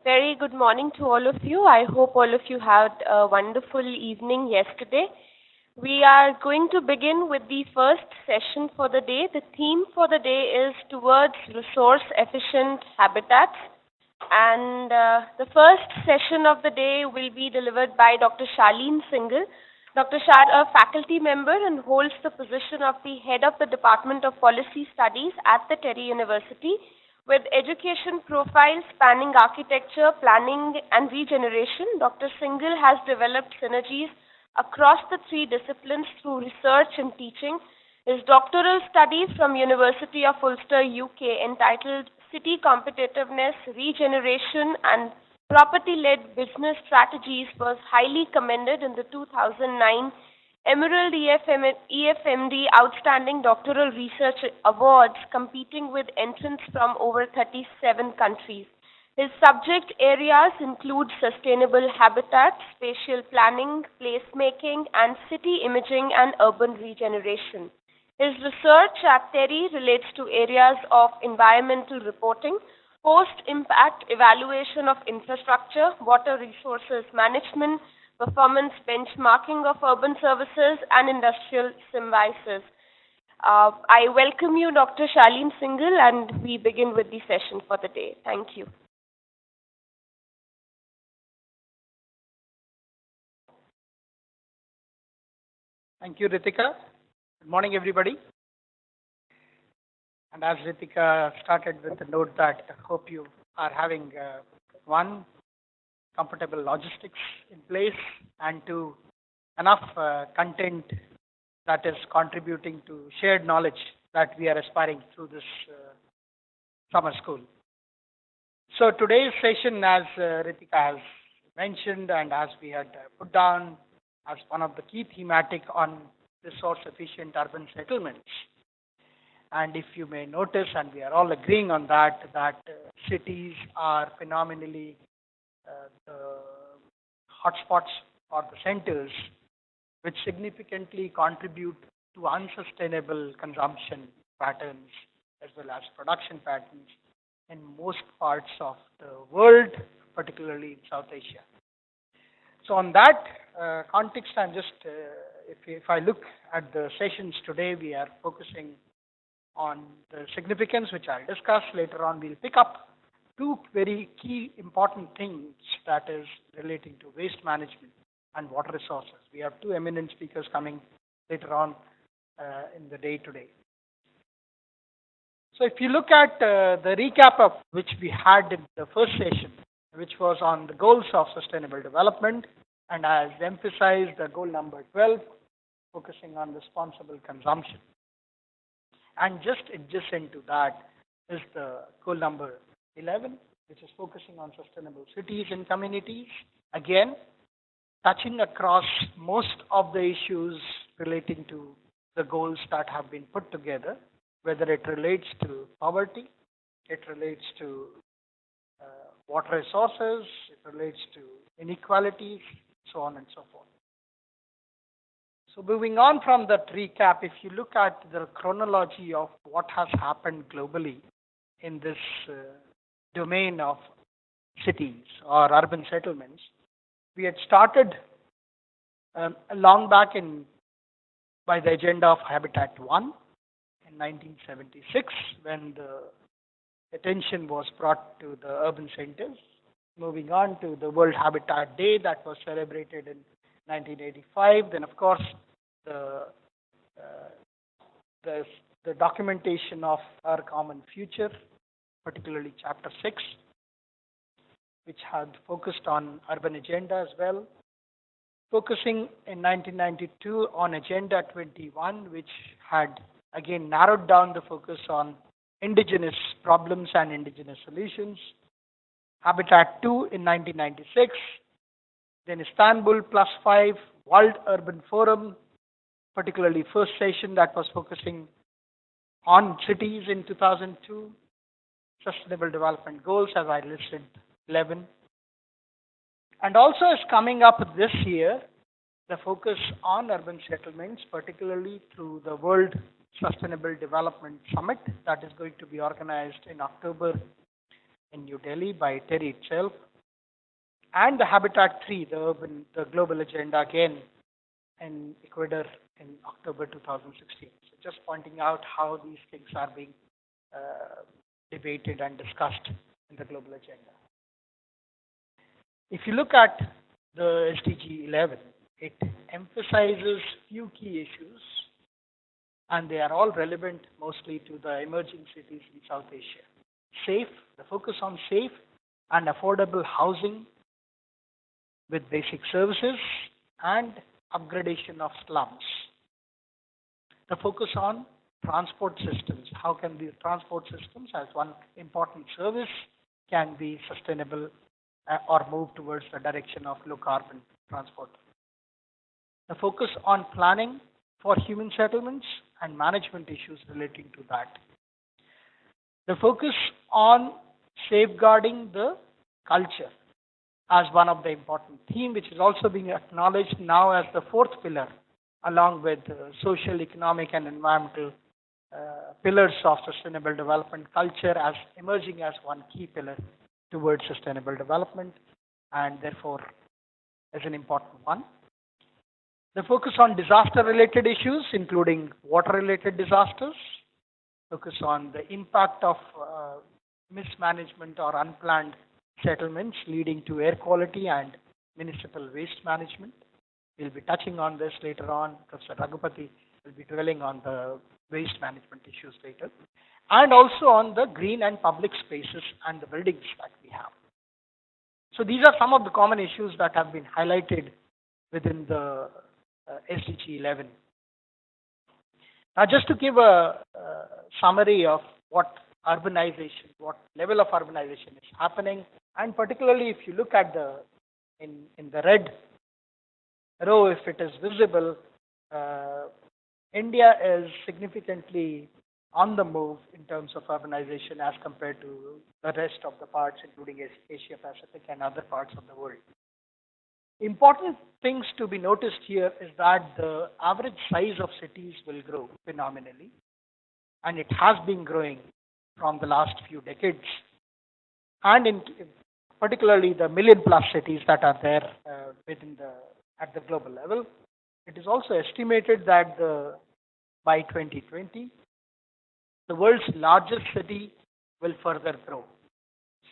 Very good morning to all of you. I hope all of you had a wonderful evening yesterday. We are going to begin with the first session for the day. The theme for the day is towards resource efficient habitats. And the first session of the day will be delivered by Dr. Charlene Singhal. Dr. Shah, a faculty member and holds the position of the head of the Department of Policy Studies at the TERI University with education profile spanning architecture, planning, and regeneration. Dr. Singhal has developed synergies across the three disciplines through research and teaching. His doctoral study from University of Ulster, UK, entitled City Competitiveness, Regeneration and Property-Led Business Strategies was highly commended in the 2009 Emerald EFMD Outstanding Doctoral Research Awards, competing with entrants from over 37 countries. His subject areas include sustainable habitat, spatial planning, placemaking, and city imaging and urban regeneration. His research at TERI relates to areas of environmental reporting, post-impact evaluation of infrastructure, water resources management, performance benchmarking of urban services, and industrial symbiosis. I welcome you, Dr. Charlene Singhal, and we begin with the session for the day. Thank you. Thank you, Ritika. Good morning, everybody. And as Ritika started with the note that I hope you are having one, comfortable logistics in place, and two, enough content that is contributing to shared knowledge that we are aspiring through this summer school. So today's session, as Ritika has mentioned and as we had put down as one of the key thematic on resource efficient urban settlements. And if you may notice, and we are all agreeing on that, cities are phenomenally the hotspots or the centers which significantly contribute to unsustainable consumption patterns as well as production patterns in most parts of the world, particularly in South Asia. So on that context, I'm just, if I look at the sessions today, we are focusing on the significance, which I'll discuss later on. We'll pick up two very key important things that is relating to waste management and water resources. We have two eminent speakers coming later on in the day today. So if you look at the recap of which we had in the first session, which was on the goals of sustainable development, and as emphasized the goal number 12, focusing on responsible consumption. And just adjacent to that is the goal number 11, which is focusing on sustainable cities and communities. Again, touching across most of the issues relating to the goals that have been put together, whether it relates to poverty, it relates to water resources, it relates to inequalities, so on and so forth. So moving on from that recap, if you look at the chronology of what has happened globally in this domain of cities or urban settlements, we had started long back by the agenda of Habitat 1 in 1976, when the attention was brought to the urban centers. Moving on to the World Habitat Day that was celebrated in 1985. Then, of course, the documentation of our common future, particularly Chapter 6, which had focused on urban agenda as well. Focusing in 1992 on Agenda 21, which had again narrowed down the focus on indigenous problems and indigenous solutions. Habitat 2 in 1996, then Istanbul +5, World Urban Forum, particularly first session that was focusing on cities in 2002, Sustainable Development Goals, as I listed, 11. And also is coming up this year, the focus on urban settlements, particularly through the World Sustainable Development Summit that is going to be organized in October in New Delhi by TERI itself, and the Habitat 3, the global agenda again in Ecuador in October 2016. So just pointing out how these things are being debated and discussed in the global agenda. If you look at the SDG 11, it emphasizes few key issues, and they are all relevant mostly to the emerging cities in South Asia. The focus on safe and affordable housing with basic services and upgradation of slums. The focus on transport systems. How can these transport systems, as one important service, can be sustainable or move towards the direction of low carbon transport. The focus on planning for human settlements and management issues relating to that. The focus on safeguarding the culture as one of the important themes, which is also being acknowledged now as the fourth pillar, along with social, economic, and environmental pillars of sustainable development. Culture as emerging as one key pillar towards sustainable development, and therefore is an important one. The focus on disaster-related issues, including water-related disasters. Focus on the impact of mismanagement or unplanned settlements leading to air quality and municipal waste management. We'll be touching on this later on. Professor Raghupati will be dwelling on the waste management issues later. And also on the green and public spaces and the buildings that we have. So these are some of the common issues that have been highlighted within the SDG 11. Now just to give a summary of what level of urbanization is happening, and particularly if you look at in the red row, if it is visible, India is significantly on the move in terms of urbanization as compared to the rest of the parts, including Asia Pacific and other parts of the world. Important things to be noticed here is that the average size of cities will grow phenomenally, and it has been growing from the last few decades, and in particularly the million-plus cities that are there at the global level. It is also estimated that by 2020, the world's largest city will further grow.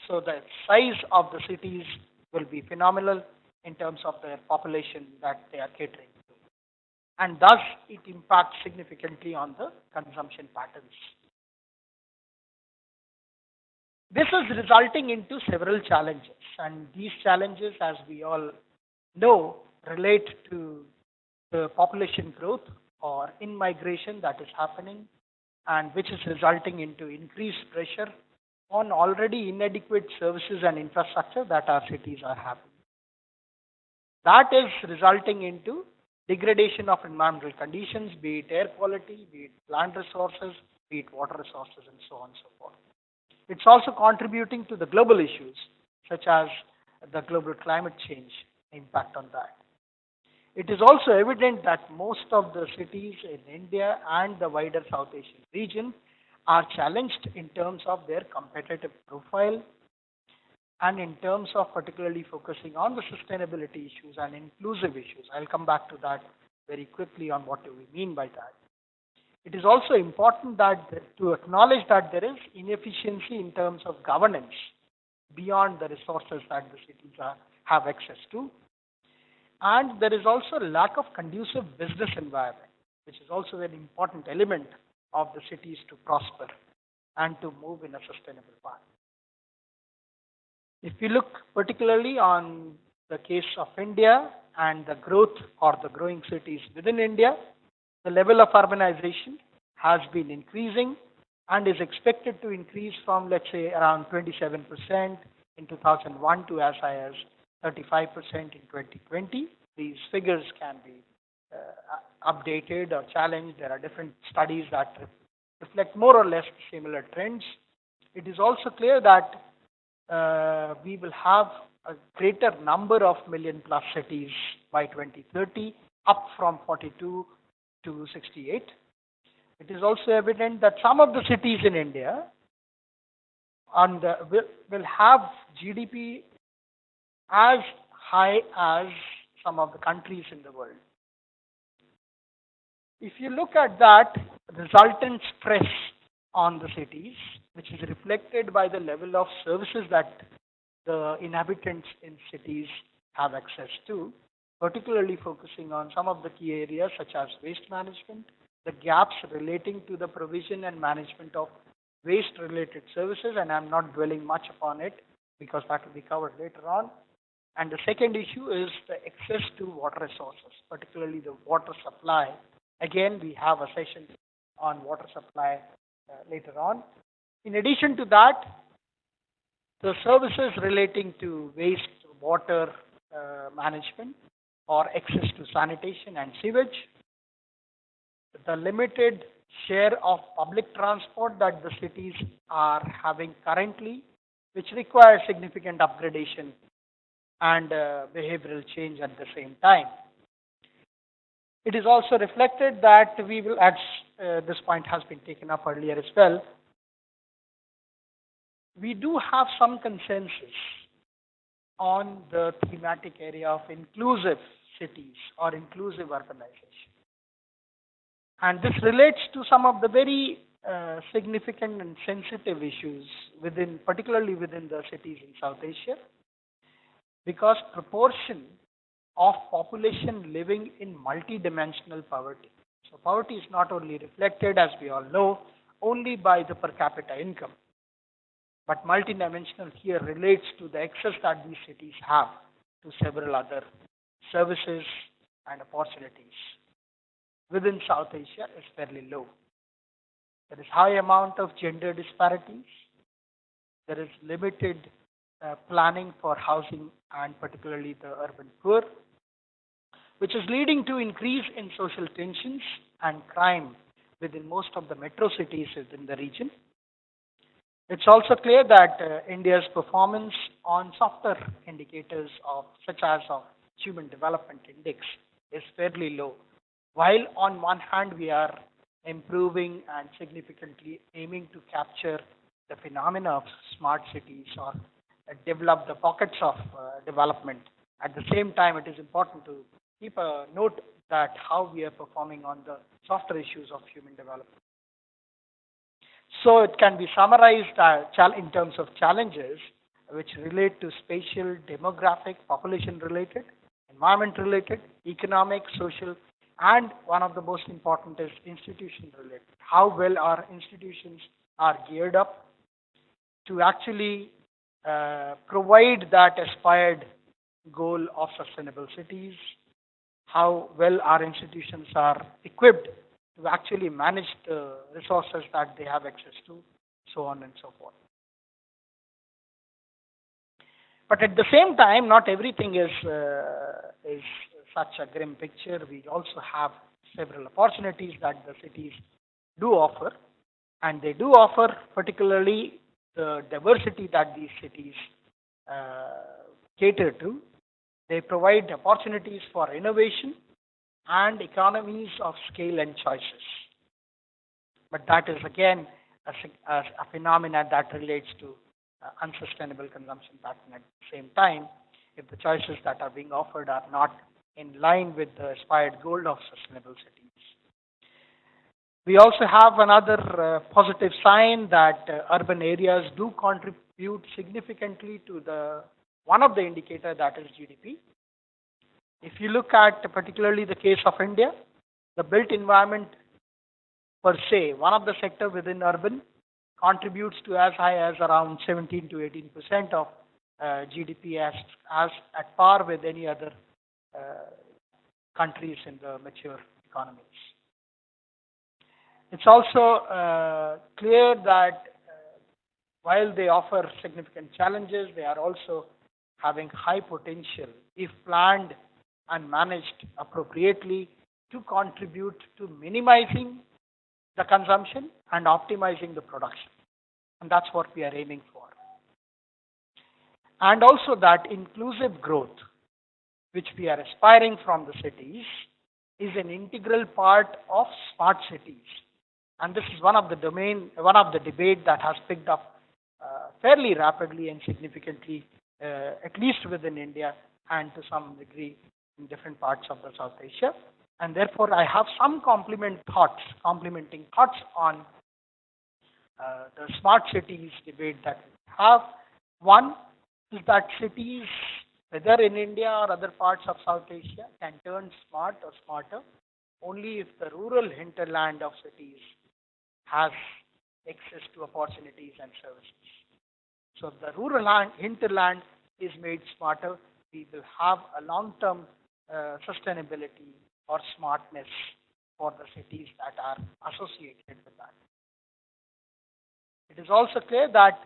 So the size of the cities will be phenomenal in terms of their population that they are catering to. And thus, it impacts significantly on the consumption patterns. This is resulting into several challenges, and these challenges, as we all know, relate to the population growth or in-migration that is happening, and which is resulting into increased pressure on already inadequate services and infrastructure that our cities are having. That is resulting into degradation of environmental conditions, be it air quality, be it land resources, be it water resources, and so on and so forth. It's also contributing to the global issues, such as the global climate change impact on that. It is also evident that most of the cities in India and the wider South Asian region are challenged in terms of their competitive profile and in terms of particularly focusing on the sustainability issues and inclusive issues. I'll come back to that very quickly on what do we mean by that. It is also important to acknowledge that there is inefficiency in terms of governance beyond the resources that the cities have access to. And there is also a lack of conducive business environment, which is also an important element of the cities to prosper and to move in a sustainable path. If we look particularly on the case of India and the growth or the growing cities within India, the level of urbanization has been increasing and is expected to increase from, let's say, around 27% in 2001 to as high as 35% in 2020. These figures can be updated or challenged. There are different studies that reflect more or less similar trends. It is also clear that we will have a greater number of million-plus cities by 2030, up from 42 to 68. It is also evident that some of the cities in India will have GDP as high as some of the countries in the world. If you look at that, resultant stress on the cities, which is reflected by the level of services that the inhabitants in cities have access to, particularly focusing on some of the key areas such as waste management, the gaps relating to the provision and management of waste related services, and I'm not dwelling much upon it because that will be covered later on. And the second issue is the access to water resources, particularly the water supply. Again, we have a session on water supply later on. In addition to that, the services relating to waste, water management, or access to sanitation and sewage, the limited share of public transport that the cities are having currently, which requires significant upgradation and behavioral change at the same time. It is also reflected that we will, as this point has been taken up earlier as well, we do have some consensus on the thematic area of inclusive cities or inclusive urbanization. And this relates to some of the very significant and sensitive issues particularly within the cities in South Asia, because proportion of population living in multidimensional poverty. So poverty is not only reflected, as we all know, only by the per capita income, but multidimensional here relates to the access that these cities have to several other services and opportunities. Within South Asia is fairly low. There is high amount of gender disparities. There is limited planning for housing and particularly the urban poor, which is leading to increase in social tensions and crime within most of the metro cities within the region. It's also clear that India's performance on softer indicators such as of Human Development Index is fairly low. While on one hand we are improving and significantly aiming to capture the phenomena of smart cities or develop the pockets of development, at the same time it is important to keep a note that how we are performing on the softer issues of human development. So it can be summarized in terms of challenges which relate to spatial, demographic, population related, environment related, economic, social, and one of the most important is institution related. How well our institutions are geared up to actually provide that aspired goal of sustainable cities, how well our institutions are equipped to actually manage the resources that they have access to, so on and so forth. But at the same time, not everything is such a grim picture. We also have several opportunities that the cities do offer, and they do offer particularly the diversity that these cities cater to. They provide opportunities for innovation and economies of scale and choices. But that is again a phenomena that relates to unsustainable consumption pattern. At the same time, if the choices that are being offered are not in line with the aspired goal of sustainable cities. We also have another positive sign that urban areas do contribute significantly to one of the indicator, that is GDP. If you look at particularly the case of India, the built environment per se, one of the sector within urban, contributes to as high as around 17 to 18% of GDP as at par with any other countries in the mature economies. It's also clear that while they offer significant challenges, they are also having high potential if planned and managed appropriately to contribute to minimizing the consumption and optimizing the production. And that's what we are aiming for. And also that inclusive growth, which we are aspiring from the cities, is an integral part of smart cities. And this is one of the debate that has picked up fairly rapidly and significantly, at least within India and to some degree in different parts of the South Asia. And therefore, I have some complementing thoughts on the smart cities debate that we have. One is that cities, whether in India or other parts of South Asia, can turn smart or smarter only if the rural hinterland of cities has access to opportunities and services. So if the rural hinterland is made smarter, we will have a long-term sustainability or smartness for the cities that are associated with that. It is also clear that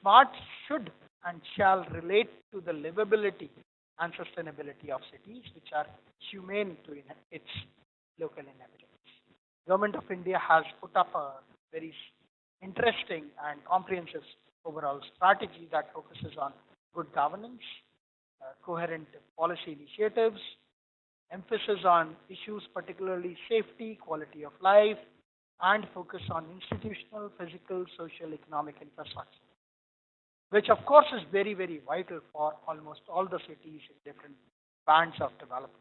smart should and shall relate to the livability and sustainability of cities, which are humane to its local inhabitants. Government of India has put up a very interesting and comprehensive overall strategy that focuses on good governance, coherent policy initiatives, emphasis on issues particularly safety, quality of life, and focus on institutional, physical, social, economic infrastructure, which of course is very, very vital for almost all the cities in different bands of development.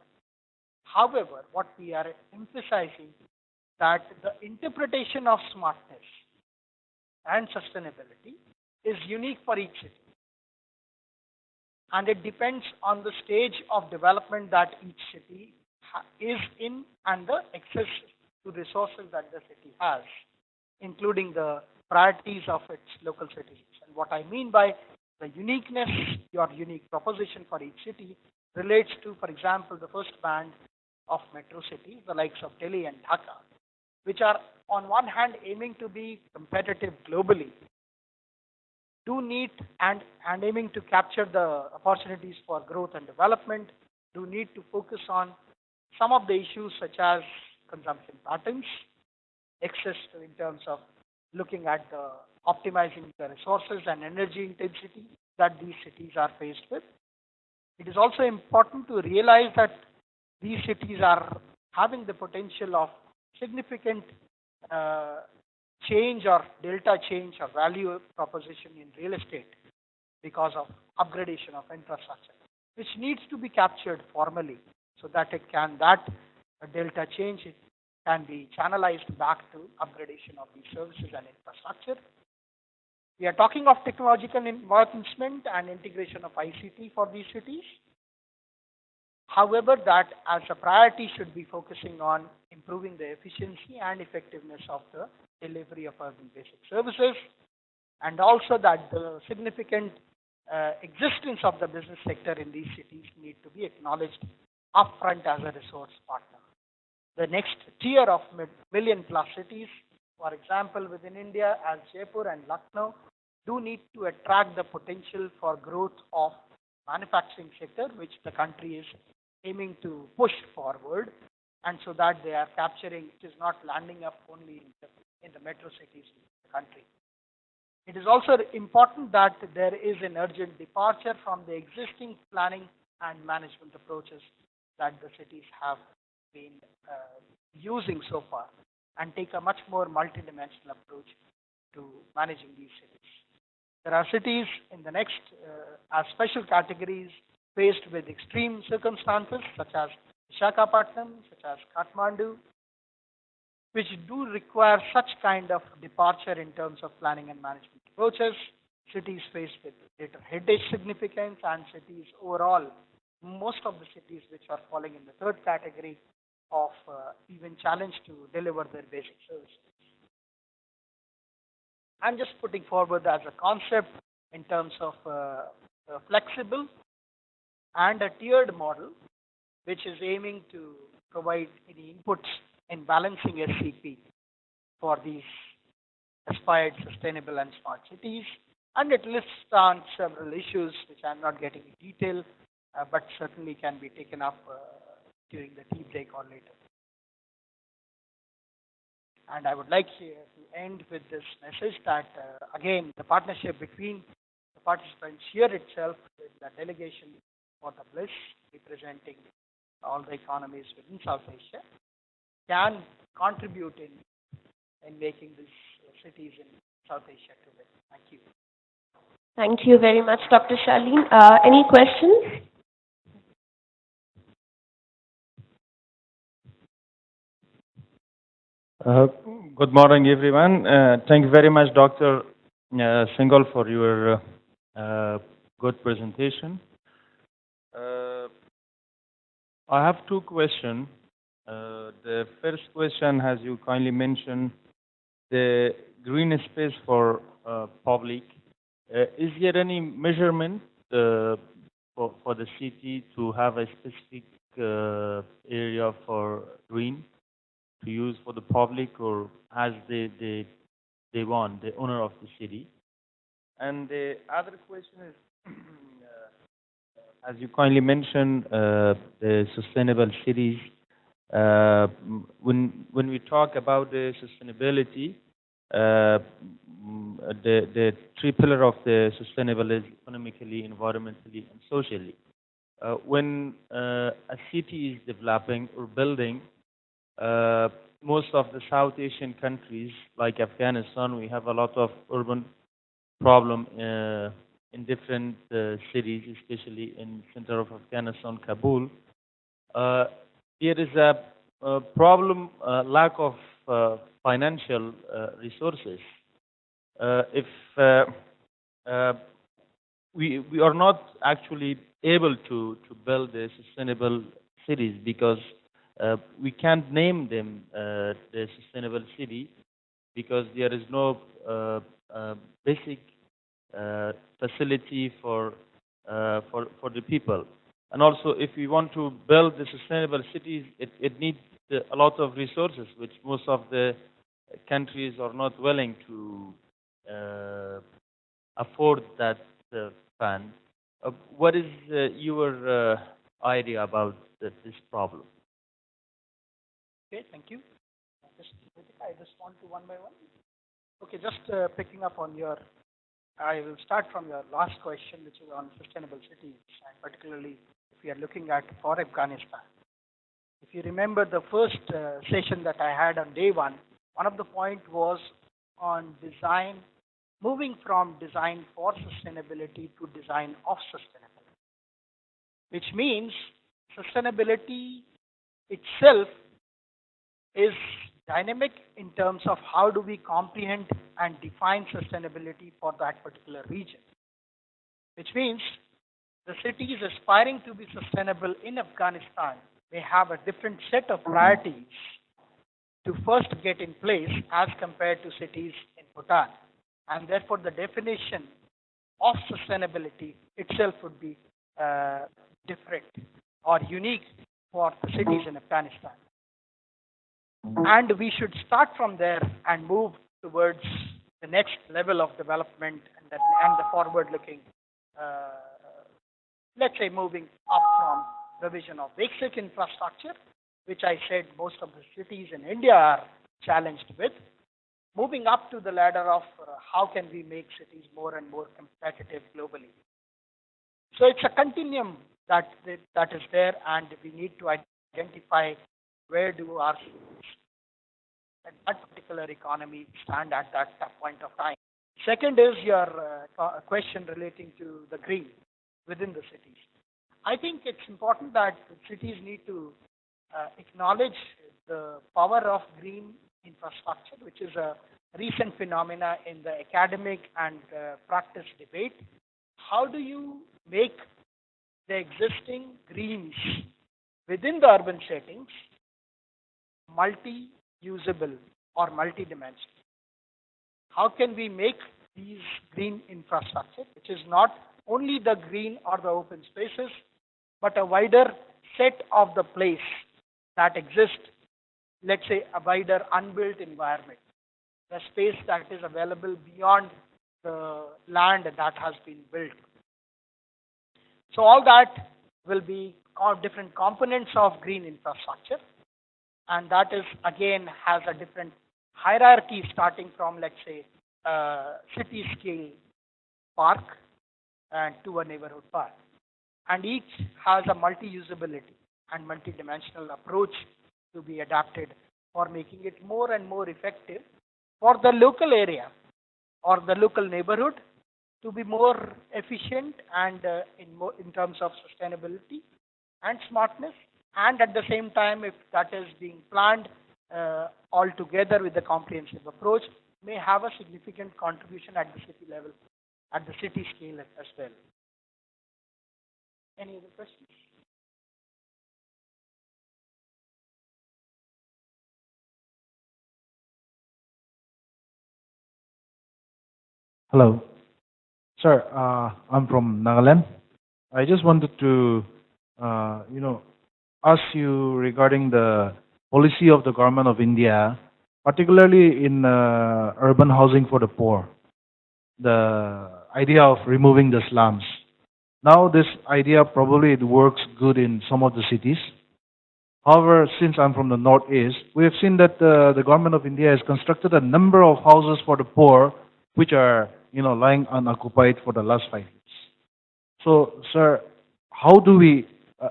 However, what we are emphasizing that the interpretation of smartness and sustainability is unique for each city. And it depends on the stage of development that each city is in and the access to resources that the city has, including the priorities of its local citizens. And what I mean by the uniqueness, your unique proposition for each city relates to, for example, the first band of metro cities, the likes of Delhi and Dhaka, which are on one hand aiming to be competitive globally, do need and aiming to capture the opportunities for growth and development, do need to focus on some of the issues such as consumption patterns, access to in terms of looking at the optimizing the resources and energy intensity that these cities are faced with. It is also important to realize that these cities are having the potential of significant change or delta change or value proposition in real estate because of upgradation of infrastructure, which needs to be captured formally so that that delta change can be channelized back to upgradation of these services and infrastructure. We are talking of technological advancement and integration of ICT for these cities. However, that as a priority should be focusing on improving the efficiency and effectiveness of the delivery of urban basic services, and also that the significant existence of the business sector in these cities need to be acknowledged upfront as a resource partner. The next tier of million plus cities, for example, within India as Jaipur and Lucknow, do need to attract the potential for growth of manufacturing sector, which the country is aiming to push forward, and so that they are capturing, it is not landing up only in the metro cities in the country. It is also important that there is an urgent departure from the existing planning and management approaches that the cities have been using so far, and take a much more multidimensional approach to managing these cities. There are cities in the next as special categories faced with extreme circumstances such as Visakhapatnam, such as Kathmandu, which do require such kind of departure in terms of planning and management approaches. Cities faced with greater heritage significance, and cities overall, most of the cities which are falling in the third category of even challenge to deliver their basic services. I'm just putting forward as a concept in terms of a flexible and a tiered model, which is aiming to provide any inputs in balancing SCP for these aspired sustainable and smart cities. And it lists down several issues which I'm not getting in detail, but certainly can be taken up during the tea break or later. And I would like to end with this message that, again, the partnership between the participants here itself, with the delegation for the BLISS, representing all the economies within South Asia, can contribute in making these cities in South Asia to win. Thank you. Thank you very much, Dr. Shaleen. Any questions? Uh, Good morning, everyone. Thank you very much, Dr. Singhal, for your good presentation. Uh, I have two questions. The first question, as you kindly mentioned, the green space for public. Is there any measurement for the city to have a specific area for green to use for the public, or as they want, the owner of the city? And the other question is, as you kindly mentioned, the sustainable cities. When we talk about the sustainability, the three pillars of the sustainable is economically, environmentally, and socially. When a city is developing or building, uh, most of the South Asian countries, like Afghanistan, we have a lot of urban problem in different cities, especially in center of Afghanistan, Kabul. Uh, there is a problem, lack of financial resources. If uh, we are not actually able to build the sustainable cities because we can't name them the sustainable city because there is no basic facility for the people. And also, if we want to build the sustainable cities, it needs a lot of resources, which most of the countries are not willing to afford that fund. What is your idea about this problem? Okay, thank you. I just want to one by one. Okay, just picking up on your, I will start from your last question, which is on sustainable cities, and particularly if we are looking at for Afghanistan. If you remember the first session that I had on day one of the point was on design, moving from design for sustainability to design of sustainability, which means sustainability itself is dynamic in terms of how do we comprehend and define sustainability for that particular region, which means the cities aspiring to be sustainable in Afghanistan may have a different set of priorities to first get in place as compared to cities in Bhutan. And therefore, the definition of sustainability itself would be different or unique for the cities in Afghanistan. And we should start from there and move towards the next level of development and the forward-looking, let's say, moving up from provision of basic infrastructure, which I said most of the cities in India are challenged with, moving up to the ladder of how can we make cities more and more competitive globally. So it's a continuum that is there, and we need to identify where do our cities and that particular economy stand at that point of time. Second is your question relating to the green within the cities. I think it's important that cities need to acknowledge the power of green infrastructure, which is a recent phenomena in the academic and practice debate. How do you make the existing greens within the urban settings multi-usable or multi-dimensional? How can we make these green infrastructure, which is not only the green or the open spaces, but a wider set of the place that exists, let's say a wider unbuilt environment, the space that is available beyond the land that has been built. So all that will be different components of green infrastructure, and that is again has a different hierarchy starting from, let's say, city scale park and to a neighborhood park, and each has a multi-usability and multi-dimensional approach to be adapted for making it more and more effective for the local area or the local neighborhood to be more efficient and in terms of sustainability and smartness, and at the same time, if that is being planned all together with the comprehensive approach, may have a significant contribution at the city level, at the city scale as well. Any other questions? Hello, sir. I'm from Nagaland. I just wanted to, ask you regarding the policy of the government of India, particularly in urban housing for the poor. The idea of removing the slums. Now, this idea probably it works good in some of the cities. However, since I'm from the northeast, we have seen that the government of India has constructed a number of houses for the poor, which are lying unoccupied for the last 5 years. So, sir, how do we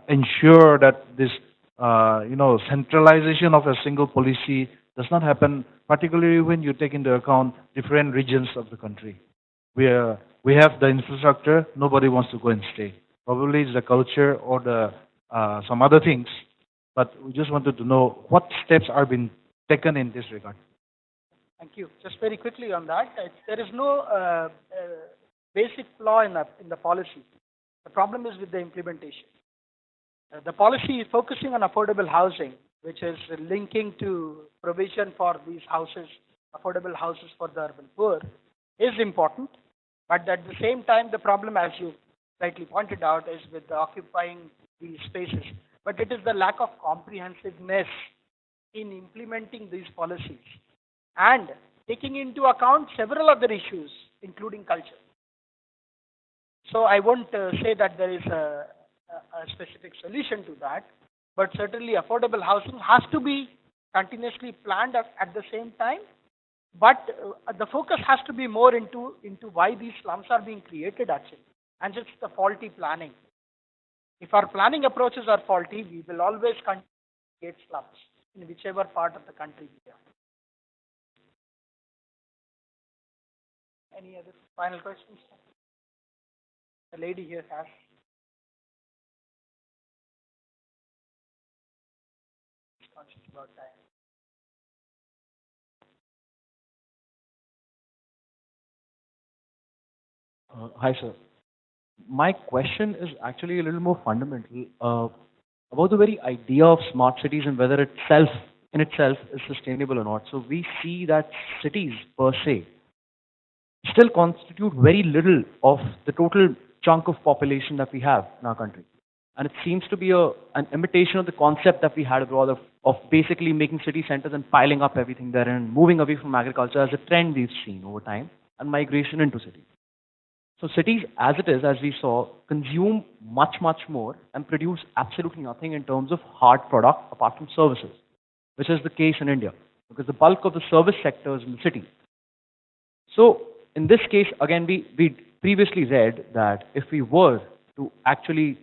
ensure that this centralization of a single policy does not happen, particularly when you take into account different regions of the country? We have the infrastructure, nobody wants to go and stay. Probably it's the culture or the some other things, but we just wanted to know what steps are being taken in this regard. Thank you. Just very quickly on that, there is no basic flaw in the policy. The problem is with the implementation. The policy is focusing on affordable housing, which is linking to provision for these houses, affordable houses for the urban poor, is important. But at the same time, the problem, as you rightly pointed out, is with the occupying these spaces. But it is the lack of comprehensiveness in implementing these policies and taking into account several other issues, including culture. So I won't say that there is a specific solution to that, but certainly affordable housing has to be continuously planned at the same time. But the focus has to be more into why these slums are being created actually, and just the faulty planning. If our planning approaches are faulty, we will always continue to create slums in whichever part of the country we are. Any other final questions? The lady here has. Conscious about time. Hi, sir. My question is actually a little more fundamental about the very idea of smart cities and whether in itself is sustainable or not. So we see that cities per se still constitute very little of the total chunk of population that we have in our country. And it seems to be an imitation of the concept that we had abroad of basically making city centers and piling up everything there and moving away from agriculture as a trend we've seen over time and migration into cities. So cities, as it is, as we saw, consume much, much more and produce absolutely nothing in terms of hard product apart from services, which is the case in India, because the bulk of the service sector is in the city. So in this case, again, we previously read that if we were to actually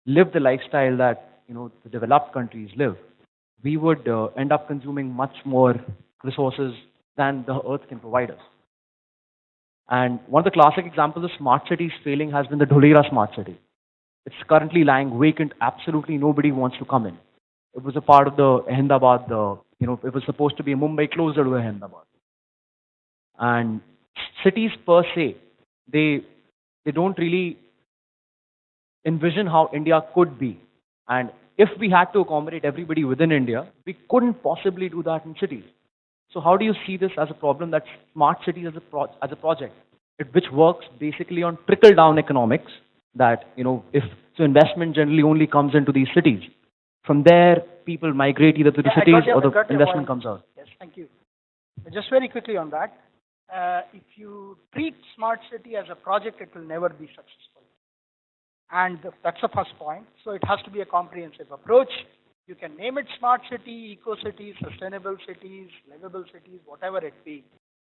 live the lifestyle that the developed countries live, we would end up consuming much more resources than the earth can provide us. And one of the classic examples of smart cities failing has been the Dholera smart city. It's currently lying vacant. Absolutely nobody wants to come in. It was a part of the Ahmedabad, it was supposed to be a Mumbai closer to Ahmedabad. And cities per se, they don't really envision how India could be. And if we had to accommodate everybody within India, we couldn't possibly do that in cities. So how do you see this as a problem that smart cities as a project, which works basically on trickle-down economics, that, if so investment generally only comes into these cities. From there, people migrate either to the cities or the investment comes out. Yes, thank you. Just very quickly on that, if you treat smart city as a project, it will never be successful. And that's the first point. So it has to be a comprehensive approach. You can name it smart city, eco cities, sustainable cities, livable cities, whatever it be.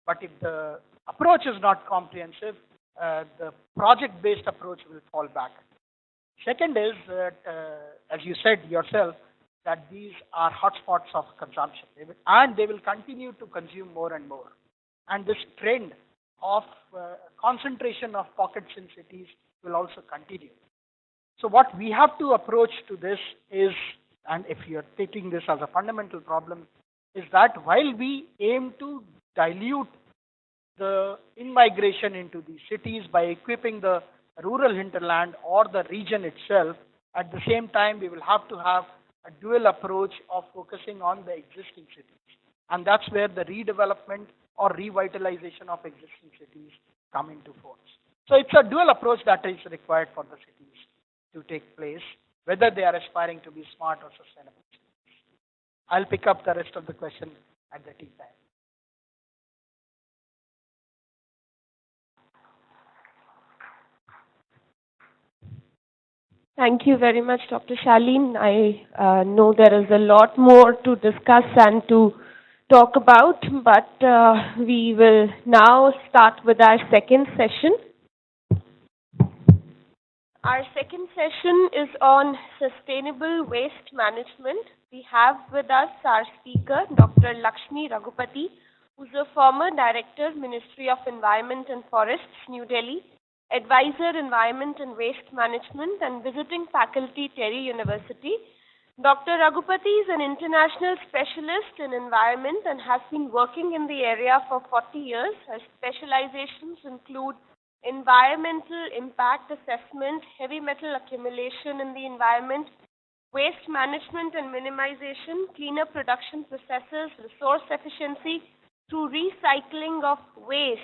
But if the approach is not comprehensive, the project-based approach will fall back. Second is that, as you said yourself, that these are hotspots of consumption. They will continue to consume more and more. And this trend of concentration of pockets in cities will also continue. So what we have to approach to this is, and if you're taking this as a fundamental problem, is that while we aim to dilute the in-migration into the cities by equipping the rural hinterland or the region itself, at the same time we will have to have a dual approach of focusing on the existing cities. And that's where the redevelopment or revitalization of existing cities come into force. So it's a dual approach that is required for the cities to take place, whether they are aspiring to be smart or sustainable cities. I'll pick up the rest of the question at the tea time. Thank you very much, Dr. Shaleen. I know there is a lot more to discuss and to talk about, but we will now start with our second session. Our second session is on sustainable waste management. We have with us our speaker, Dr. Lakshmi Raghupati, who's a former Director, Ministry of Environment and Forests, New Delhi, Advisor, Environment and Waste Management, and visiting faculty, TERI University. Dr. Raghupati is an international specialist in environment and has been working in the area for 40 years. Her specializations include environmental impact assessment, heavy metal accumulation in the environment, waste management and minimization, cleaner production processes, resource efficiency through recycling of waste.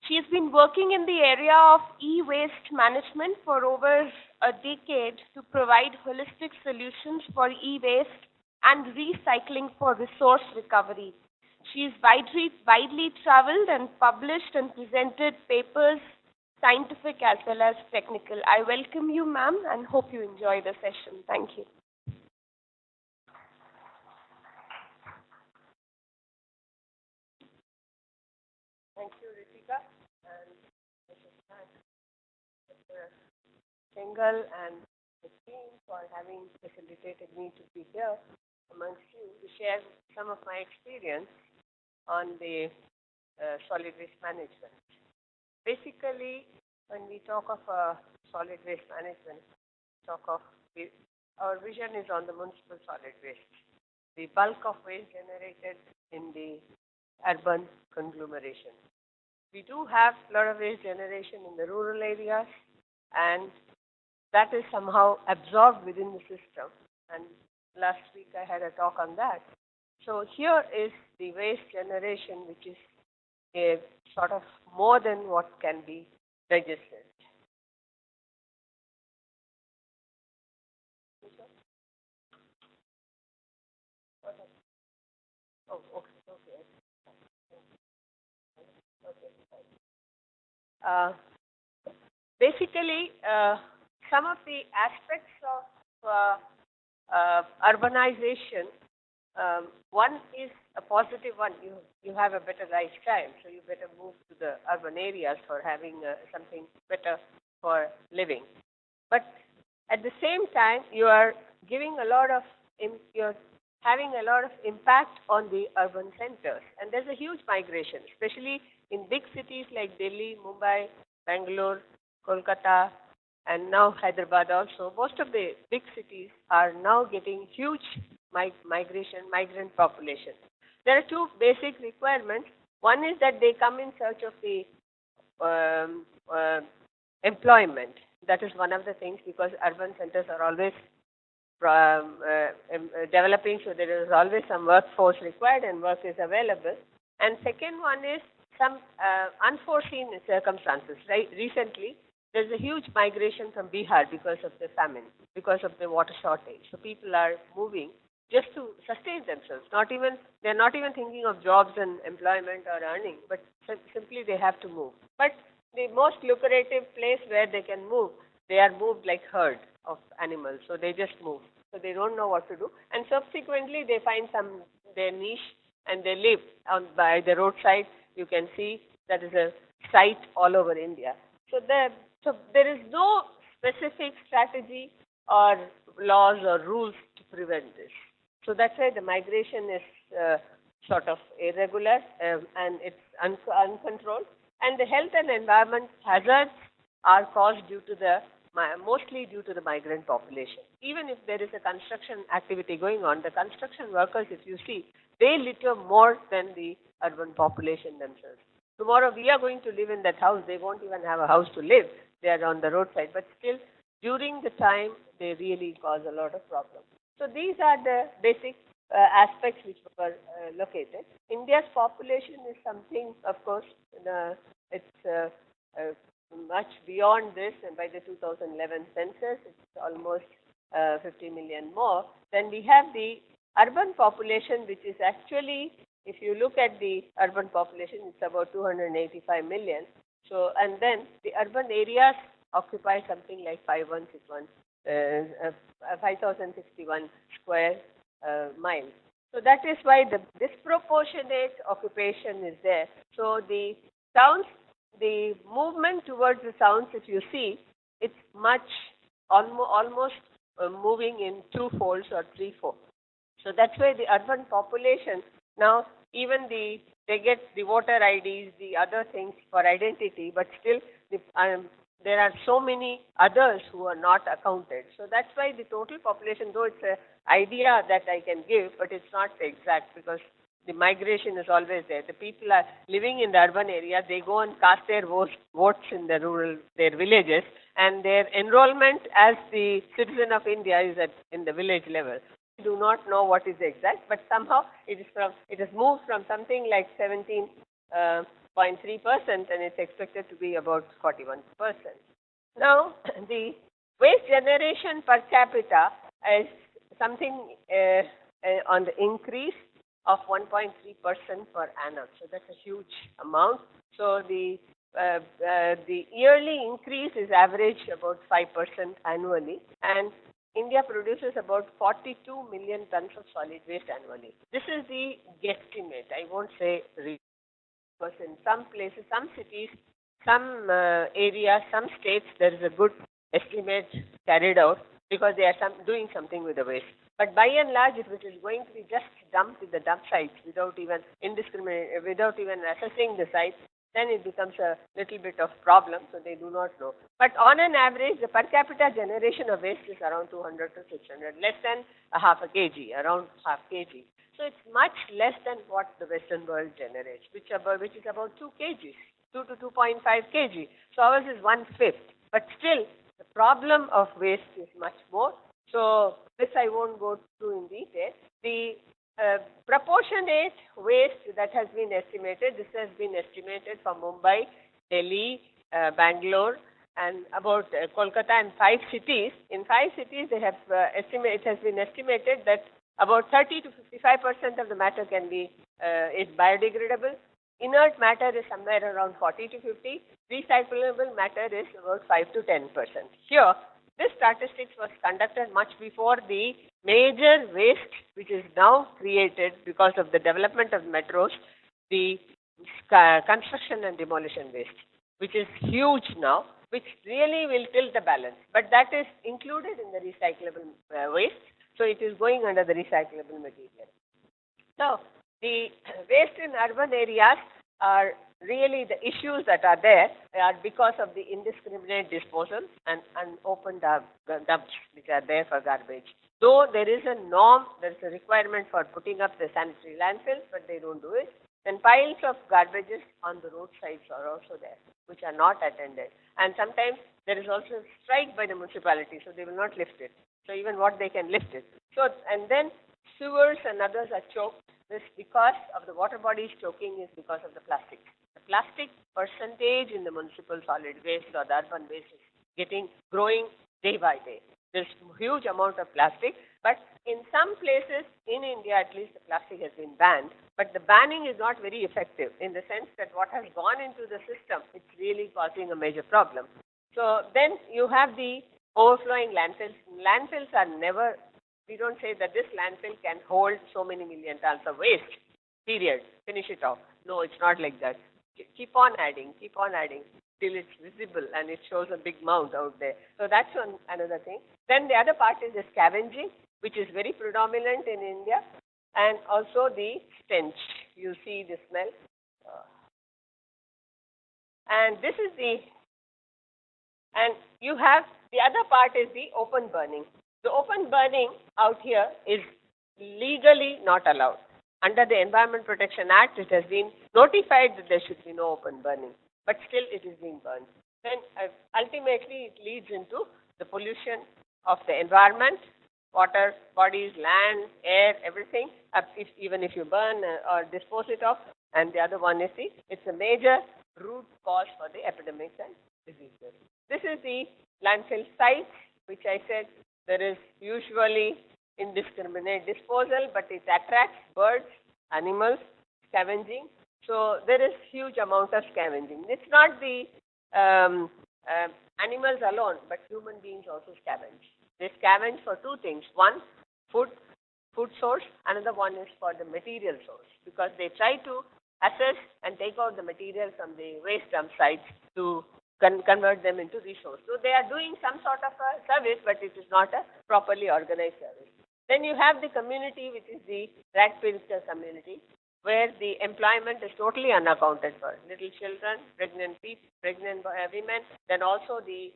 She has been working in the area of e-waste management for over a decade to provide holistic solutions for e-waste and recycling for resource recovery. She is widely traveled and published and presented papers, scientific as well as technical. I welcome you, ma'am, and hope you enjoy the session. Thank you. Thank you, Ritika, and Mr. Singhal and the team for having facilitated me to be here amongst you to share some of my experience on the solid waste management. Basically, when we talk of solid waste management, our vision is on the municipal solid waste. The bulk of waste generated in the urban conglomeration. We do have a lot of waste generation in the rural areas, and that is somehow absorbed within the system. And last week I had a talk on that. So here is the waste generation, which is a sort of more than what can be digested. Oh, okay. Basically, some of the aspects of urbanization, one is a positive one. You have a better lifestyle, so you better move to the urban areas for having something better for living. But at the same time, you are giving a lot of you're having a lot of impact on the urban centers, and there's a huge migration, especially in big cities like Delhi, Mumbai, Bangalore, Kolkata, and now Hyderabad also. Most of the big cities are now getting huge migrant population. There are two basic requirements. One is that they come in search of the employment. That is one of the things, because urban centers are always developing, so there is always some workforce required and work is available. And second one is some unforeseen circumstances. Right? Recently, there's a huge migration from Bihar because of the famine, because of the water shortage. So people are moving just to sustain themselves. They're not even thinking of jobs and employment or earning, but simply they have to move. But the most lucrative place where they can move, they are moved like herd of animals. So they just move. So they don't know what to do. And subsequently, they find their niche and they live by the roadside. You can see that is a site all over India. So there is no specific strategy or laws or rules to prevent this. So that's why the migration is sort of irregular and it's uncontrolled. And the health and environment hazards are caused mostly due to the migrant population. Even if there is a construction activity going on, the construction workers, if you see, they litter more than the urban population themselves. Tomorrow we are going to live in that house. They won't even have a house to live. They are on the roadside. But still, during the time, they really cause a lot of problems. So these are the basic aspects which were located. India's population is something, of course, it's much beyond this, and by the 2011 census, it's almost 50 million more. Then we have the urban population, which is actually, if you look at the urban population, it's about 285 million. So, and then the urban areas occupy something like 5,061 square miles. So that is why the disproportionate occupation is there. So the towns, the movement towards the towns, if you see, it's much almost moving in two folds or three folds. So that's why the urban population now, even they get the voter IDs, the other things for identity, but still there are so many others who are not accounted. So that's why the total population, though it's an idea that I can give, but it's not exact because the migration is always there. The people are living in the urban area, they go and cast their votes in their villages, and their enrollment as the citizen of India is in the village level. We do not know what is exact, but somehow it has moved from something like 17.3%, and it's expected to be about 41%. Now, the waste generation per capita is something on the increase of 1.3% per annum. So that's a huge amount. So the yearly increase is average about 5% annually, and India produces about 42 million tons of solid waste annually. This is the guesstimate. I won't say because in some places, some cities, some areas, some states, there is a good estimate carried out because they are doing something with the waste. But by and large, if it is going to be just dumped in the dump sites without even assessing the sites, then it becomes a little bit of problem, so they do not know. But on an average, the per capita generation of waste is around 200 to 600, less than half a kg, around half kg. So it's much less than what the Western world generates, which is about 2 kgs, 2 to 2.5 kg. So ours is 1/5. But still, the problem of waste is much more. So this I won't go through in detail. The proportionate waste that has been estimated, this has been estimated for Mumbai, Delhi, Bangalore, and about Kolkata and 5 cities. In 5 cities, they have it has been estimated that about 30 to 55% of the matter can be is biodegradable. Inert matter is somewhere around 40 to 50. Recyclable matter is about 5 to 10%. Here, this statistics was conducted much before the major waste which is now created because of the development of metros, the construction and demolition waste, which is huge now, which really will tilt the balance. But that is included in the recyclable waste, so it is going under the recyclable material. Now, the waste in urban areas are really the issues that are there are because of the indiscriminate disposal and unopened dumps which are there for garbage. Though there is a norm, there is a requirement for putting up the sanitary landfills, but they don't do it. Then piles of garbages on the roadsides are also there, which are not attended. And sometimes there is also a strike by the municipality, so they will not lift it. So even what they can lift it. So, and then sewers and others are choked. This because of the water bodies choking is because of the plastic. The plastic percentage in the municipal solid waste or the urban waste is growing day by day. There's huge amount of plastic, but in some places in India at least the plastic has been banned, but the banning is not very effective in the sense that what has gone into the system, it's really causing a major problem. So then you have the overflowing landfills. Landfills are never, we don't say that this landfill can hold so many million tons of waste, period, finish it off. No, it's not like that. Keep on adding till it's visible and it shows a big mound out there. So that's another thing. Then the other part is the scavenging, which is very predominant in India, and also the stench. You see the smell. And this is and you have, the other part is the open burning. The open burning out here is legally not allowed. Under the Environment Protection Act, it has been notified that there should be no open burning, but still it is being burned. Then ultimately it leads into the pollution of the environment, water, bodies, land, air, everything, even if you burn or dispose it of. And the other one is it's a major root cause for the epidemics and diseases. This is the landfill site, which I said there is usually indiscriminate disposal, but it attracts birds, animals, scavenging. So there is huge amount of scavenging. It's not the animals alone, but human beings also scavenge. They scavenge for two things. One, food source. Another one is for the material source, because they try to assess and take out the material from the waste dump sites to convert them into resource. So they are doing some sort of a service, but it is not a properly organized service. Then you have the community, which is the rag picker community, where the employment is totally unaccounted for. Little children, pregnant women, then also the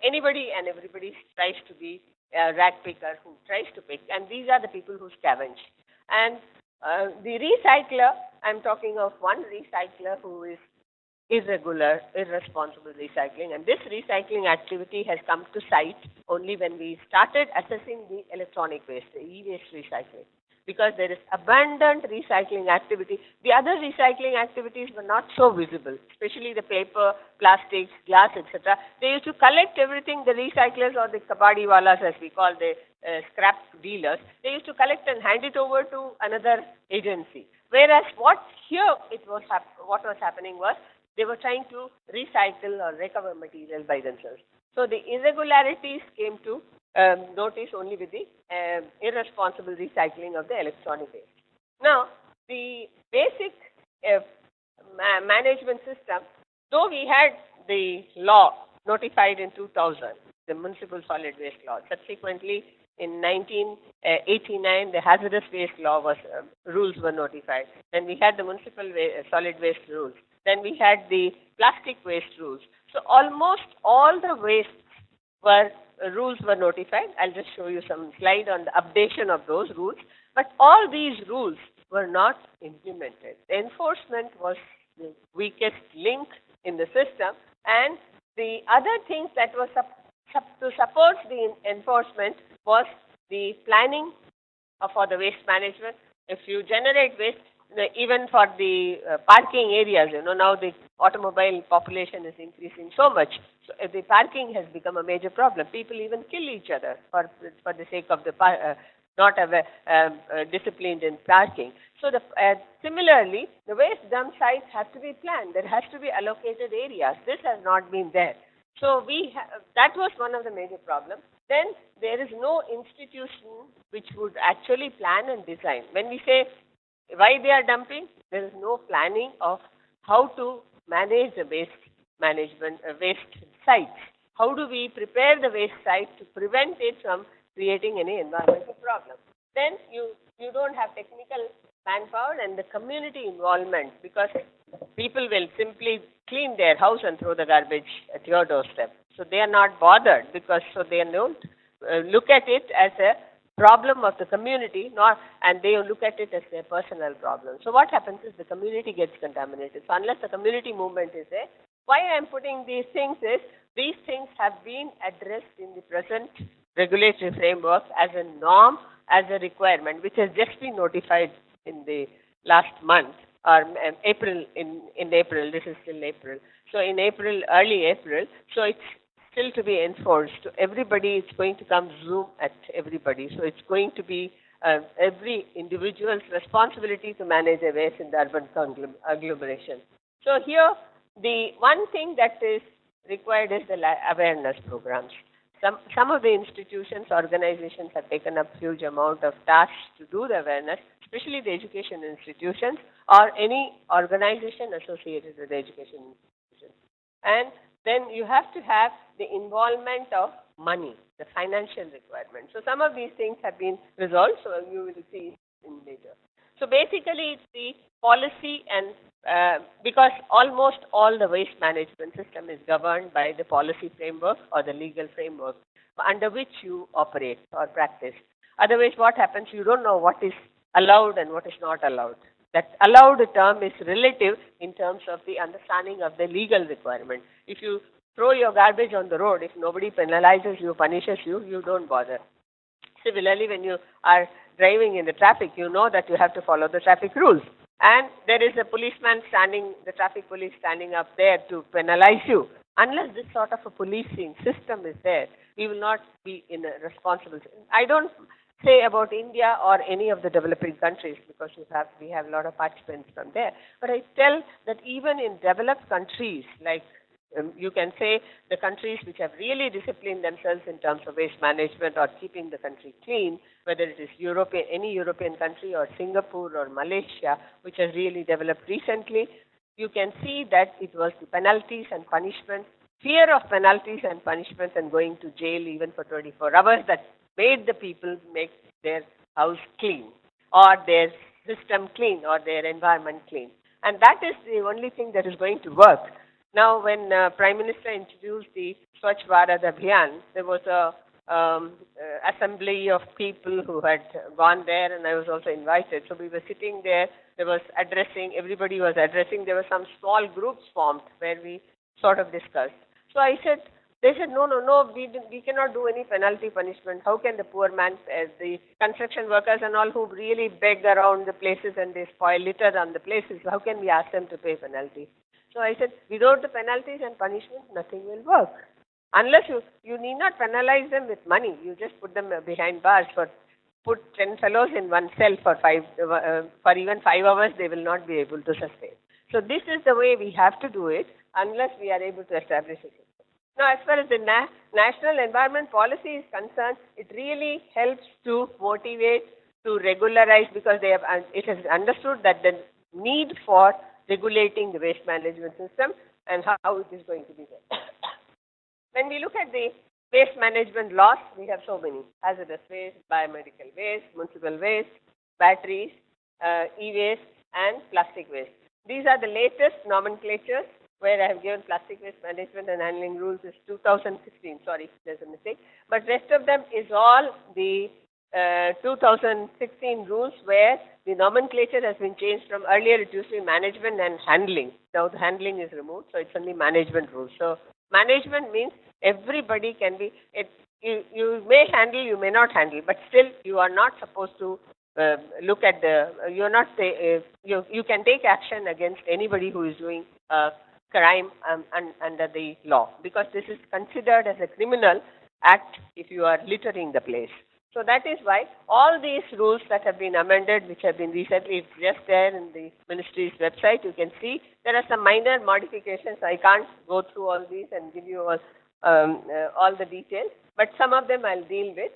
anybody and everybody tries to be a rag picker who tries to pick, and these are the people who scavenge. And the recycler, I'm talking of one recycler who is irregular, irresponsible recycling. And this recycling activity has come to sight only when we started assessing the electronic waste, the e-waste recycling. Because there is abundant recycling activity. The other recycling activities were not so visible, especially the paper, plastics, glass, etc. They used to collect everything, the recyclers or the kabadiwalas, as we call the scrap dealers, they used to collect and hand it over to another agency. Whereas what was happening was, they were trying to recycle or recover material by themselves. So the irregularities came to notice only with the irresponsible recycling of the electronic waste. Now, the basic management system, though we had the law notified in 2000, the Municipal Solid Waste Law. Subsequently, in 1989, the hazardous waste law rules were notified. Then we had the Municipal Solid Waste rules. Then we had the plastic waste rules. So almost all the wastes rules were notified. I'll just show you some slide on the updation of those rules. But all these rules were not implemented. The enforcement was the weakest link in the system. And the other things that was to support the enforcement was the planning for the waste management. If you generate waste, even for the parking areas, now the automobile population is increasing so much. So the parking has become a major problem. People even kill each other for the sake of the not disciplined in parking. So similarly, the waste dump sites have to be planned. There has to be allocated areas. This has not been there. So that was one of the major problems. Then there is no institution which would actually plan and design. When we say why they are dumping, there is no planning of how to manage the waste management, waste sites. How do we prepare the waste site to prevent it from creating any environmental problem? Then you don't have technical manpower and the community involvement, because people will simply clean their house and throw the garbage at your doorstep. So they are not bothered, because they don't look at it as a problem of the community, and they look at it as their personal problem. So what happens is the community gets contaminated. So unless the community movement is there, why I am putting these things is, these things have been addressed in the present regulatory framework as a norm, as a requirement, which has just been notified in the last month, or April, in April, this is still April. So in April, early April, so it's still to be enforced. To everybody, it's going to come Zoom at everybody. So it's going to be every individual's responsibility to manage their waste in the urban agglomeration. So here, the one thing that is required is the awareness programs. Some of the institutions, organizations have taken up huge amount of tasks to do the awareness, especially the education institutions or any organization associated with the education institutions. And then you have to have the involvement of money, the financial requirement. So some of these things have been resolved, so you will see in later. So basically, it's the policy and because almost all the waste management system is governed by the policy framework or the legal framework under which you operate or practice. Otherwise, what happens? You don't know what is allowed and what is not allowed. That allowed term is relative in terms of the understanding of the legal requirement. If you throw your garbage on the road, if nobody penalizes you, punishes you, you don't bother. Similarly, when you are driving in the traffic, you know that you have to follow the traffic rules. And there is a policeman standing, the traffic police standing up there to penalize you. Unless this sort of a policing system is there, we will not be in a responsible. I don't say about India or any of the developing countries because we have a lot of participants from there. But I tell that even in developed countries like you can say the countries which have really disciplined themselves in terms of waste management or keeping the country clean, whether it is any European country or Singapore or Malaysia, which has really developed recently, you can see that it was the penalties and punishment, fear of penalties and punishments and going to jail even for 24 hours that made the people make their house clean or their system clean or their environment clean. And that is the only thing that is going to work. Now, when Prime Minister introduced the Swachh Bharat Abhiyan, there was a assembly of people who had gone there, and I was also invited. So we were sitting there. There was addressing. Everybody was addressing. There were some small groups formed where we sort of discussed. So I said, they said, no, we cannot do any penalty punishment. How can the poor man, the construction workers and all who really beg around the places and they spoil litter on the places, how can we ask them to pay penalty? So I said, without the penalties and punishments, nothing will work. Unless you need not penalize them with money. You just put them behind bars put 10 fellows in one cell for even 5 hours, they will not be able to sustain. So this is the way we have to do it unless we are able to establish a system. Now, as far as the national environment policy is concerned, it really helps to motivate, to regularize because it has understood that the need for regulating the waste management system and how it is going to be done. When we look at the waste management laws, we have so many: hazardous waste, biomedical waste, municipal waste, batteries, e-waste, and plastic waste. These are the latest nomenclatures where I have given plastic waste management and handling rules is 2016. Sorry, there's a mistake. But rest of them is all the 2016 rules where the nomenclature has been changed from earlier it used to be management and handling. Now the handling is removed, so it's only management rules. So management means everybody can be, you may handle, you may not handle, but still you are not supposed to look at you are not, you can take action against anybody who is doing crime under the law because this is considered as a criminal act if you are littering the place. So that is why all these rules that have been amended, which have been recently, it's just there in the ministry's website, you can see there are some minor modifications. I can't go through all these and give you all the details, but some of them I'll deal with.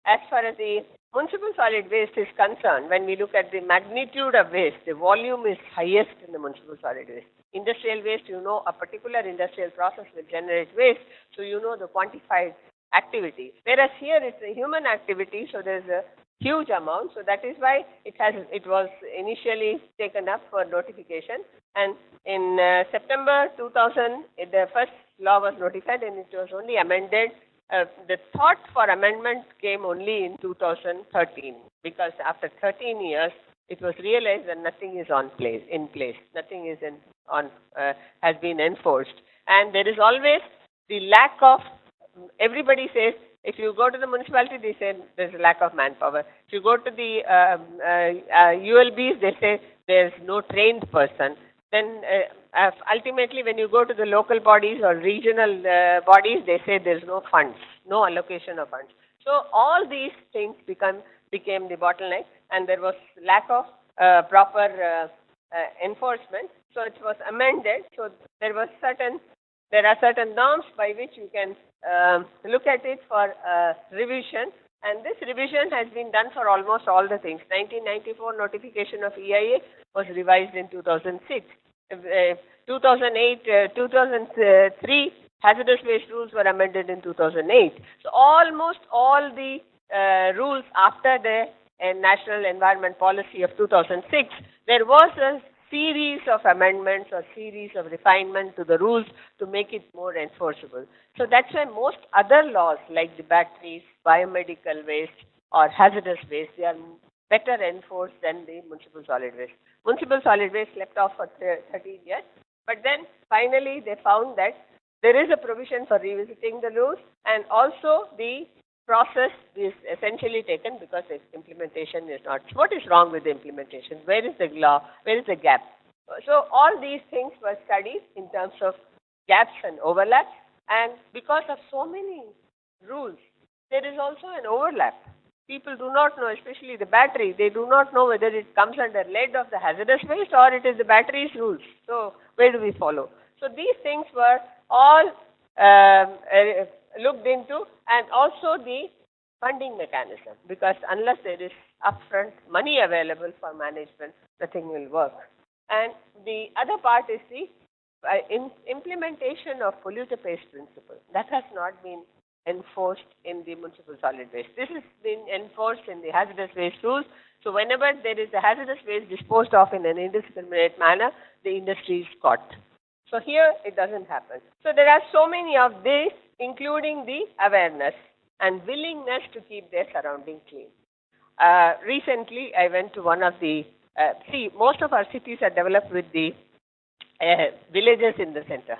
As far as the municipal solid waste is concerned, when we look at the magnitude of waste, the volume is highest in the municipal solid waste. Industrial waste, you know, a particular industrial process will generate waste, so you know the quantified activity. Whereas here it's a human activity, so there's a huge amount. So that is why it was initially taken up for notification. And in September 2000, the first law was notified and it was only amended. The thought for amendment came only in 2013 because after 13 years, it was realized that nothing is in place. Nothing is has been enforced. And there is always the lack of. Everybody says, if you go to the municipality, they say there's a lack of manpower. If you go to the ULBs, they say there's no trained person. Then ultimately, when you go to the local bodies or regional bodies, they say there's no funds, no allocation of funds. So all these things became the bottleneck, and there was lack of proper enforcement. So it was amended. So there are certain norms by which you can look at it for revision, and this revision has been done for almost all the things. 1994 notification of EIA was revised in 2006. 2008, 2003 hazardous waste rules were amended in 2008. So almost all the rules after the National Environment Policy of 2006, there was a series of amendments or series of refinement to the rules to make it more enforceable. So that's why most other laws like the batteries, biomedical waste or hazardous waste, they are better enforced than the municipal solid waste. Municipal solid waste slept off for 13 years, but then finally they found that there is a provision for revisiting the rules, and also the process is essentially taken because the implementation is not. What is wrong with the implementation? Where is the law? Where is the gap? So all these things were studied in terms of gaps and overlaps, and because of so many rules, there is also an overlap. People do not know, especially the battery, they do not know whether it comes under lead of the hazardous waste or it is the battery's rules. So where do we follow? So these things were all looked into, and also the funding mechanism, because unless there is upfront money available for management, nothing will work. And the other part is the implementation of polluter pays principle. That has not been enforced in the municipal solid waste. This has been enforced in the hazardous waste rules. So whenever there is a hazardous waste disposed of in an indiscriminate manner, the industry is caught. So here it doesn't happen. So there are so many of these, including the awareness and willingness to keep their surroundings clean. Recently, I went to one of the, most of our cities are developed with the villages in the center.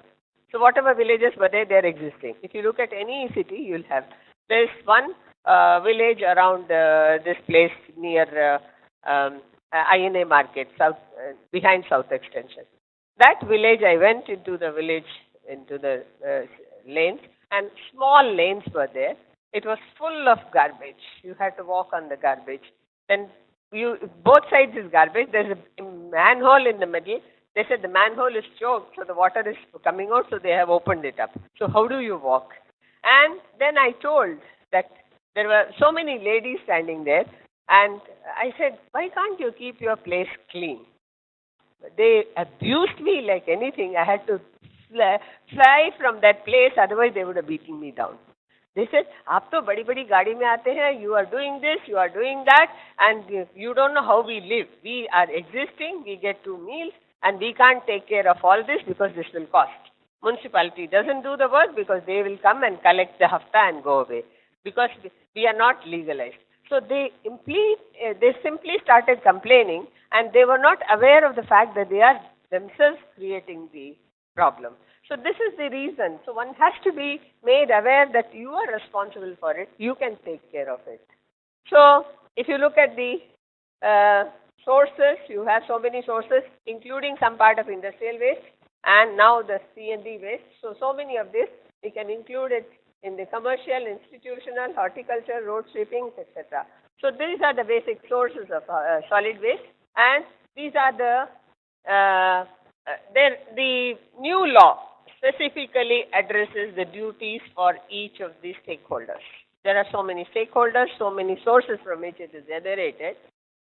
So whatever villages were there, they're existing. If you look at any city, you'll have, there's one village around this place near INA Market, south, behind South Extension. That village, I went into the village, into the lanes, and small lanes were there. It was full of garbage. You had to walk on the garbage. Then both sides is garbage. There's a manhole in the middle. They said the manhole is choked, so the water is coming out, so they have opened it up. So how do you walk? And then I told that there were so many ladies standing there, and I said, why can't you keep your place clean? They abused me like anything. I had to fly from that place, otherwise they would have beaten me down. They said, "Aap to badi badi gaadi mein aate hain, you are doing this, you are doing that, and you don't know how we live. We are existing, we get 2 meals, and we can't take care of all this because this will cost." Municipality doesn't do the work because they will come and collect the hafta and go away, because we are not legalized. So they simply started complaining, and they were not aware of the fact that they are themselves creating the problem. So this is the reason. So one has to be made aware that you are responsible for it. You can take care of it. So if you look at the sources, you have so many sources, including some part of industrial waste, and now the C&D waste. So many of this, we can include it in the commercial, institutional, horticulture, road sweeping, etc. So these are the basic sources of solid waste, and these are the new law specifically addresses the duties for each of these stakeholders. There are so many stakeholders, so many sources from which it is generated.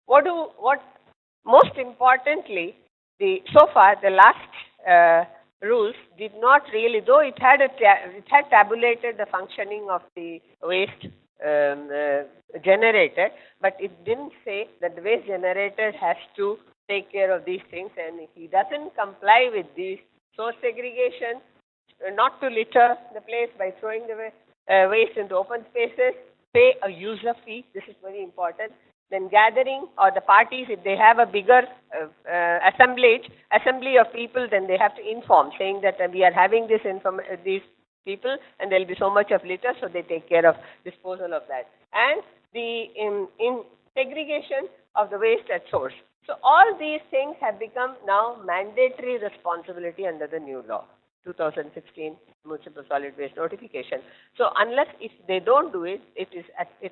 Most importantly, so far the last rules did not really, though it had tabulated the functioning of the waste generator, but it didn't say that the waste generator has to take care of these things, and if he doesn't comply with these, source segregation, not to litter the place by throwing the waste into open spaces, pay a user fee, this is very important. Then gathering, or the parties, if they have a bigger assembly of people, then they have to inform, saying that we are having these people, and there will be so much of litter, so they take care of disposal of that. And the in segregation of the waste at source. So all these things have become now mandatory responsibility under the new law, 2016 Municipal Solid Waste Notification. So if they don't do it, it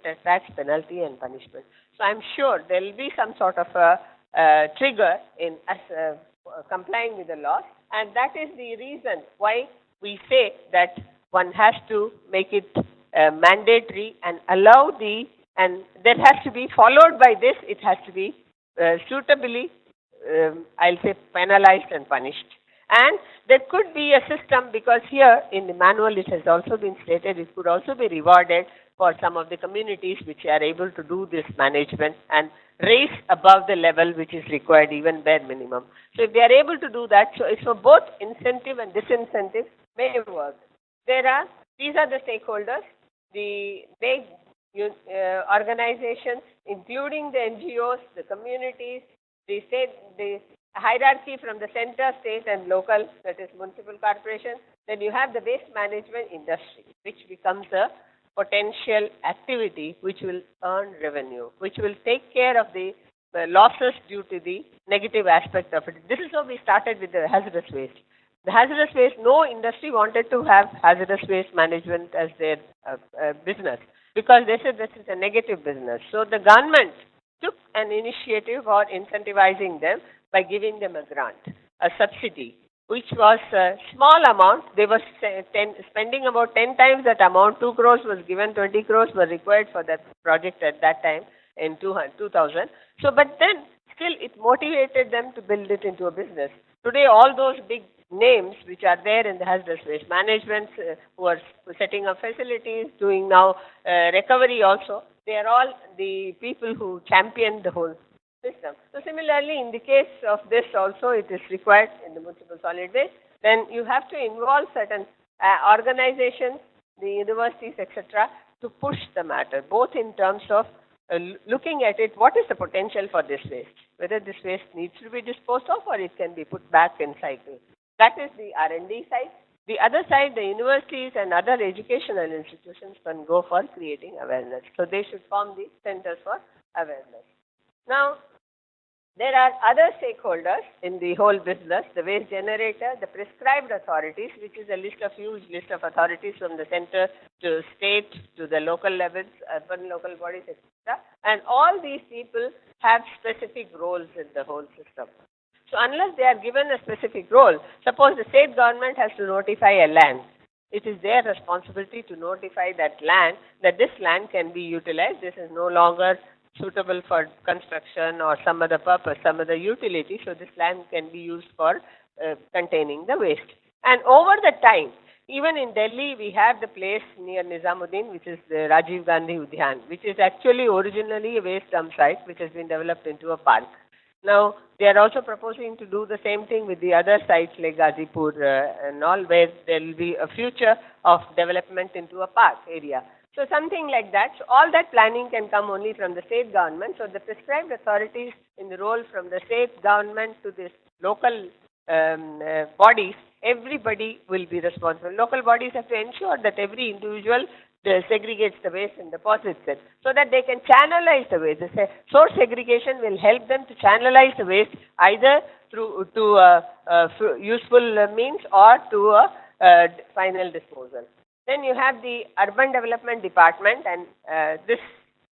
attracts penalty and punishment. So I'm sure there will be some sort of a trigger in us complying with the laws, and that is the reason why we say that one has to make it mandatory and allow and there has to be, followed by this, it has to be suitably, I'll say, penalized and punished. And there could be a system, because here in the manual it has also been stated, it could also be rewarded for some of the communities which are able to do this management and raise above the level which is required, even bare minimum. So if they are able to do that, so it's for both incentive and disincentive may work. These are the stakeholders, the big organizations, including the NGOs, the communities, the state, the hierarchy from the center, state and local, that is municipal corporation. Then you have the waste management industry, which becomes a potential activity which will earn revenue, which will take care of the losses due to the negative aspect of it. This is how we started with the hazardous waste. The hazardous waste, no industry wanted to have hazardous waste management as their business, because they said this is a negative business. So the government took an initiative for incentivizing them by giving them a grant, a subsidy, which was a small amount. They were spending about 10 times that amount. 2 crores was given, 20 crores were required for that project at that time in 2000. So, but then still it motivated them to build it into a business. Today, all those big names which are there in the hazardous waste management, who are setting up facilities, doing now recovery also, they are all the people who champion the whole system. So similarly, in the case of this also, it is required in the municipal solid waste. Then you have to involve certain organizations, the universities, etc., to push the matter, both in terms of looking at it, what is the potential for this waste, whether this waste needs to be disposed of or it can be put back in cycle. That is the R&D side. The other side, the universities and other educational institutions can go for creating awareness. So they should form the centers for awareness. Now, there are other stakeholders in the whole business, the waste generator, the prescribed authorities, which is a huge list of authorities from the center to state to the local levels, urban local bodies, etc. And all these people have specific roles in the whole system. So unless they are given a specific role, suppose the state government has to notify a land, it is their responsibility to notify that land that this land can be utilized, this is no longer suitable for construction or some other purpose, some other utility, so this land can be used for containing the waste. And over the time, even in Delhi, we have the place near Nizamuddin, which is the Rajiv Gandhi Udyan, which is actually originally a waste dump site, which has been developed into a park. Now, they are also proposing to do the same thing with the other sites like Gazipur and all, where there will be a future of development into a park area. So something like that. So all that planning can come only from the state government. So the prescribed authorities in the role from the state government to this local bodies, everybody will be responsible. Local bodies have to ensure that every individual segregates the waste and deposits it, so that they can channelize the waste. The source segregation will help them to channelize the waste either through useful means or to a final disposal. Then you have the Urban Development Department, and this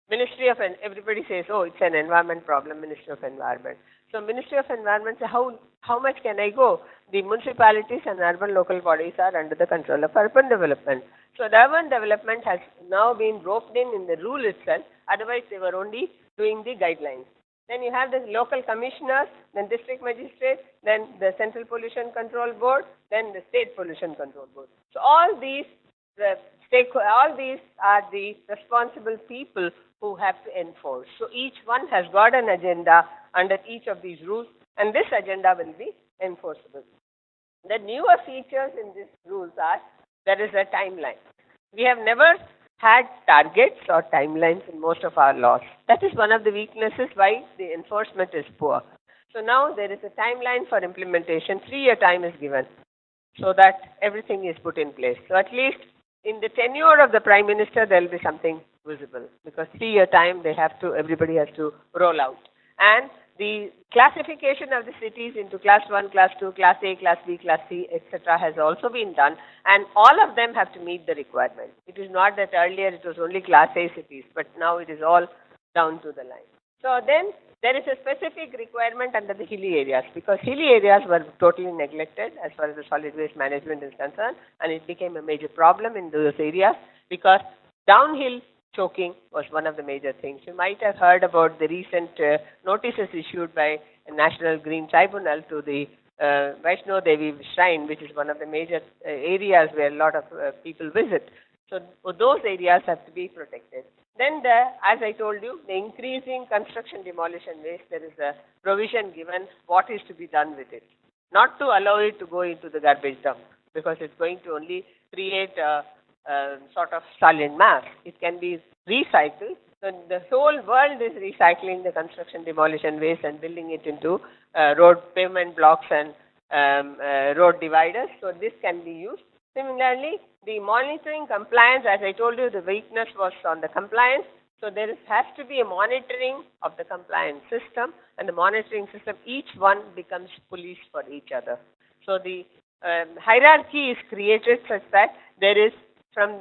Ministry of, everybody says, oh, it's an environment problem, Ministry of Environment. So Ministry of Environment says, how much can I go? The municipalities and urban local bodies are under the control of urban development. So the urban development has now been roped in the rule itself, otherwise they were only doing the guidelines. Then you have the local commissioners, then district magistrates, then the Central Pollution Control Board, then the State Pollution Control Board. So all these are the responsible people who have to enforce. So each one has got an agenda under each of these rules, and this agenda will be enforceable. The newer features in these rules are, there is a timeline. We have never had targets or timelines in most of our laws. That is one of the weaknesses why the enforcement is poor. So now there is a timeline for implementation. 3-year time is given so that everything is put in place. So at least in the tenure of the Prime Minister, there will be something visible, because 3-year time everybody has to roll out. And the classification of the cities into class 1, class 2, class A, class B, class C, etc. has also been done, and all of them have to meet the requirement. It is not that earlier it was only class A cities, but now it is all down to the line. So then there is a specific requirement under the hilly areas, because hilly areas were totally neglected as far as the solid waste management is concerned, and it became a major problem in those areas because downhill choking was one of the major things. You might have heard about the recent notices issued by a National Green Tribunal to the Vaishno Devi Shrine, which is one of the major areas where a lot of people visit. So those areas have to be protected. Then as I told you, the increasing construction demolition waste, there is a provision given what is to be done with it. Not to allow it to go into the garbage dump, because it's going to only create a sort of solid mass. It can be recycled. So the whole world is recycling the construction demolition waste and building it into road pavement blocks and road dividers. So this can be used. Similarly, the monitoring compliance, as I told you, the weakness was on the compliance. So there has to be a monitoring of the compliance system, and the monitoring system, each one becomes police for each other. So the hierarchy is created such that there is from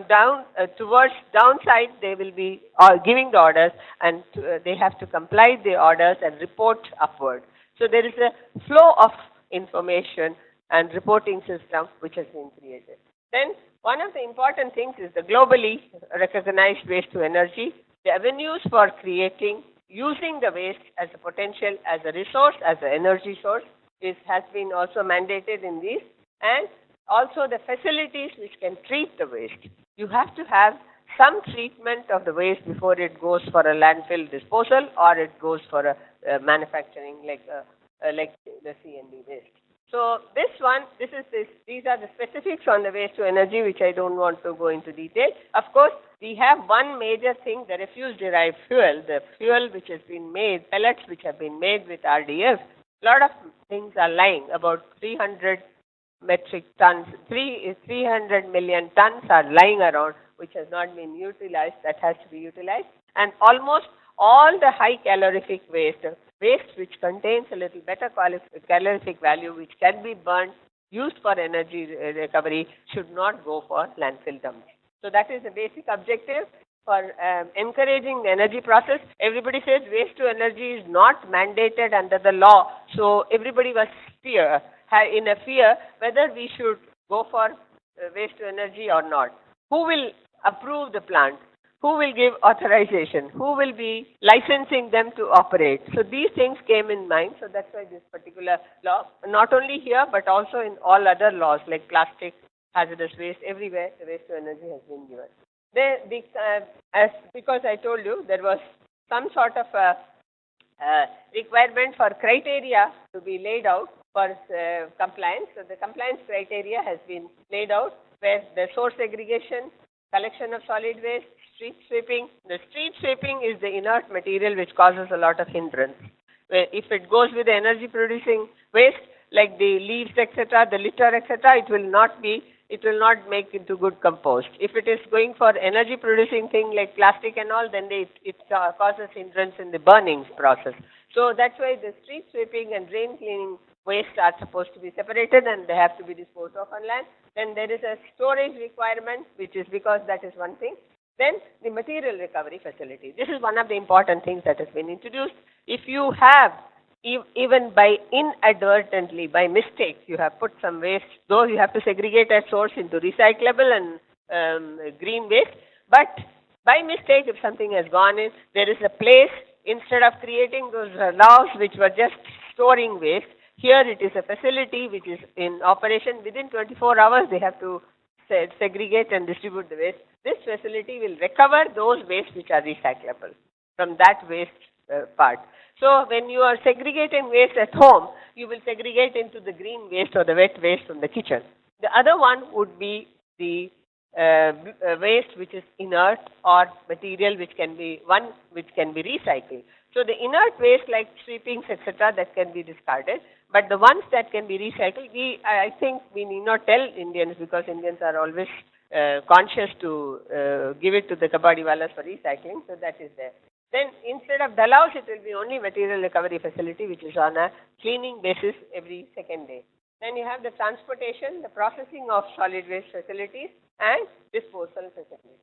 down towards downside, they will be giving the orders, and they have to comply the orders and report upward. So there is a flow of information and reporting system which has been created. Then one of the important things is the globally recognized waste to energy. The avenues for creating, using the waste as a potential, as a resource, as an energy source has been also mandated in these, and also the facilities which can treat the waste. You have to have some treatment of the waste before it goes for a landfill disposal or it goes for a manufacturing like the C&D waste. So these are the specifics on the waste to energy, which I don't want to go into detail. Of course, we have one major thing, the refuse-derived fuel, the fuel which has been made, pellets which have been made with RDF. A lot of things are lying, about 300 metric tons, 300 million tons are lying around, which has not been utilized, that has to be utilized. And almost all the high calorific waste which contains a little better calorific value, which can be burnt, used for energy recovery, should not go for landfill dumps. So that is the basic objective for encouraging the energy process. Everybody says waste to energy is not mandated under the law, so everybody was in a fear whether we should go for waste to energy or not. Who will approve the plant? Who will give authorization? Who will be licensing them to operate? So these things came in mind. So that's why this particular law, not only here, but also in all other laws like plastic, hazardous waste, everywhere the waste to energy has been given. Because I told you there was some sort of a requirement for criteria to be laid out for compliance. So the compliance criteria has been laid out where the source segregation, collection of solid waste, street sweeping. The street sweeping is the inert material which causes a lot of hindrance. If it goes with the energy producing waste like the leaves, etc., the litter, etc., it will not make into good compost. If it is going for energy producing thing like plastic and all, then it causes hindrance in the burning process. So that's why the street sweeping and drain cleaning waste are supposed to be separated and they have to be disposed of on land. Then there is a storage requirement, which is because that is one thing. Then the material recovery facility. This is one of the important things that has been introduced. If you have, even by inadvertently, by mistake, you have put some waste, though you have to segregate at source into recyclable and green waste, but by mistake, if something has gone in, there is a place, instead of creating those laws which were just storing waste, here it is a facility which is in operation. Within 24 hours, they have to segregate and distribute the waste. This facility will recover those wastes which are recyclable from that waste part. So when you are segregating waste at home, you will segregate into the green waste or the wet waste from the kitchen. The other one would be the waste which is inert or material which can be recycled. So the inert waste like sweepings, etc., that can be discarded. But the ones that can be recycled, I think we need not tell Indians, because Indians are always conscious to give it to the kabadiwalas for recycling. So that is there. Then instead of Dalaus, it will be only material recovery facility, which is on a cleaning basis every second day. Then you have the transportation, the processing of solid waste facilities, and disposal facilities.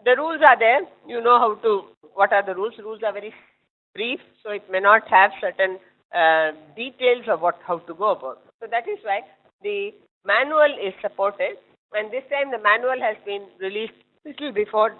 The rules are there. You know what are the rules. Rules are very brief, so it may not have certain details of how to go about. So that is why the manual is supported, and this time the manual has been released little before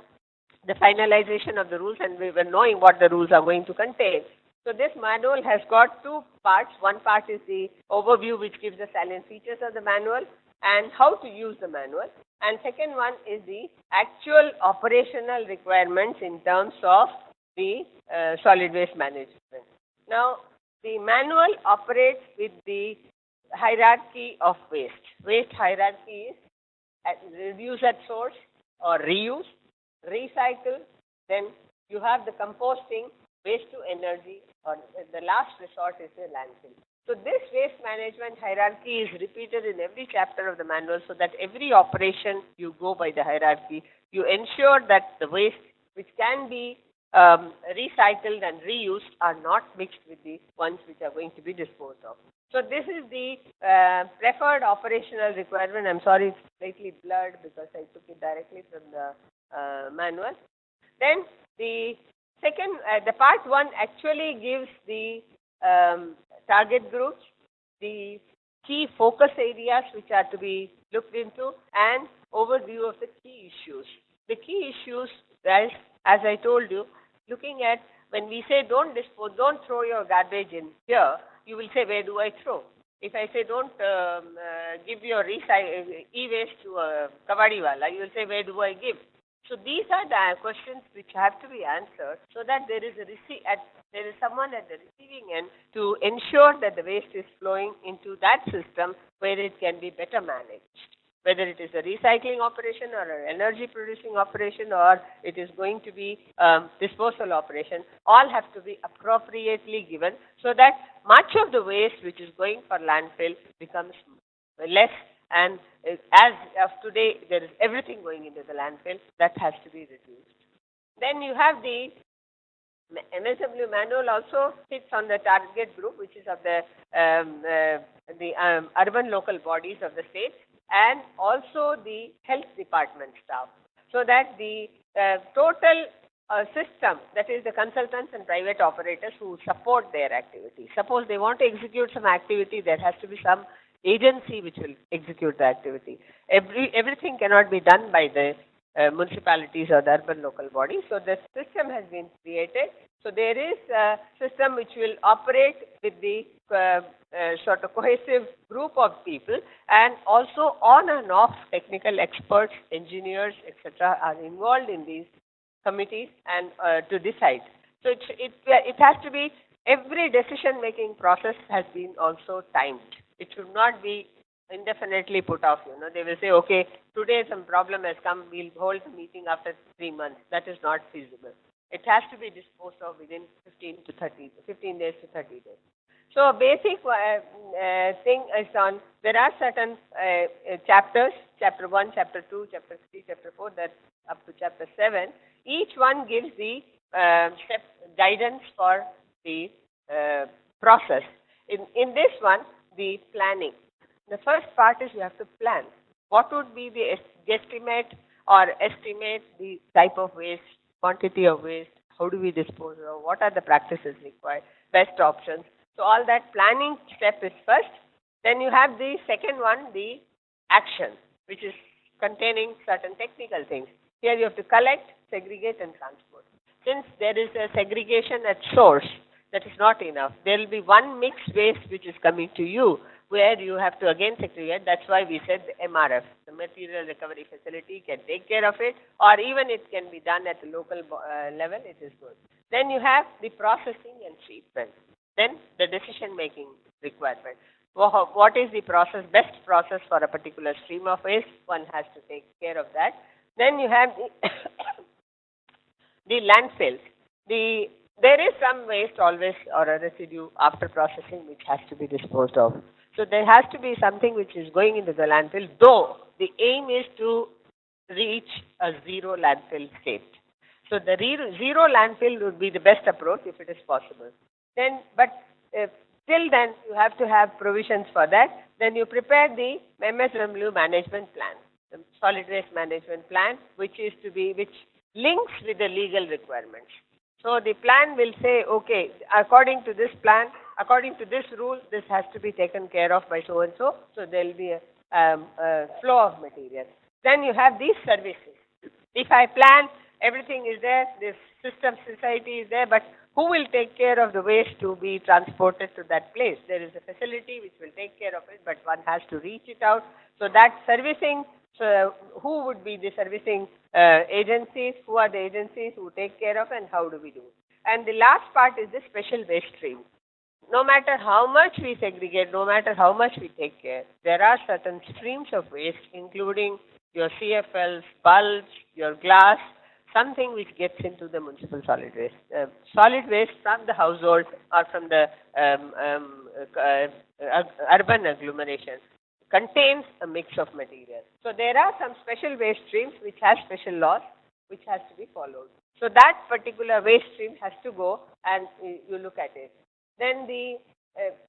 the finalization of the rules, and we were knowing what the rules are going to contain. So this manual has got two parts. One part is the overview, which gives the salient features of the manual and how to use the manual. And second one is the actual operational requirements in terms of the solid waste management. Now, the manual operates with the hierarchy of waste. Waste hierarchy is reduce at source or reuse, recycle, then you have the composting, waste to energy, or the last resort is the landfill. So this waste management hierarchy is repeated in every chapter of the manual, so that every operation you go by the hierarchy. You ensure that the waste which can be recycled and reused are not mixed with the ones which are going to be disposed of. So this is the preferred operational requirement. I'm sorry, it's slightly blurred because I took it directly from the manual. Then the second, the part 1 actually gives the target groups, the key focus areas which are to be looked into, and overview of the key issues. The key issues, guys, as I told you, looking at when we say don't dispose, don't throw your garbage in here, you will say, where do I throw? If I say don't give your e-waste to a kavadiwala, you will say, where do I give? So these are the questions which have to be answered, so that there is someone at the receiving end to ensure that the waste is flowing into that system where it can be better managed. Whether it is a recycling operation or an energy producing operation, or it is going to be disposal operation, all have to be appropriately given, so that much of the waste which is going for landfill becomes less. And as of today, there is everything going into the landfill, that has to be reduced. Then you have the MSW manual also sits on the target group, which is of the urban local bodies of the state, and also the health department staff, so that the total system, that is the consultants and private operators who support their activity. Suppose they want to execute some activity, there has to be some agency which will execute the activity. Everything cannot be done by the municipalities or the urban local bodies. So the system has been created. So there is a system which will operate with the sort of cohesive group of people, and also on and off technical experts, engineers, etc. are involved in these committees and to decide. So it has to be, every decision making process has been also timed. It should not be indefinitely put off. They will say, okay, today some problem has come, we'll hold the meeting after 3 months. That is not feasible. It has to be disposed of within 15 days to 30 days. So a basic thing is on, there are certain chapters, chapter 1, chapter 2, chapter 3, chapter 4, that's up to chapter 7. Each one gives the step guidance for the process. In this one, the planning. The first part is you have to plan. What would be the guesstimate or estimate the type of waste, quantity of waste, how do we dispose of, what are the practices required, best options. So all that planning step is first. Then you have the second one, the action, which is containing certain technical things. Here you have to collect, segregate and transport. Since there is a segregation at source, that is not enough. There will be one mixed waste which is coming to you, where you have to again segregate. That's why we said the MRF, the Material Recovery Facility, can take care of it, or even it can be done at the local level, it is good. Then you have the processing and treatment. Then the decision-making requirement. What is the best process for a particular stream of waste? One has to take care of that. Then you have the landfills. There is some waste always, or a residue after processing, which has to be disposed of. So there has to be something which is going into the landfill, though the aim is to reach a zero landfill state. So the zero landfill would be the best approach if it is possible. But till then, you have to have provisions for that. Then you prepare the MSW management plan, the solid waste management plan, which links with the legal requirements. So the plan will say, okay, according to this plan, according to this rule, this has to be taken care of by so and so. So there will be a flow of material. Then you have these services. If I plan, everything is there, this system society is there, but who will take care of the waste to be transported to that place? There is a facility which will take care of it, but one has to reach it out. So that servicing, so who would be the servicing agencies? Who are the agencies who take care of, and how do we do it? And the last part is the special waste stream. No matter how much we segregate, no matter how much we take care, there are certain streams of waste, including your CFLs, bulbs, your glass, something which gets into the municipal solid waste. Solid waste from the household or from the urban agglomeration contains a mix of material. So there are some special waste streams which have special laws which has to be followed. So that particular waste stream has to go, and you look at it. Then the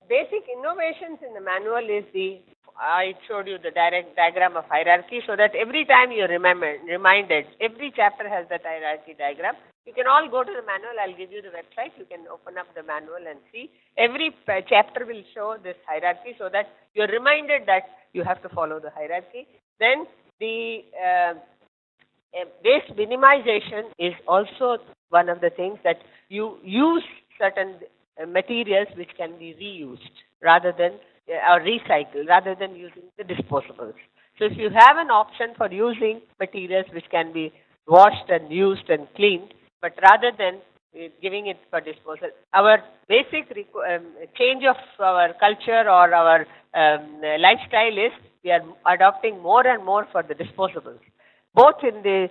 basic innovations in the manual is I showed you the direct diagram of hierarchy, so that every time you're reminded, every chapter has that hierarchy diagram. You can all go to the manual. I'll give you the website. You can open up the manual and see. Every chapter will show this hierarchy, so that you're reminded that you have to follow the hierarchy. Then the waste minimization is also one of the things that you use certain materials which can be reused rather than or recycled rather than using the disposables. So if you have an option for using materials which can be washed and used and cleaned, but rather than giving it for disposal, our basic change of our culture or our lifestyle is we are adopting more and more for the disposables, both in the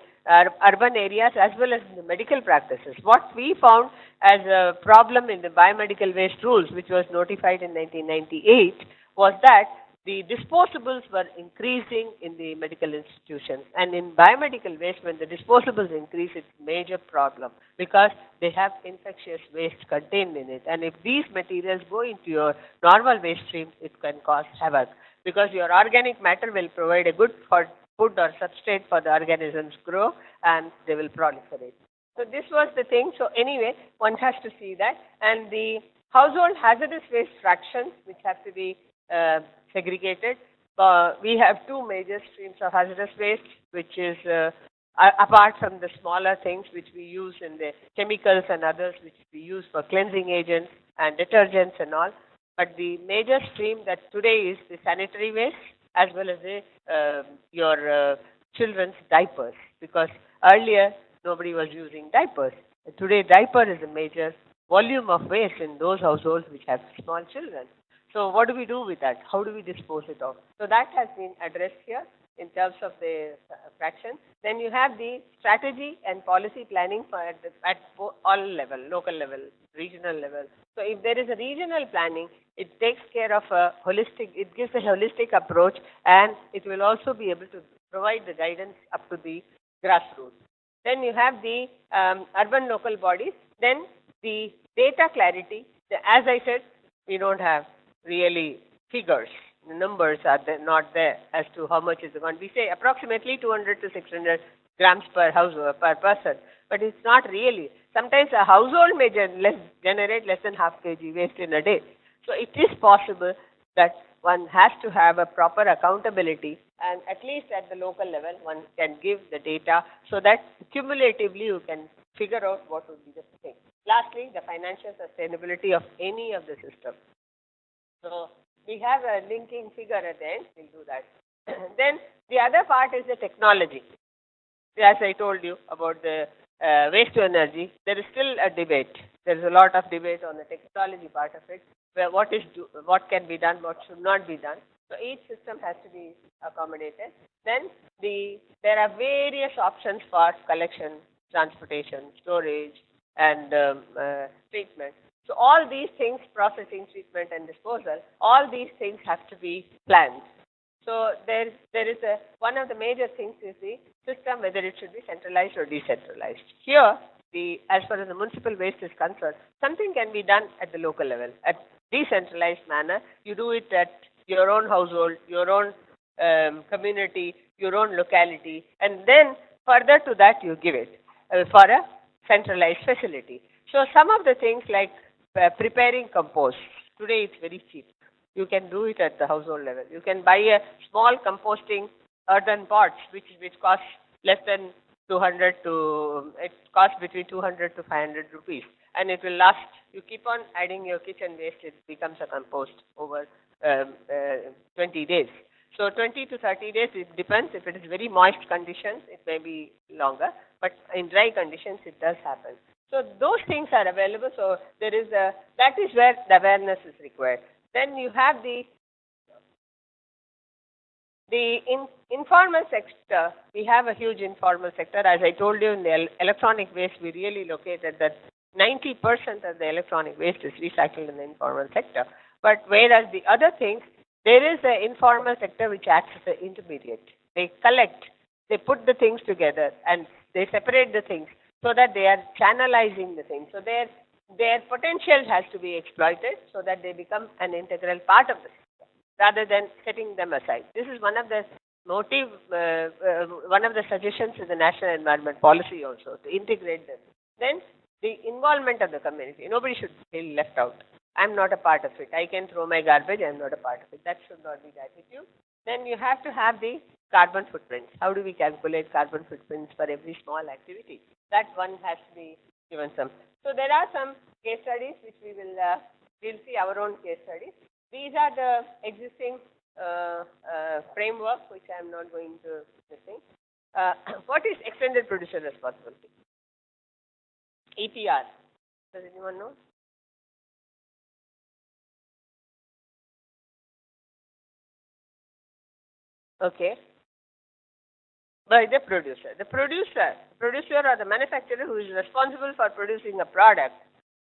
urban areas as well as in the medical practices. What we found as a problem in the biomedical waste rules, which was notified in 1998, was that the disposables were increasing in the medical institutions. And in biomedical waste, when the disposables increase, it's a major problem because they have infectious waste contained in it. And if these materials go into your normal waste stream, it can cause havoc because your organic matter will provide a good food or substrate for the organisms grow, and they will proliferate. So this was the thing. So anyway, one has to see that. And the household hazardous waste fractions, which have to be segregated. We have two major streams of hazardous waste, which is apart from the smaller things which we use in the chemicals and others which we use for cleansing agents and detergents and all. But the major stream that today is the sanitary waste as well as your children's diapers, because earlier nobody was using diapers. Today diaper is a major volume of waste in those households which have small children. So what do we do with that? How do we dispose it of? So that has been addressed here in terms of the fraction. Then you have the strategy and policy planning for at all level, local level, regional level. So if there is a regional planning, it takes care of a holistic, it gives a holistic approach, and it will also be able to provide the guidance up to the grassroots. Then you have the urban local bodies. Then the data clarity. As I said, we don't have really figures. The numbers are not there as to how much is going. We say approximately 200 to 600 grams per household per person, but it's not really. Sometimes a household may generate less than half kg waste in a day. So it is possible that one has to have a proper accountability, and at least at the local level, one can give the data so that cumulatively you can figure out what would be the thing. Lastly, the financial sustainability of any of the systems. So we have a linking figure at the end. We'll do that. Then the other part is the technology. As I told you about the waste to energy, there is still a debate. There is a lot of debate on the technology part of it, where what can be done, what should not be done. So each system has to be accommodated. Then there are various options for collection, transportation, storage, and treatment. So all these things, processing, treatment, and disposal, all these things have to be planned. So there is one of the major things is the system, whether it should be centralized or decentralized. Here, as far as the municipal waste is concerned, something can be done at the local level. At decentralized manner, you do it at your own household, your own community, your own locality, and then further to that you give it for a centralized facility. So some of the things like preparing compost, today it's very cheap. You can do it at the household level. You can buy a small composting earthen pots which cost less than 200 to, it costs between 200 to 500 rupees. And it will last, you keep on adding your kitchen waste, it becomes a compost over 20 days. So 20 to 30 days, it depends. If it is very moist conditions, it may be longer, but in dry conditions, it does happen. So those things are available. So there is that is where the awareness is required. Then you have the informal sector. We have a huge informal sector. As I told you, in the electronic waste, we really located that 90% of the electronic waste is recycled in the informal sector. But whereas the other things, there is an informal sector which acts as an intermediate. They collect, they put the things together, and they separate the things so that they are channelizing the things. So their potential has to be exploited so that they become an integral part of the system, rather than setting them aside. This is one of the one of the suggestions in the National Environment Policy also, to integrate them. Then the involvement of the community. Nobody should feel left out. I'm not a part of it. I can throw my garbage, I'm not a part of it. That should not be the attitude. Then you have to have the carbon footprints. How do we calculate carbon footprints for every small activity? That one has to be given some. So there are some case studies which we will we'll see our own case studies. These are the existing framework, which I'm not going to discuss. What is extended producer responsibility? EPR. Does anyone know? Okay. By the producer. The producer or the manufacturer who is responsible for producing a product.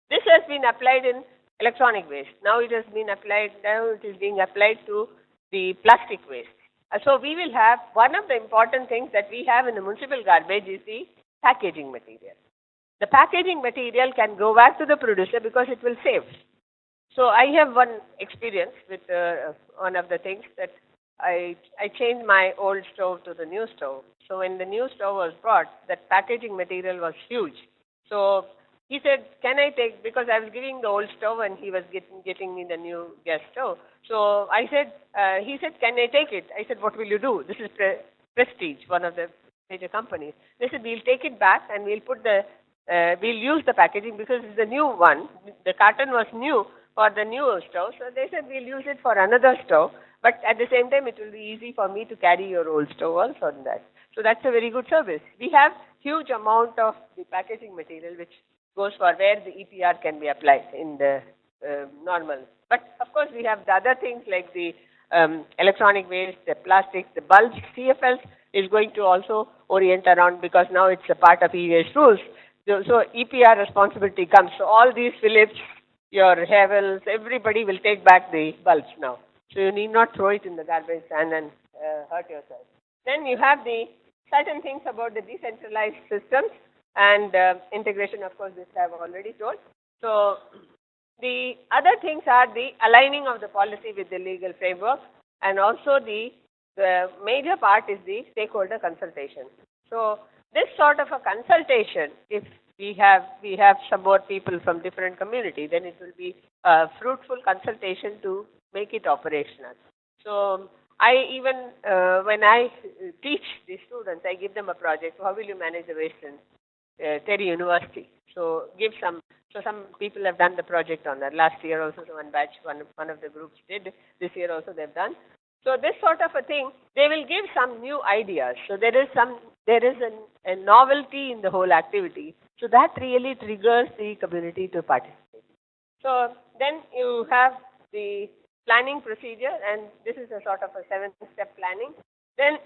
This has been applied in electronic waste. Now it has been applied, now it is being applied to the plastic waste. So we will have, one of the important things that we have in the municipal garbage is the packaging material. The packaging material can go back to the producer because it will save. So I have one experience with one of the things that I changed my old stove to the new stove. So when the new stove was brought, that packaging material was huge. So he said, can I take, because I was giving the old stove and he was getting me the new gas stove. So I said, he said, can I take it? I said, what will you do? This is Prestige, one of the major companies. They said, we'll take it back and we'll put the, we'll use the packaging because it's the new one. The carton was new for the new stove. So they said, we'll use it for another stove. But at the same time, it will be easy for me to carry your old stove also on that. So that's a very good service. We have huge amount of the packaging material which goes for where the EPR can be applied in the normal. But of course, we have the other things like the electronic waste, the plastics, the bulbs. CFL is going to also orient around because now it's a part of e-waste rules. So EPR responsibility comes. So all these Philips, your Havels, everybody will take back the bulbs now. So you need not throw it in the garbage can and hurt yourself. Then you have the certain things about the decentralized systems and integration. Of course, this I have already told. So the other things are the aligning of the policy with the legal framework, and also the major part is the stakeholder consultation. So this sort of a consultation, if we have some more people from different community, then it will be a fruitful consultation to make it operational. So I even, when I teach the students, I give them a project. How will you manage the waste in TERI University? So give some, so some people have done the project on that. Last year also one batch, one of the groups did. This year also they've done. So this sort of a thing, they will give some new ideas. So there is a novelty in the whole activity. So that really triggers the community to participate. So then you have the planning procedure, and this is a sort of a 7-step planning. Then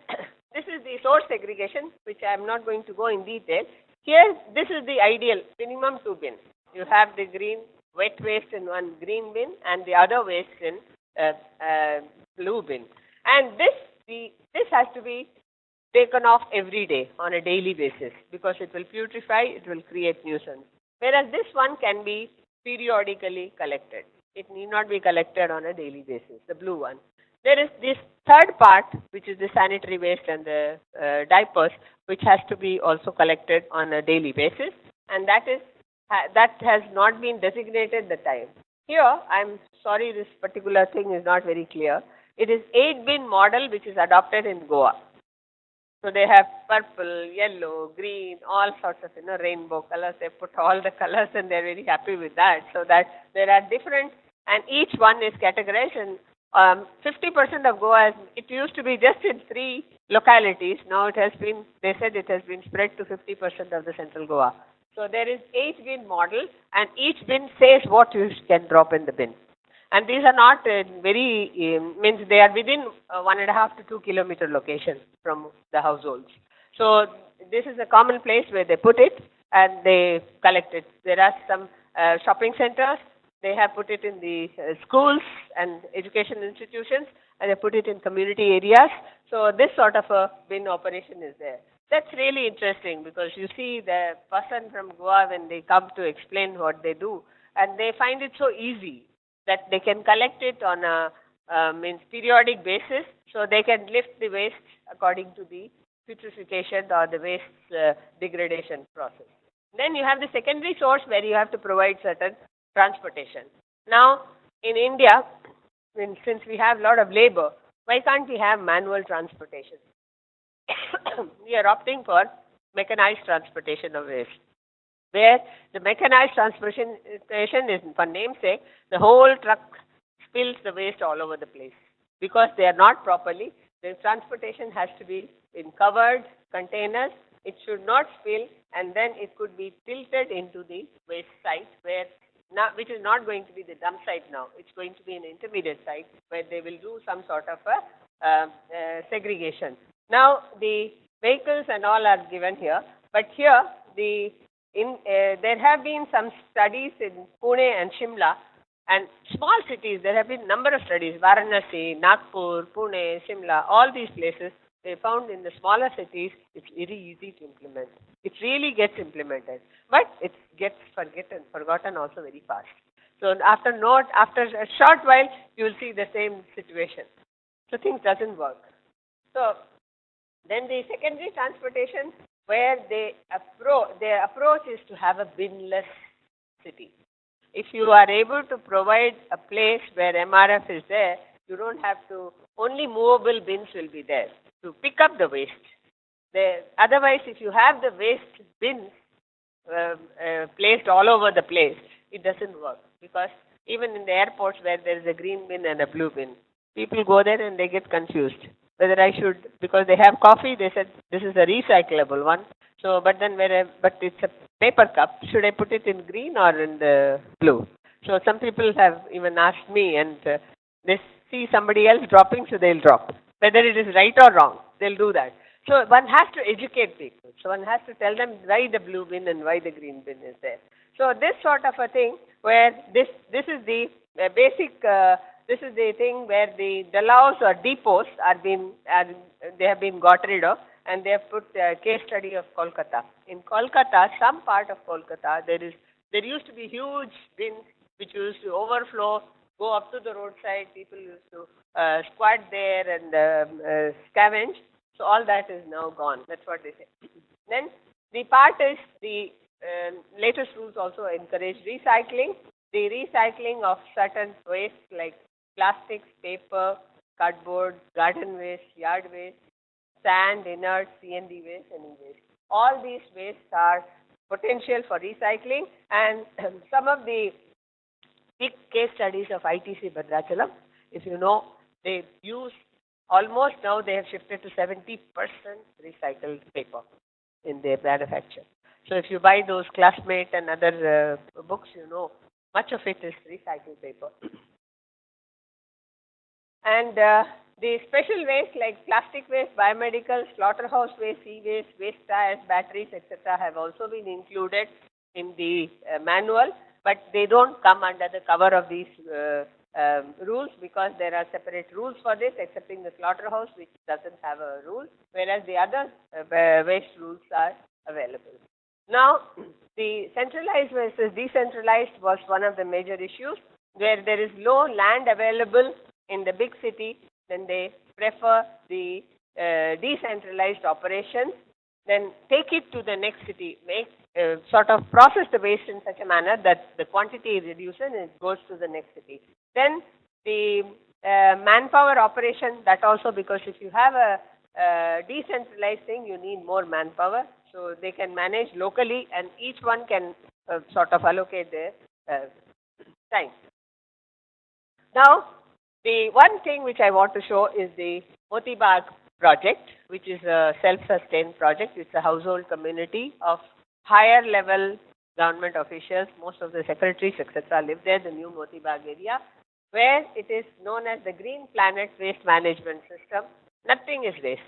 this is the source segregation, which I am not going to go in detail. Here, this is the ideal, minimum 2 bins. You have the green wet waste in one green bin and the other waste in blue bin. And this has to be taken off every day on a daily basis because it will putrefy, it will create nuisance. Whereas this one can be periodically collected. It need not be collected on a daily basis, the blue one. There is this third part, which is the sanitary waste and the diapers, which has to be also collected on a daily basis, and that has not been designated the time. Here, I'm sorry, this particular thing is not very clear. It is 8-bin model which is adopted in Goa. So they have purple, yellow, green, all sorts of, rainbow colors. They put all the colors and they're very happy with that. So that there are different, and each one is categorized. And 50% of Goa, it used to be just in 3 localities. Now it has been, they said it has been spread to 50% of the central Goa. So there is 8 bin model, and each bin says what you can drop in the bin. And these are not means they are within 1.5 to 2 kilometer location from the households. So this is a common place where they put it and they collect it. There are some shopping centers. They have put it in the schools and education institutions, and they put it in community areas. So this sort of a bin operation is there. That's really interesting because you see the person from Goa when they come to explain what they do, and they find it so easy that they can collect it on a means periodic basis, so they can lift the waste according to the putrefaction or the waste degradation process. Then you have the secondary source where you have to provide certain transportation. Now, in India, since we have a lot of labor, why can't we have manual transportation? We are opting for mechanized transportation of waste, where the mechanized transportation is, for namesake, the whole truck spills the waste all over the place. Because they are not properly, the transportation has to be in covered containers. It should not spill, and then it could be tilted into the waste site, which is not going to be the dump site now. It's going to be an intermediate site where they will do some sort of a segregation. Now, the vehicles and all are given here, but here there have been some studies in Pune and Shimla, and small cities. There have been number of studies: Varanasi, Nagpur, Pune, Shimla. All these places, they found in the smaller cities it's very easy to implement. It really gets implemented, but it gets forgotten also very fast. So after a short while, you will see the same situation. So things doesn't work. So then the secondary transportation, where their approach is to have a binless city. If you are able to provide a place where MRF is there, you don't have to, only movable bins will be there to pick up the waste. Otherwise, if you have the waste bins placed all over the place, it doesn't work. Because even in the airports where there is a green bin and a blue bin, people go there and they get confused. Whether I should, because they have coffee, they said this is a recyclable one. So, but it's a paper cup. Should I put it in green or in the blue? So some people have even asked me, and they see somebody else dropping, so they'll drop. Whether it is right or wrong, they'll do that. So one has to educate people. So one has to tell them why the blue bin and why the green bin is there. So this sort of a thing where this is the basic. This is the thing where the Dalaos or depots they have been got rid of, and they have put a case study of Kolkata. In Kolkata, some part of Kolkata, there used to be huge bins which used to overflow, go up to the roadside. People used to squat there and scavenge. So all that is now gone. That's what they say. Then the part is the latest rules also encourage recycling. The recycling of certain waste like plastics, paper, cardboard, garden waste, yard waste, sand, inert, C&D waste, and e-waste. All these wastes are potential for recycling, and some of the big case studies of ITC Bhadrachalam, if you know, they use almost now they have shifted to 70% recycled paper in their manufacture. So if you buy those Classmate and other books, you know, much of it is recycled paper. And the special waste like plastic waste, biomedical, slaughterhouse waste, e-waste, waste tires, batteries, etc. have also been included in the manual, but they don't come under the cover of these rules because there are separate rules for this, excepting the slaughterhouse, which doesn't have a rule, whereas the other waste rules are available. Now, the centralized versus decentralized was one of the major issues, where there is low land available in the big city, then they prefer the decentralized operations, then take it to the next city, sort of process the waste in such a manner that the quantity is reduced and it goes to the next city. Then the manpower operation, that also, because if you have a decentralized thing, you need more manpower. So they can manage locally and each one can sort of allocate their time. Now, the one thing which I want to show is the Moti Bagh project, which is a self-sustained project. It's a household community of higher level government officials. Most of the secretaries, etc., live there, the new Moti Bagh area, where it is known as the Green Planet Waste Management System. Nothing is waste.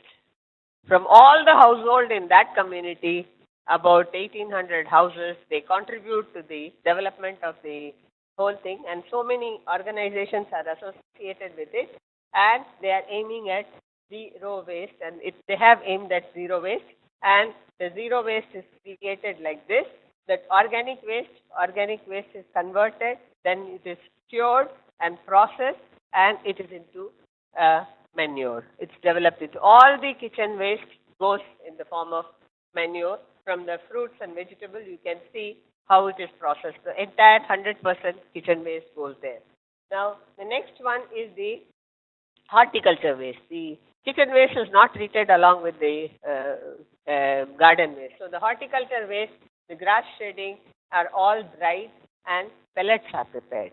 From all the household in that community, about 1,800 houses, they contribute to the development of the whole thing, and so many organizations are associated with it, and they are aiming at zero waste, and they have aimed at zero waste, and the zero waste is created like this, that organic waste is converted, then it is cured and processed, and it is into manure. It's developed into all the kitchen waste goes in the form of manure. From the fruits and vegetables, you can see how it is processed. The entire 100% kitchen waste goes there. Now, the next one is the horticulture waste. The kitchen waste is not treated along with the garden waste. So, the horticulture waste, the grass shedding are all dried and pellets are prepared.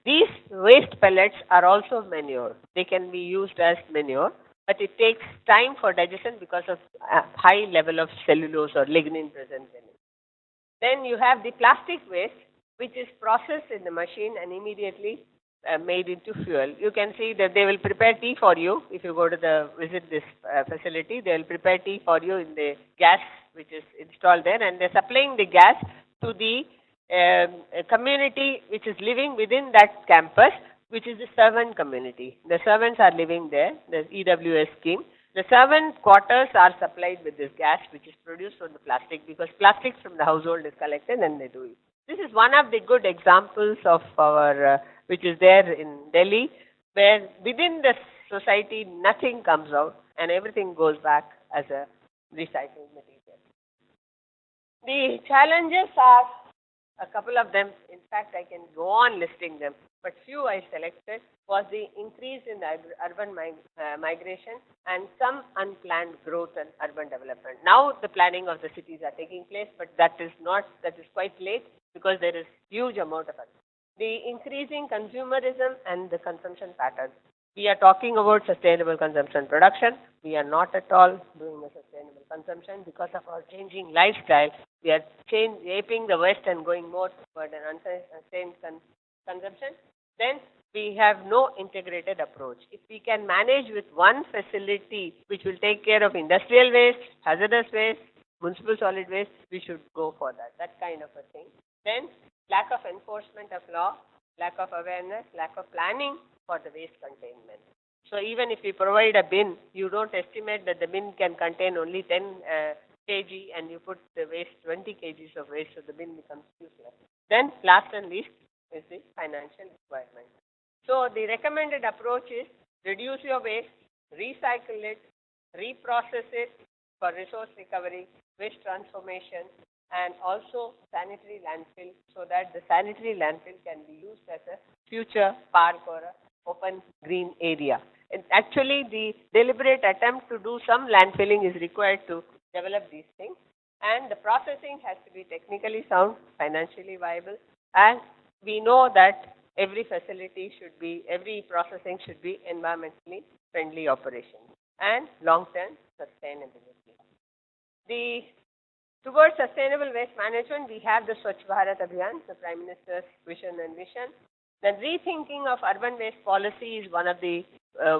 These waste pellets are also manure. They can be used as manure, but it takes time for digestion because of a high level of cellulose or lignin present in it. Then you have the plastic waste, which is processed in the machine and immediately made into fuel. You can see that they will prepare tea for you. If you go to visit this facility, they will prepare tea for you in the gas which is installed there, and they're supplying the gas to the community which is living within that campus, which is the servant community. The servants are living there, the EWS scheme. The servant quarters are supplied with this gas which is produced from the plastic, because plastic from the household is collected and they do it. This is one of the good examples of our, which is there in Delhi, where within the society nothing comes out and everything goes back as a recycled material. The challenges are a couple of them. In fact, I can go on listing them, but few I selected was the increase in the urban migration and some unplanned growth and urban development. Now the planning of the cities are taking place, but that is quite late because there is huge amount of it. The increasing consumerism and the consumption patterns. We are talking about sustainable consumption production. We are not at all doing a sustainable consumption because of our changing lifestyle. We are aping the West and going more toward an unsustained consumption. Then we have no integrated approach. If we can manage with one facility which will take care of industrial waste, hazardous waste, municipal solid waste, we should go for that kind of a thing. Then lack of enforcement of law, lack of awareness, lack of planning for the waste containment. So even if we provide a bin, you don't estimate that the bin can contain only 10 kg and you put the waste 20 kgs of waste, so the bin becomes useless. Then last and least is the financial requirement. So the recommended approach is reduce your waste, recycle it, reprocess it for resource recovery, waste transformation, and also sanitary landfill, so that the sanitary landfill can be used as a future park or a open green area. And actually, the deliberate attempt to do some landfilling is required to develop these things, and the processing has to be technically sound, financially viable, and we know that every processing should be environmentally friendly operation and long-term sustainability. Towards sustainable waste management, we have the Swachh Bharat Abhiyan, the Prime Minister's vision and mission. The rethinking of urban waste policy is one of the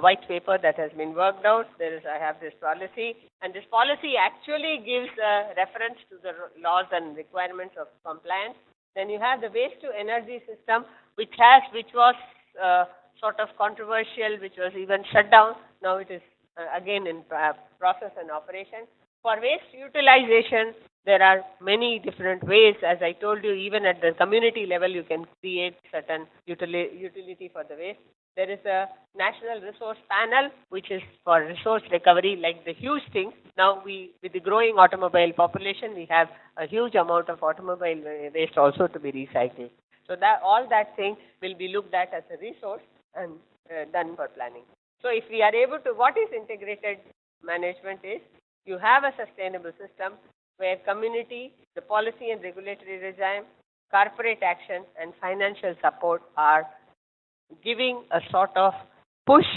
white paper that has been worked out. I have this policy, and this policy actually gives a reference to the laws and requirements of compliance. Then you have the waste to energy system, which was sort of controversial, which was even shut down. Now it is again in process and operation. For waste utilization, there are many different ways. As I told you, even at the community level, you can create certain utility for the waste. There is a national resource panel, which is for resource recovery, like the huge things. Now, with the growing automobile population, we have a huge amount of automobile waste also to be recycled. So all that thing will be looked at as a resource and done for planning. So if we are able to, what is integrated management is you have a sustainable system where community, the policy and regulatory regime, corporate action, and financial support are giving a sort of push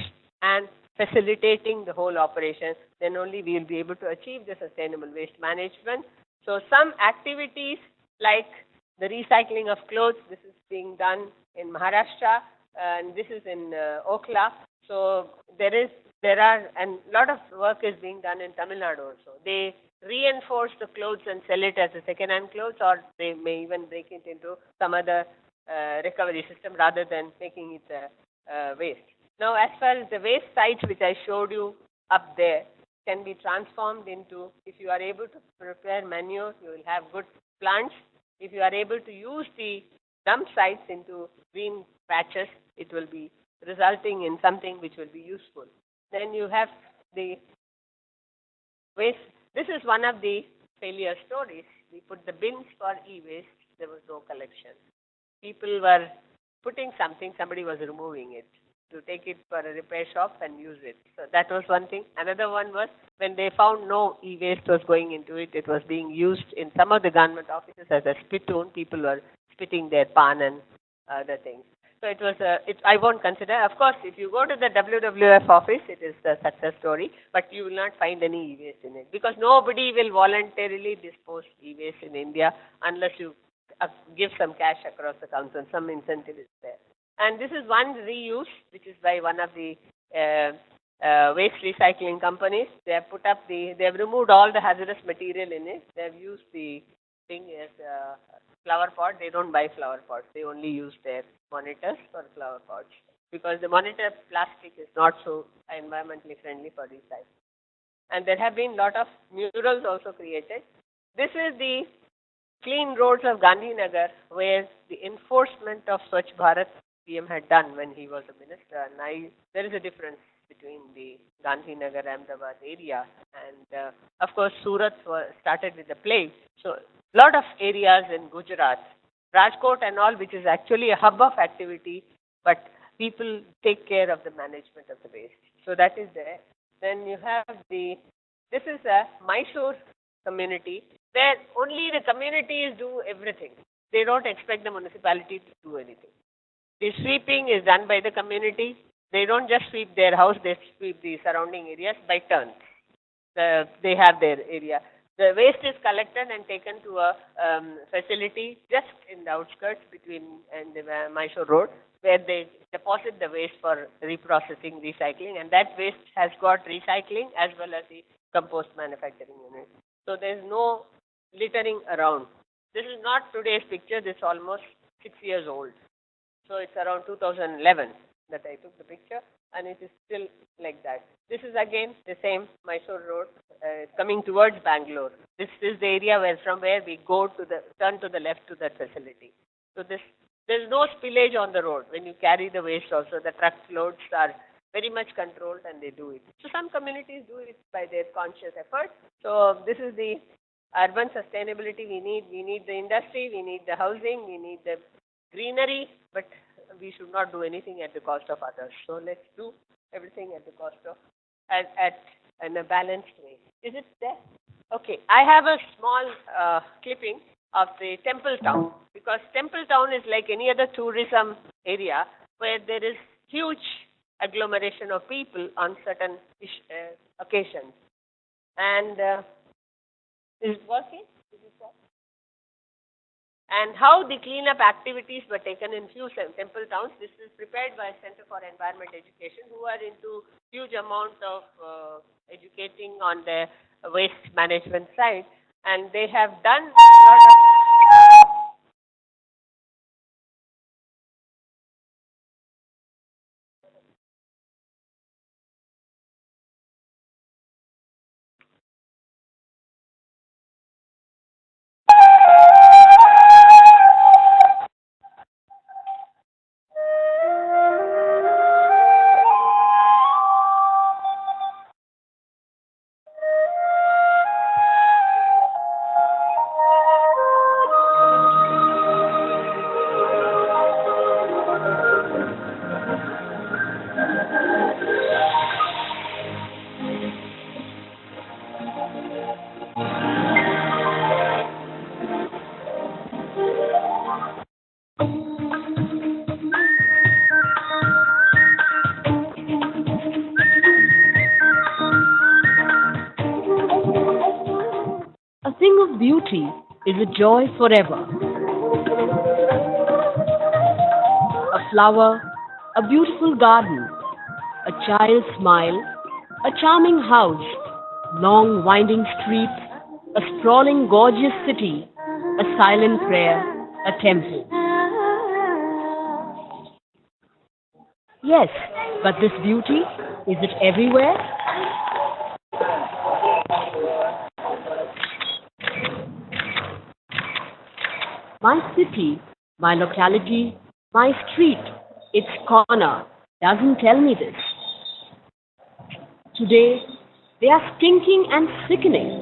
and facilitating the whole operation, then only we will be able to achieve the sustainable waste management. So some activities like the recycling of clothes, this is being done in Maharashtra, and this is in Okla. So there are, and a lot of work is being done in Tamil Nadu also. They reinforce the clothes and sell it as a second-hand clothes, or they may even break it into some other recovery system rather than making it waste. Now, as far as the waste sites which I showed you up there can be transformed into, if you are able to prepare manure, you will have good plants. If you are able to use the dump sites into green patches, it will be resulting in something which will be useful. Then you have the waste. This is one of the failure stories. We put the bins for e-waste, there was no collection. People were putting something, somebody was removing it to take it for a repair shop and use it. So that was one thing. Another one was when they found no e-waste was going into it, it was being used in some of the government offices as a spittoon. People were spitting their pan and other things. So it was I won't consider. Of course, if you go to the WWF office, it is a success story, but you will not find any e-waste in it because nobody will voluntarily dispose e-waste in India unless you give some cash across the council, some incentive is there. And this is one reuse, which is by one of the waste recycling companies. They have put up they have removed all the hazardous material in it. They have used the thing as a flower pot. They don't buy flower pots. They only use their monitors for flower pots because the monitor plastic is not so environmentally friendly for recycling. And there have been a lot of murals also created. This is the clean roads of Gandhinagar, where the enforcement of Swachh Bharat PM had done when he was a minister. And there is a difference between the Gandhinagar, Ahmedabad area. And of course, Surat started with the plague. So a lot of areas in Gujarat, Rajkot and all, which is actually a hub of activity, but people take care of the management of the waste. So that is there. Then you have this is a Mysore community, where only the communities do everything. They don't expect the municipality to do anything. The sweeping is done by the community. They don't just sweep their house, they sweep the surrounding areas by turns. They have their area. The waste is collected and taken to a facility just in the outskirts between and the Mysore Road, where they deposit the waste for reprocessing, recycling, and that waste has got recycling as well as the compost manufacturing unit. So there is no littering around. This is not today's picture. This is almost 6 years old. So it's around 2011 that I took the picture, and it is still like that. This is again the same Mysore Road coming towards Bangalore. This is the area from where we go to turn to the left to that facility. So there's no spillage on the road when you carry the waste. Also, the truck loads are very much controlled, and they do it. So some communities do it by their conscious effort. So this is the urban sustainability we need. We need the industry, we need the housing, we need the greenery, but we should not do anything at the cost of others. So let's do everything at the cost of, in a balanced way. Is it there? Okay, I have a small clipping of the temple town, because temple town is like any other tourism area where there is huge agglomeration of people on certain occasions. And is it working? And how the cleanup activities were taken in few temple towns. This is prepared by Center for Environment Education, who are into huge amount of educating on the waste management side, and they have done a lot of beauty is a joy forever. A flower, a beautiful garden, a child's smile, a charming house, long winding streets, a sprawling gorgeous city, a silent prayer, a temple. Yes, but this beauty, is it everywhere? My city, my locality, my street, its corner doesn't tell me this. Today, they are stinking and sickening.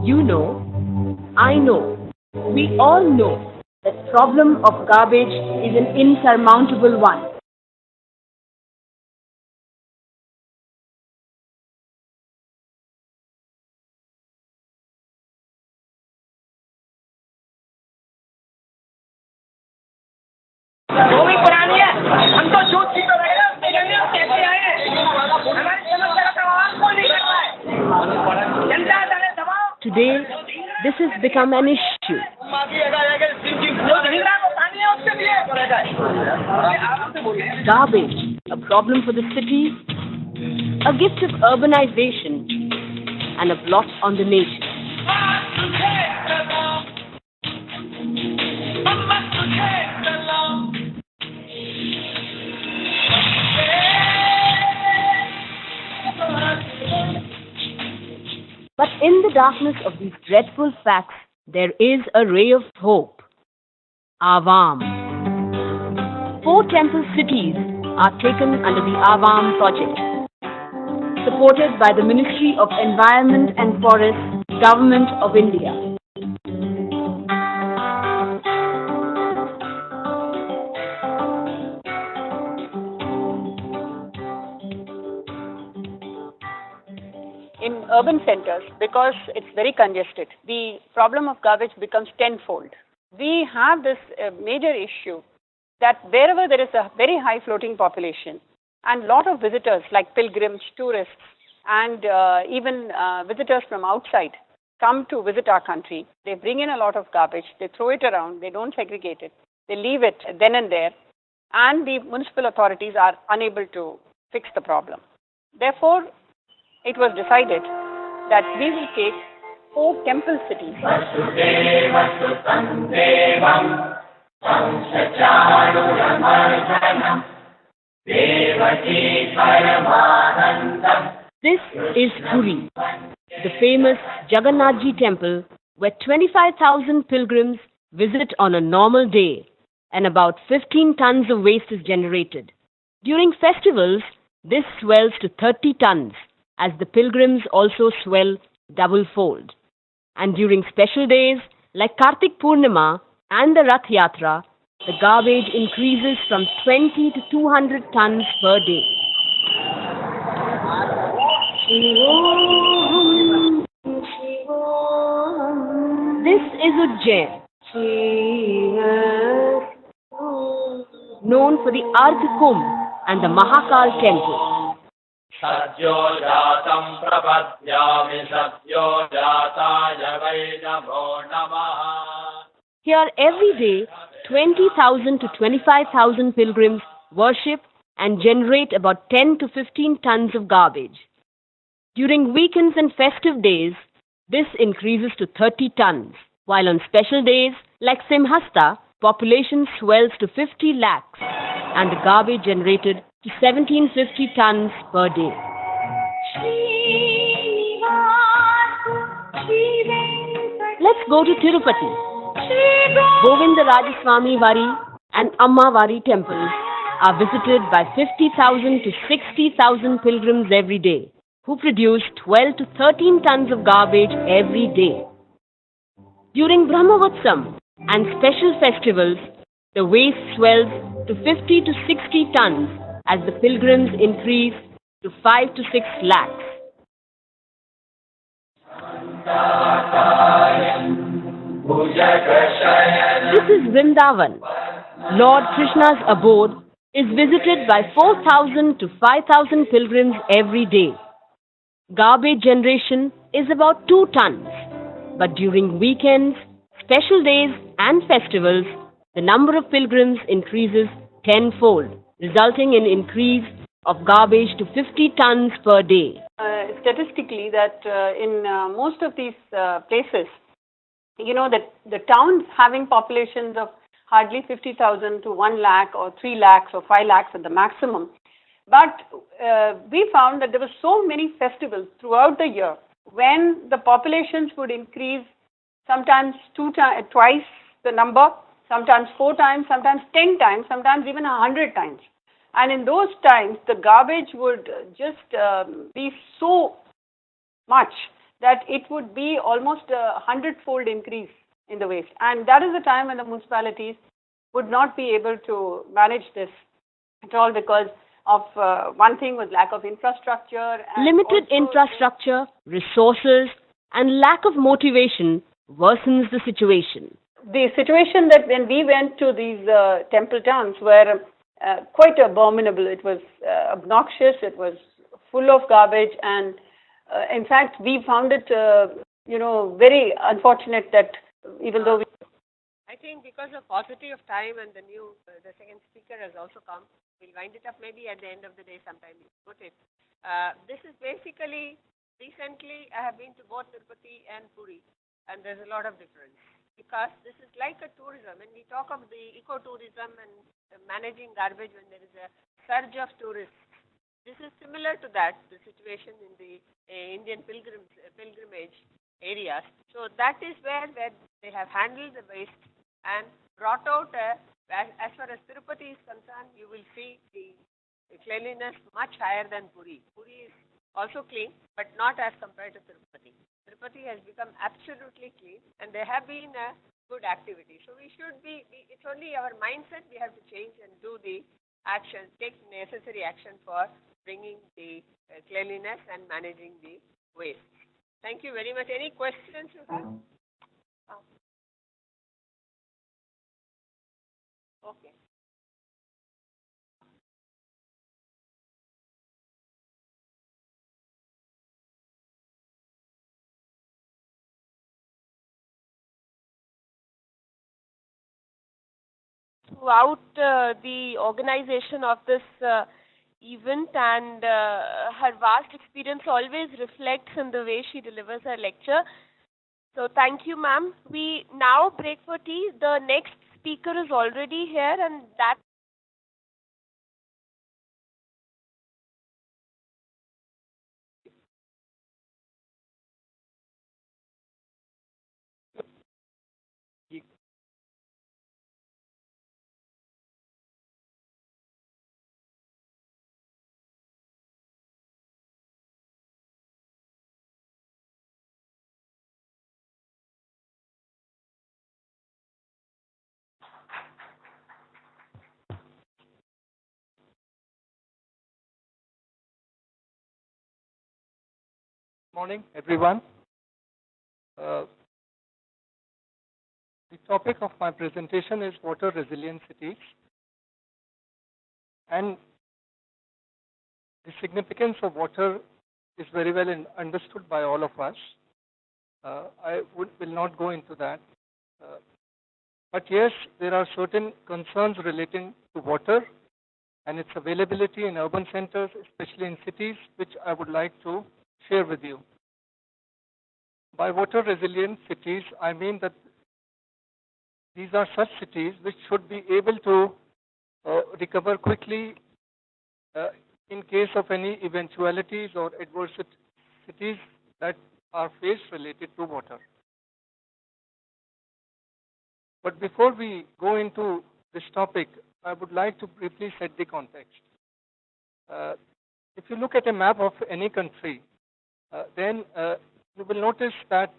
You know, I know, we all know that problem of garbage is an insurmountable one. Today, this has become an issue. Garbage, a problem for the city, a gift of urbanization, and a blot on the nation. But in the darkness of these dreadful facts, there is a ray of hope. Avam. 4 temple cities are taken under the Avam project, supported by the Ministry of Environment and Forests, Government of India. In urban centers, because it's very congested, the problem of garbage becomes tenfold. We have this major issue that wherever there is a very high floating population and lot of visitors like pilgrims, tourists, and even visitors from outside come to visit our country, they bring in a lot of garbage, they throw it around, they don't segregate it, they leave it then and there, and the municipal authorities are unable to fix the problem. Therefore, it was decided that we will take 4 temple cities. This is Puri, the famous Jagannathji temple, where 25,000 pilgrims visit on a normal day and about 15 tons of waste is generated. During festivals, this swells to 30 tons, as the pilgrims also swell double-fold. And during special days like Kartik Purnima and the Rath Yatra, the garbage increases from 20 to 200 tons per day. This is Ujjain, known for the Ardh Kumbh and the Mahakal temple. Here every day, 20,000 to 25,000 pilgrims worship and generate about 10 to 15 tons of garbage. During weekends and festive days, this increases to 30 tons, while on special days like Simhasta, population swells to 50 lakhs and the garbage generated to 1750 tons per day. Let's go to Tirupati. Govinda Rajaswami Vari and Amma Vari temples are visited by 50,000 to 60,000 pilgrims every day, who produce 12 to 13 tons of garbage every day. During Brahmavatsam and special festivals, the waste swells to 50 to 60 tons as the pilgrims increase to 5 to 6 lakhs. This is Vrindavan. Lord Krishna's abode is visited by 4,000 to 5,000 pilgrims every day. Garbage generation is about 2 tons. But during weekends, special days and festivals, the number of pilgrims increases tenfold, resulting in increase of garbage to 50 tons per day. Statistically, that in most of these places, you know, that the towns having populations of hardly 50,000 to 1 lakh or 3 lakhs or 5 lakhs at the maximum. But we found that there were so many festivals throughout the year when the populations would increase sometimes twice the number, sometimes 4 times, sometimes 10 times, sometimes even 100 times. And in those times, the garbage would just be so much that it would be almost a 100-fold increase in the waste. And that is the time when the municipalities would not be able to manage this at all because of one thing was lack of infrastructure. And limited infrastructure, resources, and lack of motivation worsens the situation. The situation that when we went to these temple towns were quite abominable. It was obnoxious, it was full of garbage, and in fact, we found it, very unfortunate that even though we... I think because of paucity of time and the second speaker has also come, we'll wind it up maybe at the end of the day sometime we put it. This is basically, recently I have been to both Tirupati and Puri, and there's a lot of difference. Because this is like a tourism. When we talk of the ecotourism and managing garbage when there is a surge of tourists, this is similar to that, the situation in the Indian pilgrimage areas. So that is where they have handled the waste and brought out, as far as Tirupati is concerned, you will see the cleanliness much higher than Puri. Puri is also clean, but not as compared to Tirupati. Tirupati has become absolutely clean, and there have been a good activity. So we should be, it's only our mindset we have to change and do the action, take necessary action for bringing the cleanliness and managing the waste. Thank you very much. Any questions you have? Okay. Throughout the organization of this event, and her vast experience always reflects in the way she delivers her lecture. So thank you, ma'am. We now break for tea. The next speaker is already here, and that Morning, everyone. The topic of my presentation is water resilient cities, and the significance of water is very well understood by all of us. I will not go into that. But yes, there are certain concerns relating to water and its availability in urban centers, especially in cities, which I would like to share with you. By water resilient cities, I mean that these are such cities which should be able to recover quickly in case of any eventualities or adversities that are faced related to water. But before we go into this topic, I would like to briefly set the context. If you look at a map of any country, then you will notice that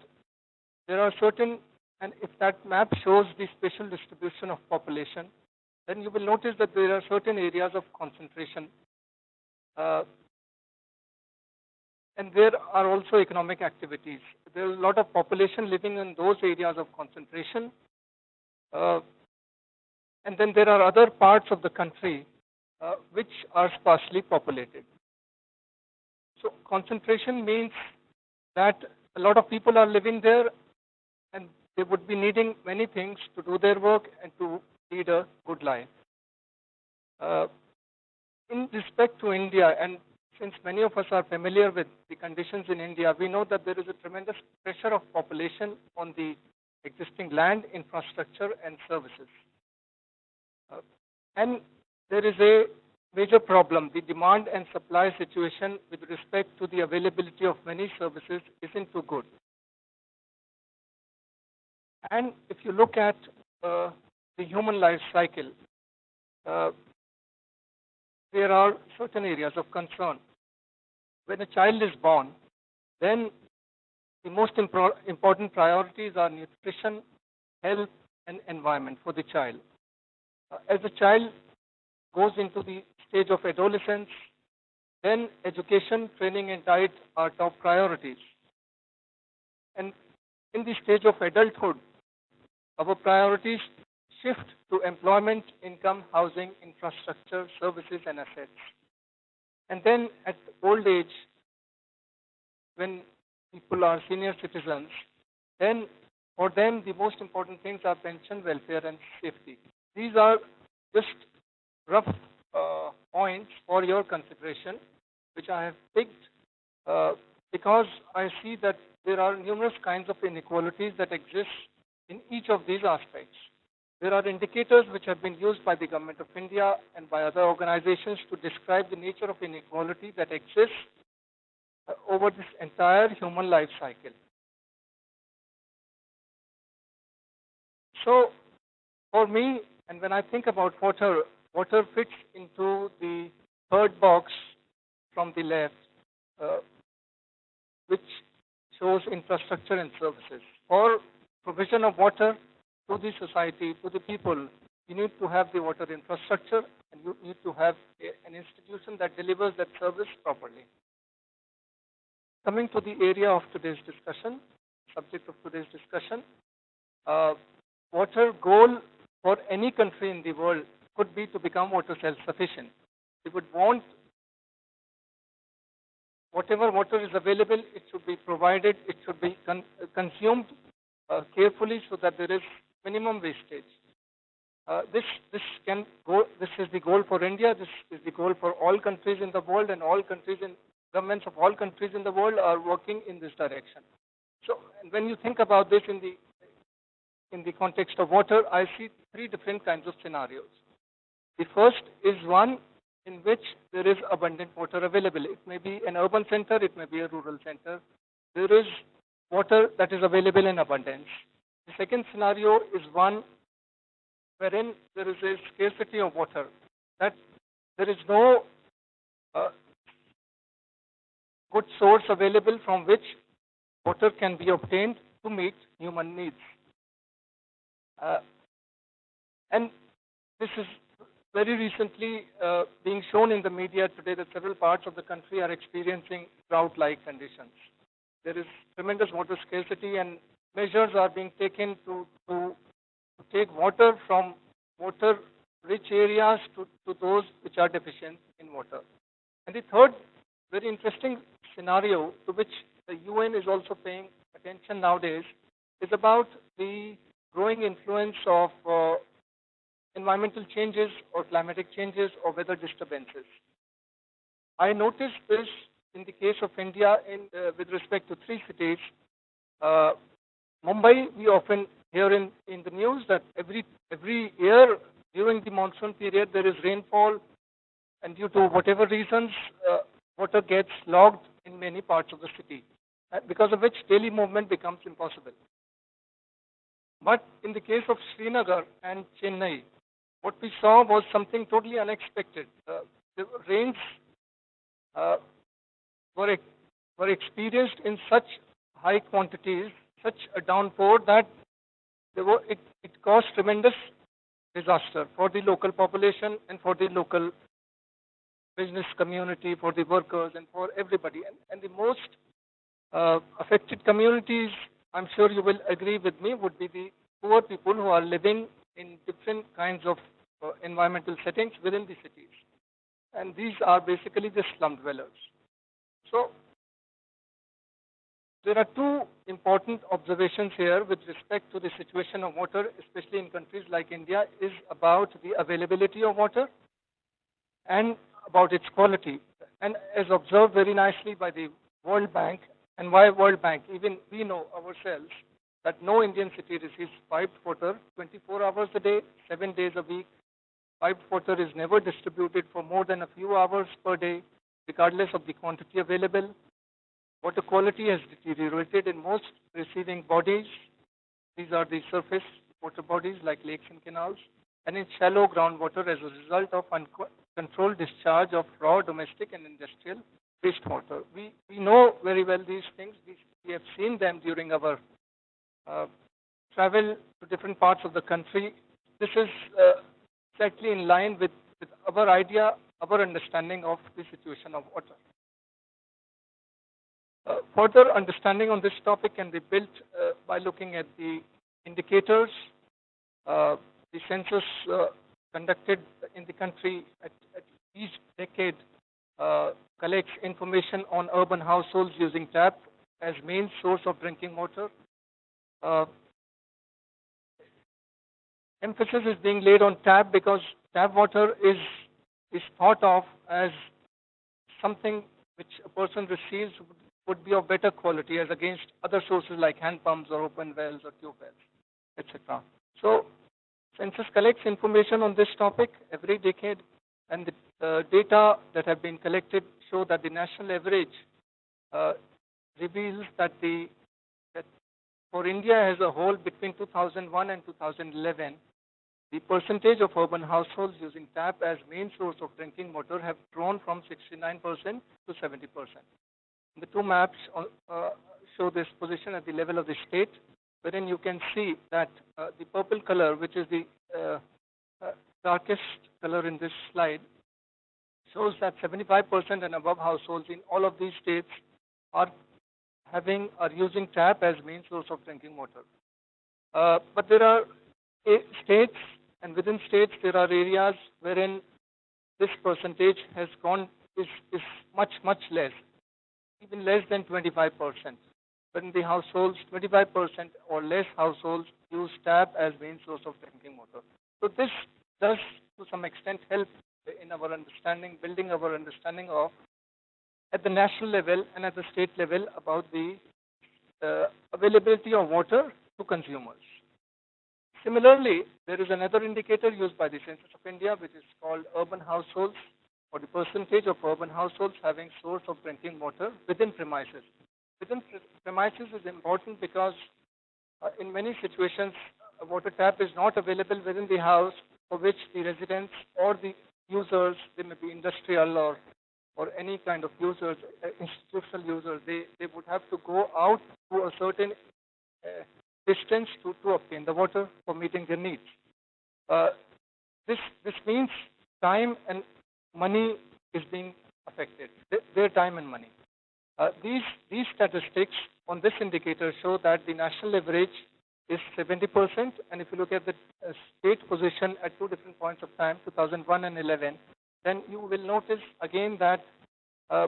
there are certain, and if that map shows the spatial distribution of population, then you will notice that there are certain areas of concentration. and there are also economic activities. There is a lot of population living in those areas of concentration. And then there are other parts of the country which are sparsely populated. So concentration means that a lot of people are living there and they would be needing many things to do their work and to lead a good life. In respect to India, and since many of us are familiar with the conditions in India, we know that there is a tremendous pressure of population on the existing land, infrastructure, and services. And there is a major problem. The demand and supply situation with respect to the availability of many services isn't too good. And if you look at the human life cycle, there are certain areas of concern. When a child is born, then the most important priorities are nutrition, health, and environment for the child. As the child goes into the stage of adolescence, then education, training, and diet are top priorities. And in the stage of adulthood, our priorities shift to employment, income, housing, infrastructure, services, and assets. And then at old age, when people are senior citizens, then for them the most important things are pension, welfare, and safety. These are just rough points for your consideration, which I have picked because I see that there are numerous kinds of inequalities that exist in each of these aspects. There are indicators which have been used by the Government of India and by other organizations to describe the nature of inequality that exists over this entire human life cycle. So, for me, and when I think about water, water fits into the third box from the left, which shows infrastructure and services. For provision of water to the society, to the people, you need to have the water infrastructure and you need to have an institution that delivers that service properly. Coming to the area of today's discussion, subject of today's discussion, water goal for any country in the world could be to become water self-sufficient. We would want whatever water is available, it should be provided, it should be consumed carefully so that there is minimum wastage. This is the goal for India. This is the goal for all countries in the world, and all countries and governments of all countries in the world are working in this direction. So, when you think about this in the context of water, I see three different kinds of scenarios. The first is one in which there is abundant water available. It may be an urban center, it may be a rural center. There is water that is available in abundance. The second scenario is one wherein there is a scarcity of water, that there is no good source available from which water can be obtained to meet human needs. And this is very recently being shown in the media today that several parts of the country are experiencing drought-like conditions. There is tremendous water scarcity and measures are being taken to take water from water-rich areas to those which are deficient in water. And the third very interesting scenario to which the UN is also paying attention nowadays is about the growing influence of environmental changes or climatic changes or weather disturbances. I noticed this in the case of India with respect to three cities. Mumbai, we often hear in the news that every year during the monsoon period there is rainfall, and due to whatever reasons, water gets logged in many parts of the city, because of which daily movement becomes impossible. But in the case of Srinagar and Chennai, what we saw was something totally unexpected. The rains were experienced in such high quantities, such a downpour that it caused tremendous disaster for the local population and for the local business community, for the workers, and for everybody. And the most affected communities, I'm sure you will agree with me, would be the poor people who are living in different kinds of environmental settings within the cities. And these are basically the slum dwellers. So there are two important observations here with respect to the situation of water, especially in countries like India, is about the availability of water and about its quality. And as observed very nicely by the World Bank, and why World Bank, even we know ourselves that no Indian city receives piped water 24 hours a day, 7 days a week. Piped water is never distributed for more than a few hours per day, regardless of the quantity available. Water quality has deteriorated in most receiving bodies. These are the surface water bodies like lakes and canals, and in shallow groundwater as a result of uncontrolled discharge of raw domestic and industrial wastewater. We know very well these things. We have seen them during our travel to different parts of the country. This is exactly in line with our idea, our understanding of the situation of water. Further understanding on this topic can be built by looking at the indicators. The census conducted in the country at each decade collects information on urban households using tap as main source of drinking water. Emphasis is being laid on tap because tap water is thought of as something which a person receives would be of better quality as against other sources like hand pumps or open wells or tube wells, etc. So, census collects information on this topic every decade, and the data that have been collected show that the national average reveals that for India as a whole between 2001 and 2011, the percentage of urban households using tap as main source of drinking water have grown from 69% to 70%. The two maps show this position at the level of the state, wherein you can see that the purple color, which is the darkest color in this slide, shows that 75% and above households in all of these states are using tap as main source of drinking water. But there are states, and within states there are areas wherein this percentage has gone is much less, even less than 25%. But in the households, 25% or less households use tap as main source of drinking water. So this does, to some extent, help in our understanding, building our understanding of, at the national level and at the state level, about the availability of water to consumers. Similarly, there is another indicator used by the Census of India, which is called urban households, or the percentage of urban households having source of drinking water within premises. Within premises is important because in many situations, a water tap is not available within the house, for which the residents or the users, they may be industrial or any kind of users, institutional users, they would have to go out to a certain distance to obtain the water for meeting their needs. This means time and money is being affected, their time and money. These statistics on this indicator show that the national average is 70%, and if you look at the state position at two different points of time, 2001 and 11, then you will notice again that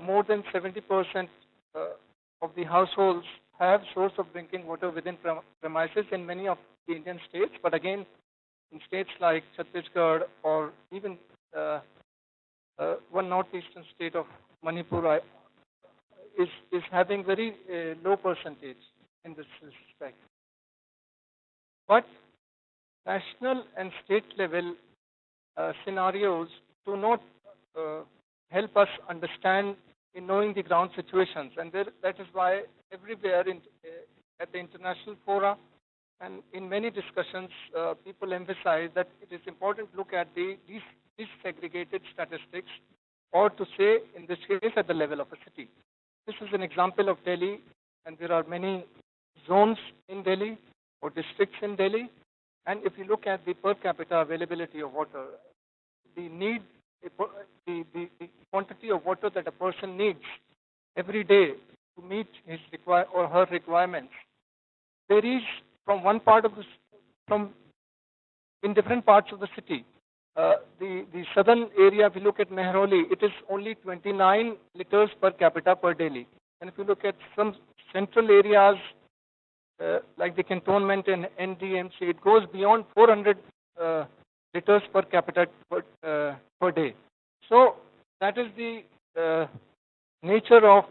more than 70% of the households have source of drinking water within premises in many of the Indian states, but again, in states like Chhattisgarh or even one northeastern state of Manipur is having very low percentage in this respect. But national and state level scenarios do not help us understand in knowing the ground situations, and that is why everywhere at the international fora and in many discussions, people emphasize that it is important to look at these disaggregated statistics, or to say, in this case, at the level of a city. This is an example of Delhi, and there are many zones in Delhi or districts in Delhi. And if you look at the per capita availability of water, the need the quantity of water that a person needs every day to meet his or her requirements varies from one part of from in different parts of the city. The southern area, if you look at Mehrauli, it is only 29 liters per capita per daily. And if you look at some central areas like the cantonment and NDMC, it goes beyond 400 liters per capita per day. So that is the nature of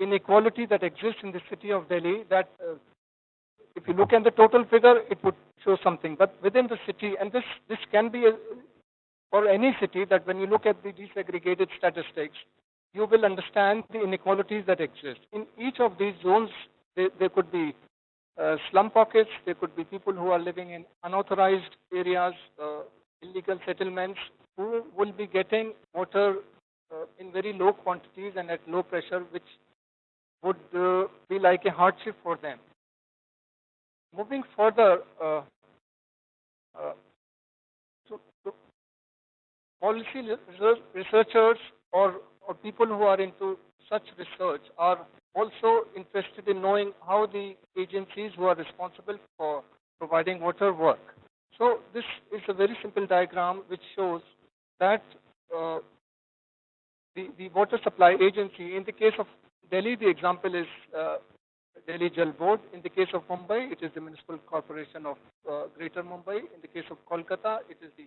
inequality that exists in the city of Delhi. That if you look at the total figure, it would show something. But within the city, and this can be for any city, that when you look at the desegregated statistics, you will understand the inequalities that exist. In each of these zones, there could be slum pockets, there could be people who are living in unauthorized areas, illegal settlements, who will be getting water in very low quantities and at low pressure, which would be like a hardship for them. Moving further, policy researchers or people who are into such research are also interested in knowing how the agencies who are responsible for providing water work. So this is a very simple diagram which shows that the water supply agency, in the case of Delhi, the example is Delhi Jal Board. In the case of Mumbai, it is the Municipal Corporation of Greater Mumbai. In the case of Kolkata, it is the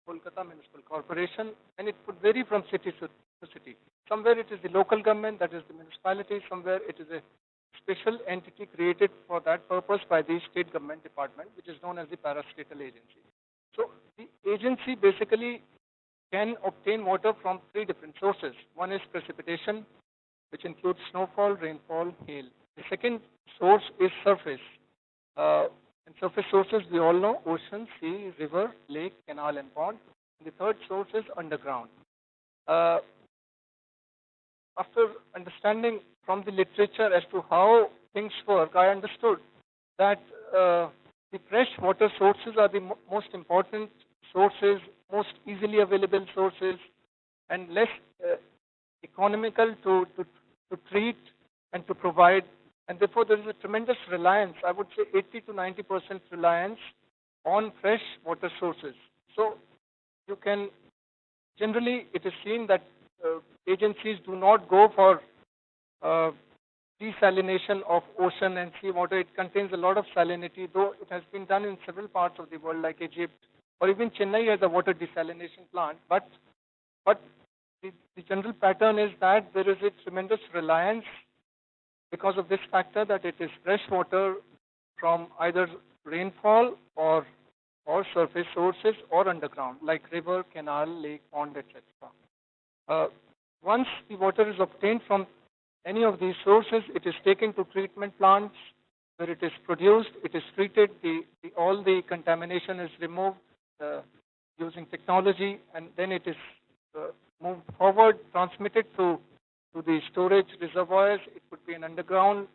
Kolkata Municipal Corporation, and it would vary from city to city. Somewhere it is the local government, that is the municipality. Somewhere it is a special entity created for that purpose by the state government department, which is known as the parastatal agency. So the agency basically can obtain water from three different sources. One is precipitation, which includes snowfall, rainfall, hail. The second source is surface. And surface sources we all know: ocean, sea, river, lake, canal, and pond. And the third source is underground. After understanding from the literature as to how things work, I understood that the fresh water sources are the most important sources, most easily available sources, and less economical to treat and to provide. And therefore, there is a tremendous reliance, I would say 80 to 90% reliance on fresh water sources. So you can, generally it is seen that agencies do not go for desalination of ocean and sea water. It contains a lot of salinity, though it has been done in several parts of the world like Egypt, or even Chennai has a water desalination plant. But the general pattern is that there is a tremendous reliance because of this factor, that it is fresh water from either rainfall or surface sources or underground, like river, canal, lake, pond, etc. Once the water is obtained from any of these sources, it is taken to treatment plants where it is produced, it is treated, all the contamination is removed using technology, and then it is moved forward, transmitted to the storage reservoirs. It could be an underground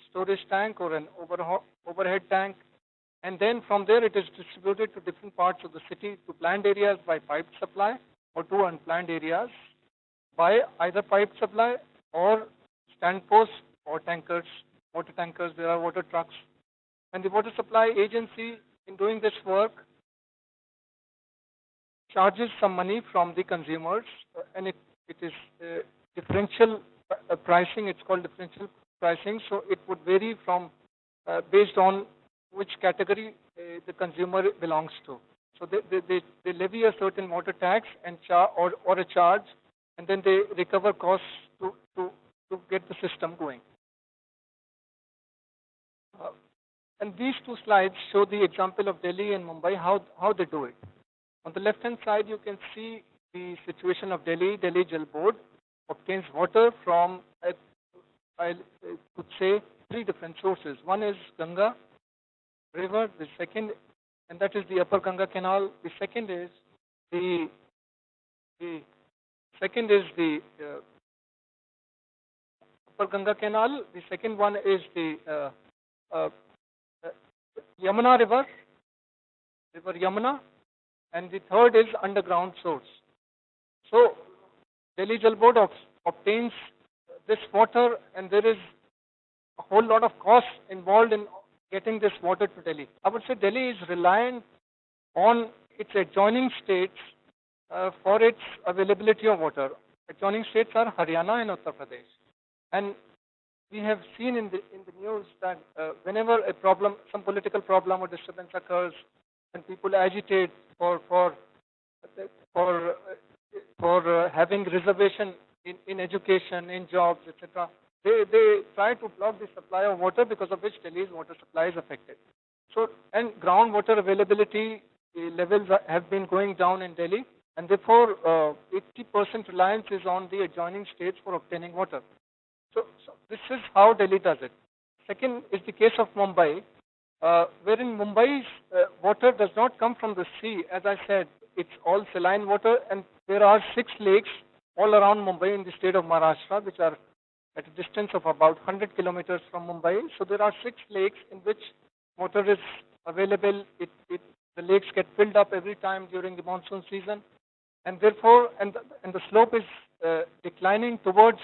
storage tank or an overhead tank. And then from there it is distributed to different parts of the city, to planned areas by piped supply, or to unplanned areas by either piped supply or stand posts or tankers, water tankers. There are water trucks. And the water supply agency, in doing this work, charges some money from the consumers, and it is differential pricing. It's called differential pricing. So it would vary from based on which category the consumer belongs to. So they levy a certain water tax and or a charge, and then they recover costs to get the system going. And these two slides show the example of Delhi and Mumbai, how they do it. On the left-hand side, you can see the situation of Delhi. Delhi Jal Board obtains water from, I could say, three different sources. One is Ganga River, the second, and that is the Upper Ganga Canal. The second is the Upper Ganga Canal. The second one is the Yamuna River Yamuna, and the third is underground source. So Delhi Jal Board obtains this water, and there is a whole lot of costs involved in getting this water to Delhi. I would say Delhi is reliant on its adjoining states for its availability of water. Adjoining states are Haryana and Uttar Pradesh. And we have seen in the news that whenever a problem, some political problem or disturbance occurs, and people agitate for having reservation in education, in jobs, etc., they try to block the supply of water, because of which Delhi's water supply is affected. So, and groundwater availability levels have been going down in Delhi, and therefore 80% reliance is on the adjoining states for obtaining water. So this is how Delhi does it. Second is the case of Mumbai, wherein Mumbai's water does not come from the sea. As I said, it's all saline water, and there are 6 lakes all around Mumbai in the state of Maharashtra, which are at a distance of about 100 kilometers from Mumbai. So there are 6 lakes in which water is available. The lakes get filled up every time during the monsoon season, and therefore, and the slope is declining towards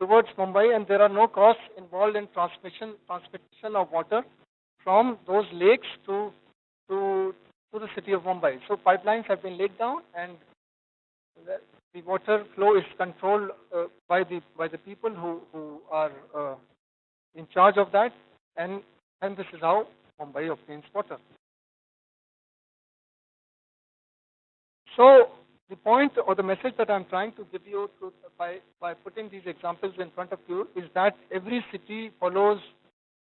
Mumbai, and there are no costs involved in transmission of water from those lakes to the city of Mumbai. So pipelines have been laid down, and the water flow is controlled by the people who are in charge of that, and this is how Mumbai obtains water. So the point or the message that I'm trying to give you by putting these examples in front of you is that every city follows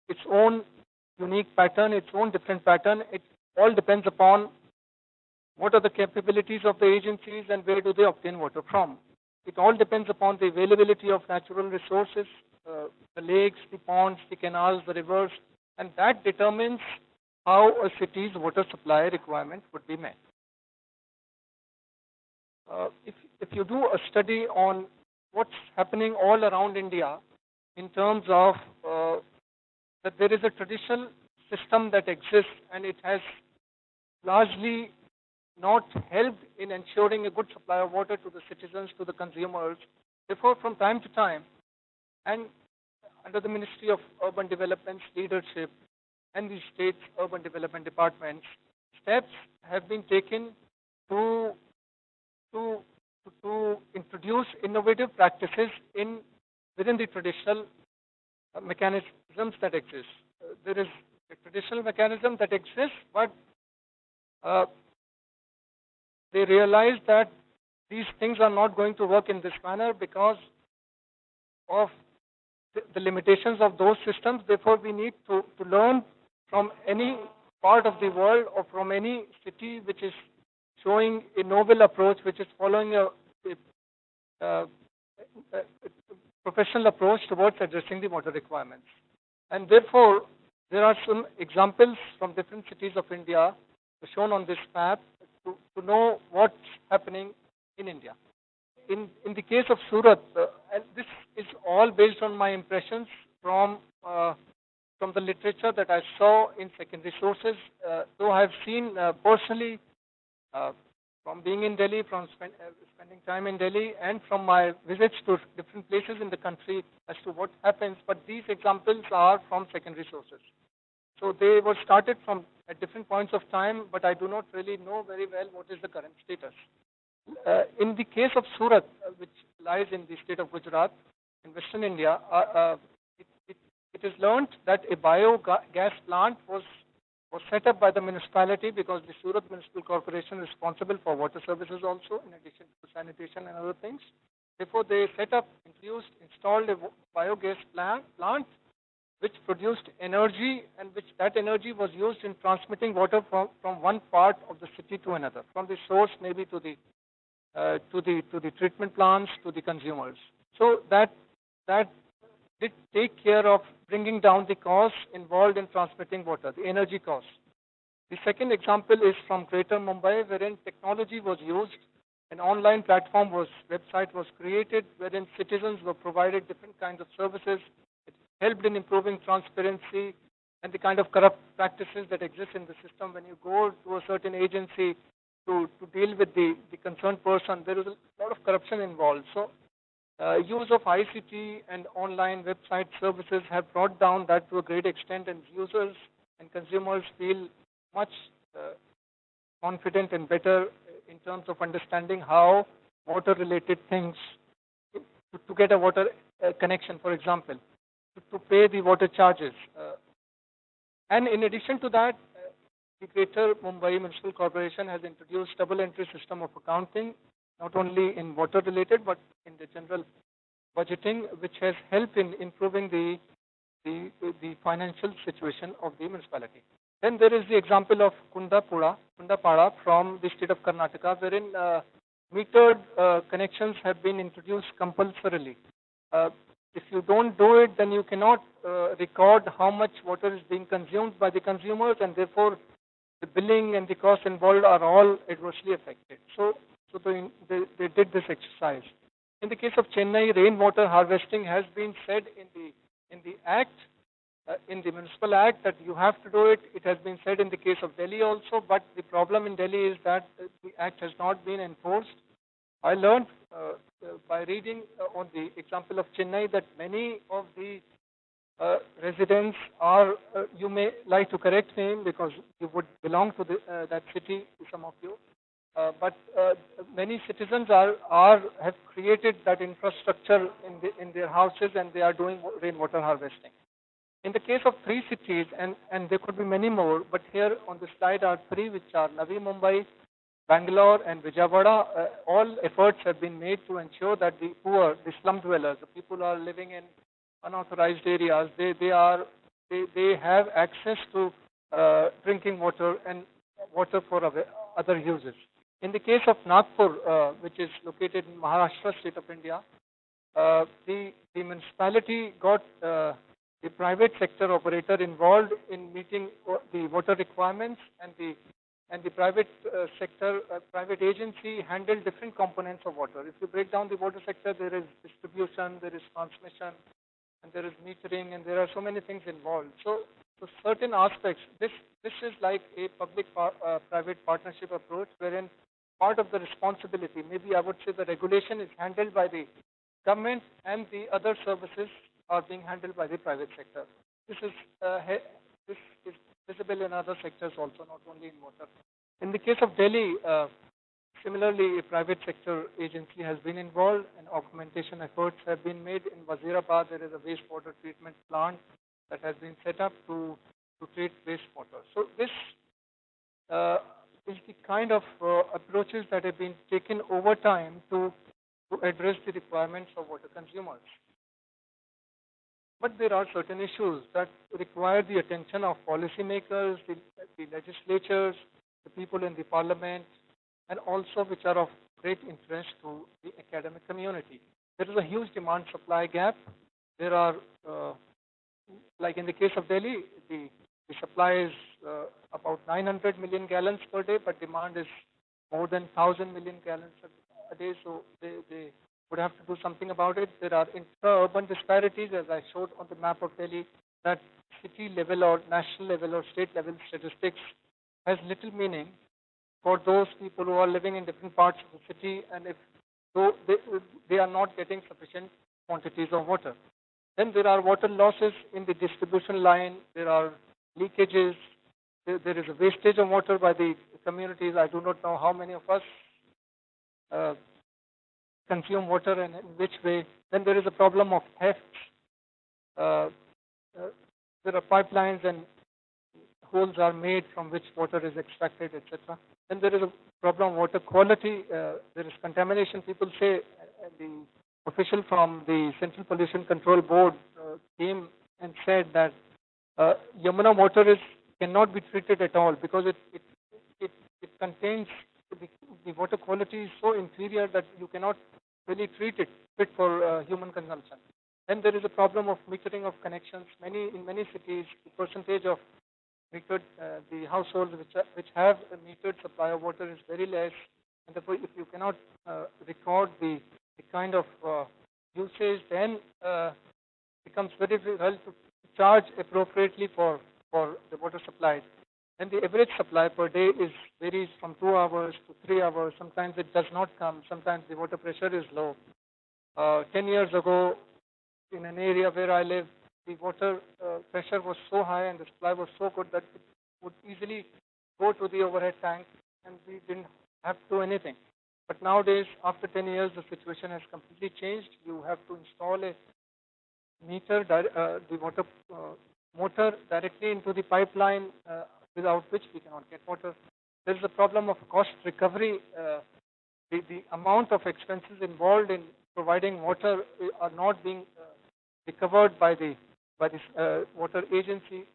its own unique pattern, its own different pattern. It all depends upon what are the capabilities of the agencies and where do they obtain water from. It all depends upon the availability of natural resources, the lakes, the ponds, the canals, the rivers, and that determines how a city's water supply requirement would be met. If you do a study on what's happening all around India in terms of that there is a traditional system that exists, and it has largely not helped in ensuring a good supply of water to the citizens, to the consumers. Therefore, from time to time, and under the Ministry of Urban Development's leadership and the state's urban development departments, steps have been taken to introduce innovative practices within the traditional mechanisms that exist. There is a traditional mechanism that exists, but they realize that these things are not going to work in this manner because of the limitations of those systems. Therefore, we need to learn from any part of the world or from any city which is showing a novel approach, which is following a professional approach towards addressing the water requirements. And therefore, there are some examples from different cities of India shown on this map to know what's happening in India. In the case of Surat, and this is all based on my impressions from the literature that I saw in secondary sources, though I have seen personally from being in Delhi, from spending time in Delhi, and from my visits to different places in the country as to what happens. But these examples are from secondary sources. So they were started from at different points of time, but I do not really know very well what is the current status. In the case of Surat, which lies in the state of Gujarat, in Western India, it is learned that a biogas plant was set up by the municipality, because the Surat Municipal Corporation is responsible for water services also, in addition to sanitation and other things. Therefore, they set up, installed a biogas plant which produced energy, and that energy was used in transmitting water from one part of the city to another, from the source maybe to the treatment plants to the consumers. So that did take care of bringing down the costs involved in transmitting water, the energy costs. The second example is from Greater Mumbai, wherein technology was used. An online website was created, wherein citizens were provided different kinds of services. It helped in improving transparency and the kind of corrupt practices that exist in the system. When you go to a certain agency, to deal with the concerned person, there is a lot of corruption involved. So use of ICT and online website services have brought down that to a great extent, and users and consumers feel much confident and better in terms of understanding how water-related things, to get a water connection, for example, to pay the water charges. And in addition to that, the Greater Mumbai Municipal Corporation has introduced double entry system of accounting, not only in water related but in the general budgeting, which has helped in improving the financial situation of the municipality. Then there is the example of Kundapada from the state of Karnataka, wherein metered connections have been introduced compulsorily. If you don't do it, then you cannot record how much water is being consumed by the consumers, and therefore the billing and the costs involved are all adversely affected. So they did this exercise. In the case of Chennai, rainwater harvesting has been said in the Act, in the Municipal Act, that you have to do it. It has been said in the case of Delhi also, but the problem in Delhi is that the Act has not been enforced. I learned by reading on the example of Chennai that many of the residents are, you may like to correct me because you would belong to that city, some of you, but many citizens have created that infrastructure in their houses, and they are doing rainwater harvesting. In the case of 3 cities, and there could be many more, but here on the slide are 3, which are Navi Mumbai, Bangalore, and Vijayawada. All efforts have been made to ensure that the poor, the slum dwellers, the people who are living in unauthorized areas, they have access to drinking water and water for other uses. In the case of Nagpur, which is located in Maharashtra state of India, the municipality got the private sector operator involved in meeting the water requirements, and the private sector, private agency handled different components of water. If you break down the water sector, there is distribution, there is transmission, and there is metering, and there are so many things involved. So certain aspects, this is like a public-private partnership approach, wherein part of the responsibility, maybe I would say the regulation, is handled by the government, and the other services are being handled by the private sector. This is visible in other sectors also, not only in water. In the case of Delhi, similarly, a private sector agency has been involved, and augmentation efforts have been made. In Wazirabad, there is a wastewater treatment plant that has been set up to treat wastewater. So this is the kind of approaches that have been taken over time to address the requirements of water consumers. But there are certain issues that require the attention of policymakers, the legislatures, the people in the parliament, and also which are of great interest to the academic community. There is a huge demand-supply gap. There are, like in the case of Delhi, the supply is about 900 million gallons per day, but demand is more than 1,000 million gallons a day, so they would have to do something about it. There are intra-urban disparities, as I showed on the map of Delhi, that city level or national level or state level statistics has little meaning for those people who are living in different parts of the city, and if so they are not getting sufficient quantities of water. Then there are water losses in the distribution line, there are leakages, there is a wastage of water by the communities. I do not know how many of us consume water and in which way. Then there is a problem of theft. There are pipelines and holes are made from which water is extracted, etc. Then there is a problem of water quality. There is contamination. People say, the official from the Central Pollution Control Board came and said that Yamuna water cannot be treated at all because it contains, the water quality is so inferior that you cannot really treat it fit for human consumption. Then there is a problem of metering of connections. In many cities, the percentage of metered, the households which have a metered supply of water is very less, and therefore if you cannot record the kind of usage, then it becomes very difficult to charge appropriately for the water supplies. and the average supply per day varies from 2 hours to 3 hours. Sometimes it does not come. Sometimes the water pressure is low. 10 years ago, in an area where I live, the water pressure was so high and the supply was so good that it would easily go to the overhead tank, and we didn't have to do anything. But nowadays, after 10 years, the situation has completely changed. You have to install a meter, the water motor directly into the pipeline, without which we cannot get water. There is a problem of cost recovery. The amount of expenses involved in providing water are not being recovered by the water agency.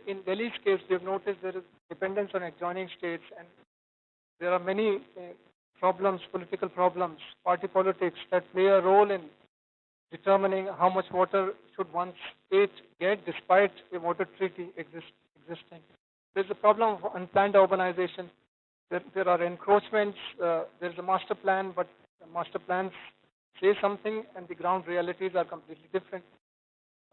In Delhi's case, we have noticed there is dependence on adjoining states, and there are many problems, political problems, party politics that play a role in determining how much water should one state get despite a water treaty existing. There's a problem of unplanned urbanization. There are encroachments. There's a master plan, but the master plans say something and the ground realities are completely different.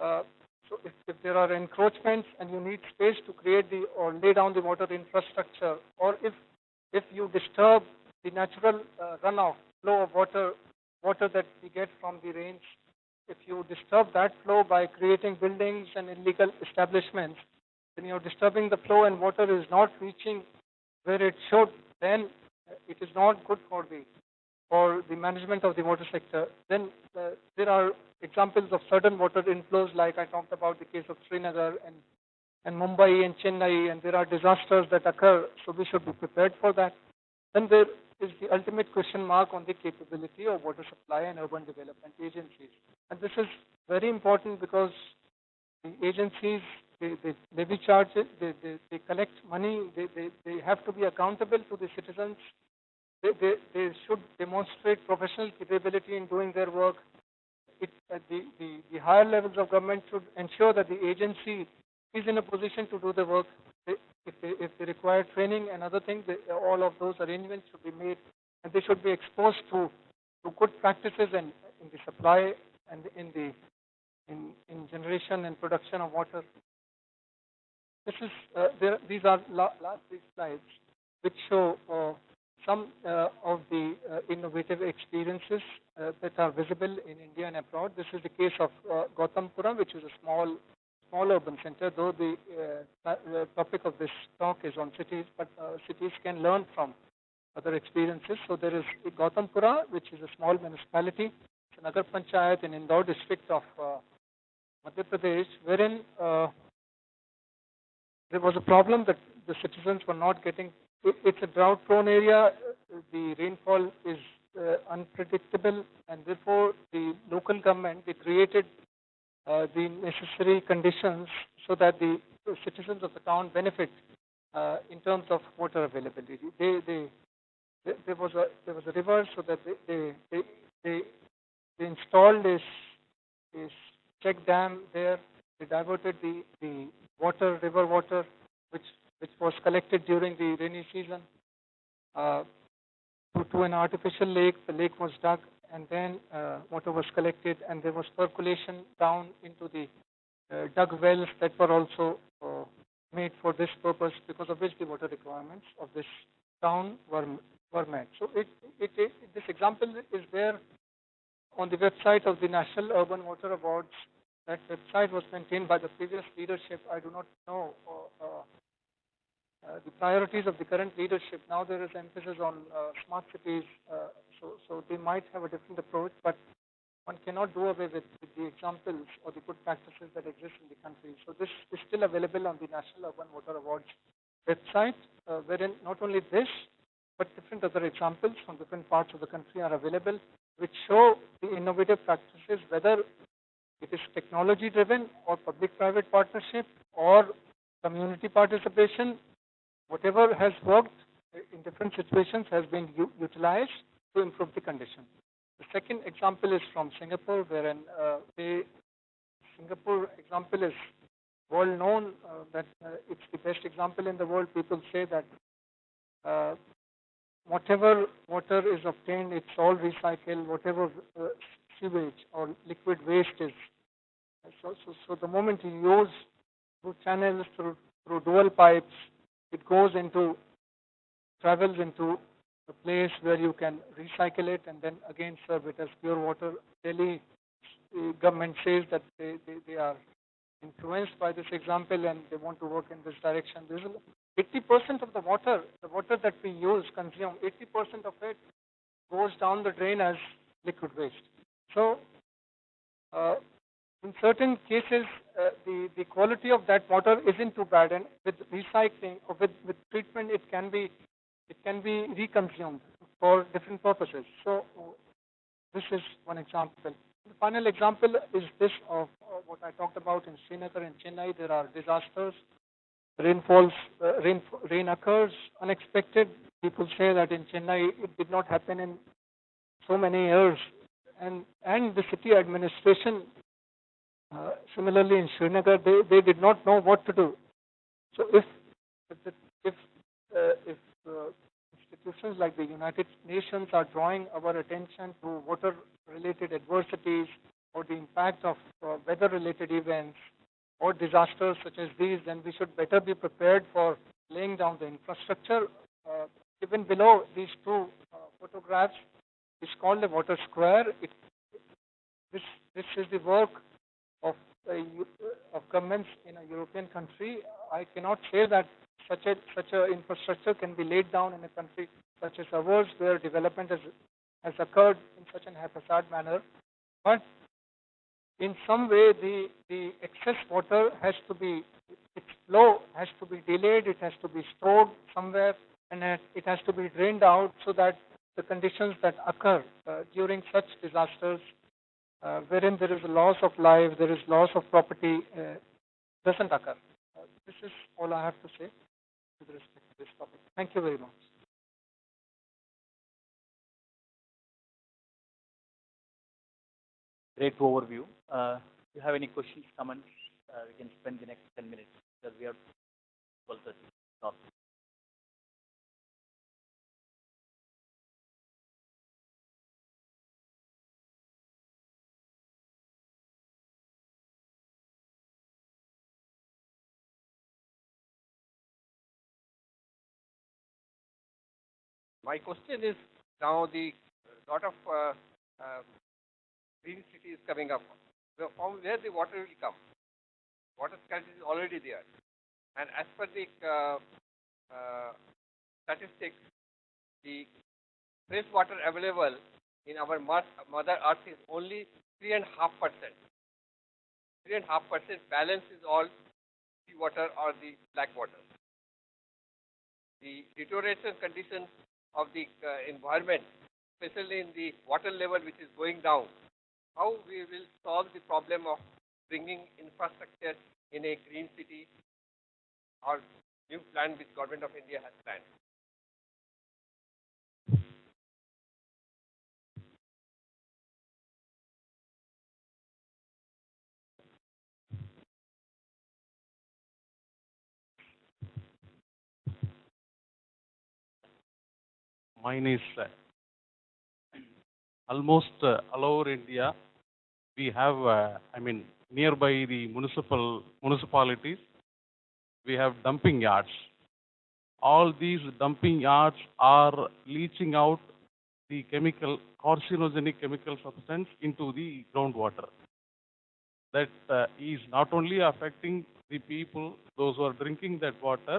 So if there are encroachments and you need space to create or lay down the water infrastructure, or if you disturb the natural runoff flow of water that we get from the rains, if you disturb that flow by creating buildings and illegal establishments, then you're disturbing the flow and water is not reaching where it should, then it is not good for the management of the water sector. Then there are examples of sudden water inflows, like I talked about the case of Srinagar and Mumbai and Chennai, and there are disasters that occur, so we should be prepared for that. Then there is the ultimate question mark on the capability of water supply and urban development agencies. And this is very important because the agencies, they levy charges, they collect money, they have to be accountable to the citizens. They should demonstrate professional capability in doing their work. The higher levels of government should ensure that the agency is in a position to do the work. If they require training and other things, all of those arrangements should be made, and they should be exposed to good practices in the supply and in generation and production of water. This is these are last three slides which show some of the innovative experiences that are visible in India and abroad. This is the case of Gautampura, which is a small urban center, though the topic of this talk is on cities, but cities can learn from other experiences. So there is Gautampura, which is a small municipality. It's a Nagar Panchayat in Indore district of Madhya Pradesh, wherein there was a problem that the citizens were not getting. It's a drought-prone area. The rainfall is unpredictable, and therefore the local government, they created the necessary conditions so that the citizens of the town benefit in terms of water availability. There was a river, so that they installed this check dam there. They diverted the river water, which was collected during the rainy season, to an artificial lake. The lake was dug, and then water was collected, and there was percolation down into the dug wells that were also made for this purpose, because of which the water requirements of this town were met. So this example is there on the website of the National Urban Water Awards. That website was maintained by the previous leadership. I do not know the priorities of the current leadership. Now there is emphasis on smart cities, so they might have a different approach, but one cannot do away with the examples or the good practices that exist in the country. So this is still available on the National Urban Water Awards website, wherein not only this, but different other examples from different parts of the country are available, which show the innovative practices, whether it is technology driven or public-private partnership or community participation. Whatever has worked in different situations has been utilized to improve the condition. The second example is from Singapore, wherein Singapore example is world known, that it's the best example in the world. People say that whatever water is obtained, it's all recycled. Whatever sewage or liquid waste is. So the moment you use through channels, through dual pipes, it goes into, travels into a place where you can recycle it and then again serve it as pure water. Delhi government says that they are influenced by this example and they want to work in this direction. This is 80% of the water that we use, consume, 80% of it goes down the drain as liquid waste. So, in certain cases, the quality of that water isn't too bad, and with recycling or with treatment, it can be reconsumed for different purposes. So, this is one example. The final example is this of what I talked about in Srinagar and Chennai. There are disasters. Rain occurs unexpected. People say that in Chennai it did not happen in so many years, and the city administration, similarly in Srinagar, they did not know what to do. So if institutions like the United Nations are drawing our attention to water-related adversities or the impact of weather-related events or disasters such as these, then we should better be prepared for laying down the infrastructure. Even below these two photographs, it's called a water square. This is the work of governments in a European country. I cannot say that such a infrastructure can be laid down in a country such as ours, where development has occurred in such an haphazard manner. But in some way, the excess water has to be, its flow has to be delayed. It has to be stored somewhere, and it has to be drained out so that the conditions that occur during such disasters, wherein there is a loss of life, there is loss of property, doesn't occur. This is all I have to say with respect to this topic. Thank you very much. Great overview. If you have any questions, comments, we can spend the next 10 minutes because we are 12:30. Stop. My question is, now the lot of green city is coming up. So from where the water will come? Water scarcity is already there, and as per the statistics, the fresh water available in our Mother Earth is only 3.5%. 3.5% balance is all sea water or the black water. The deterioration conditions of the environment, especially in the water level which is going down, how we will solve the problem of bringing infrastructure in a green city or new plan which Government of India has planned. Mine is almost all over India. We have, nearby the municipalities, we have dumping yards. All these dumping yards are leaching out the carcinogenic chemical substance into the groundwater. That is not only affecting the people, those who are drinking that water,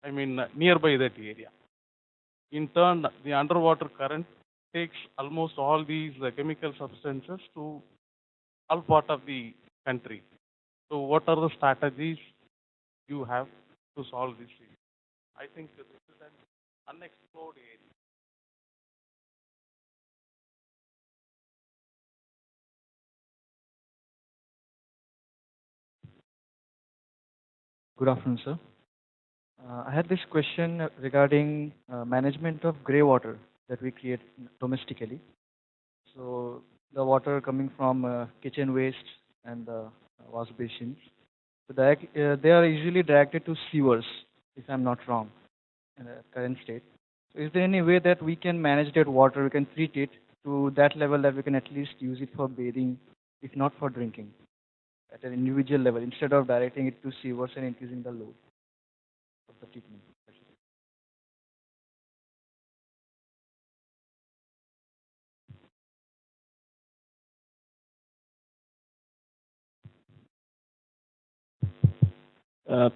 nearby that area. In turn, the underwater current takes almost all these chemical substances to all part of the country. So what are the strategies you have to solve this issue? I think this is an unexplored area. Good afternoon, sir. I had this question regarding management of grey water that we create domestically. So the water coming from kitchen waste and the wash basins. So they are usually directed to sewers, if I'm not wrong, in the current state. So is there any way that we can manage that water, we can treat it to that level that we can at least use it for bathing, if not for drinking, at an individual level, instead of directing it to sewers and increasing the load of the treatment?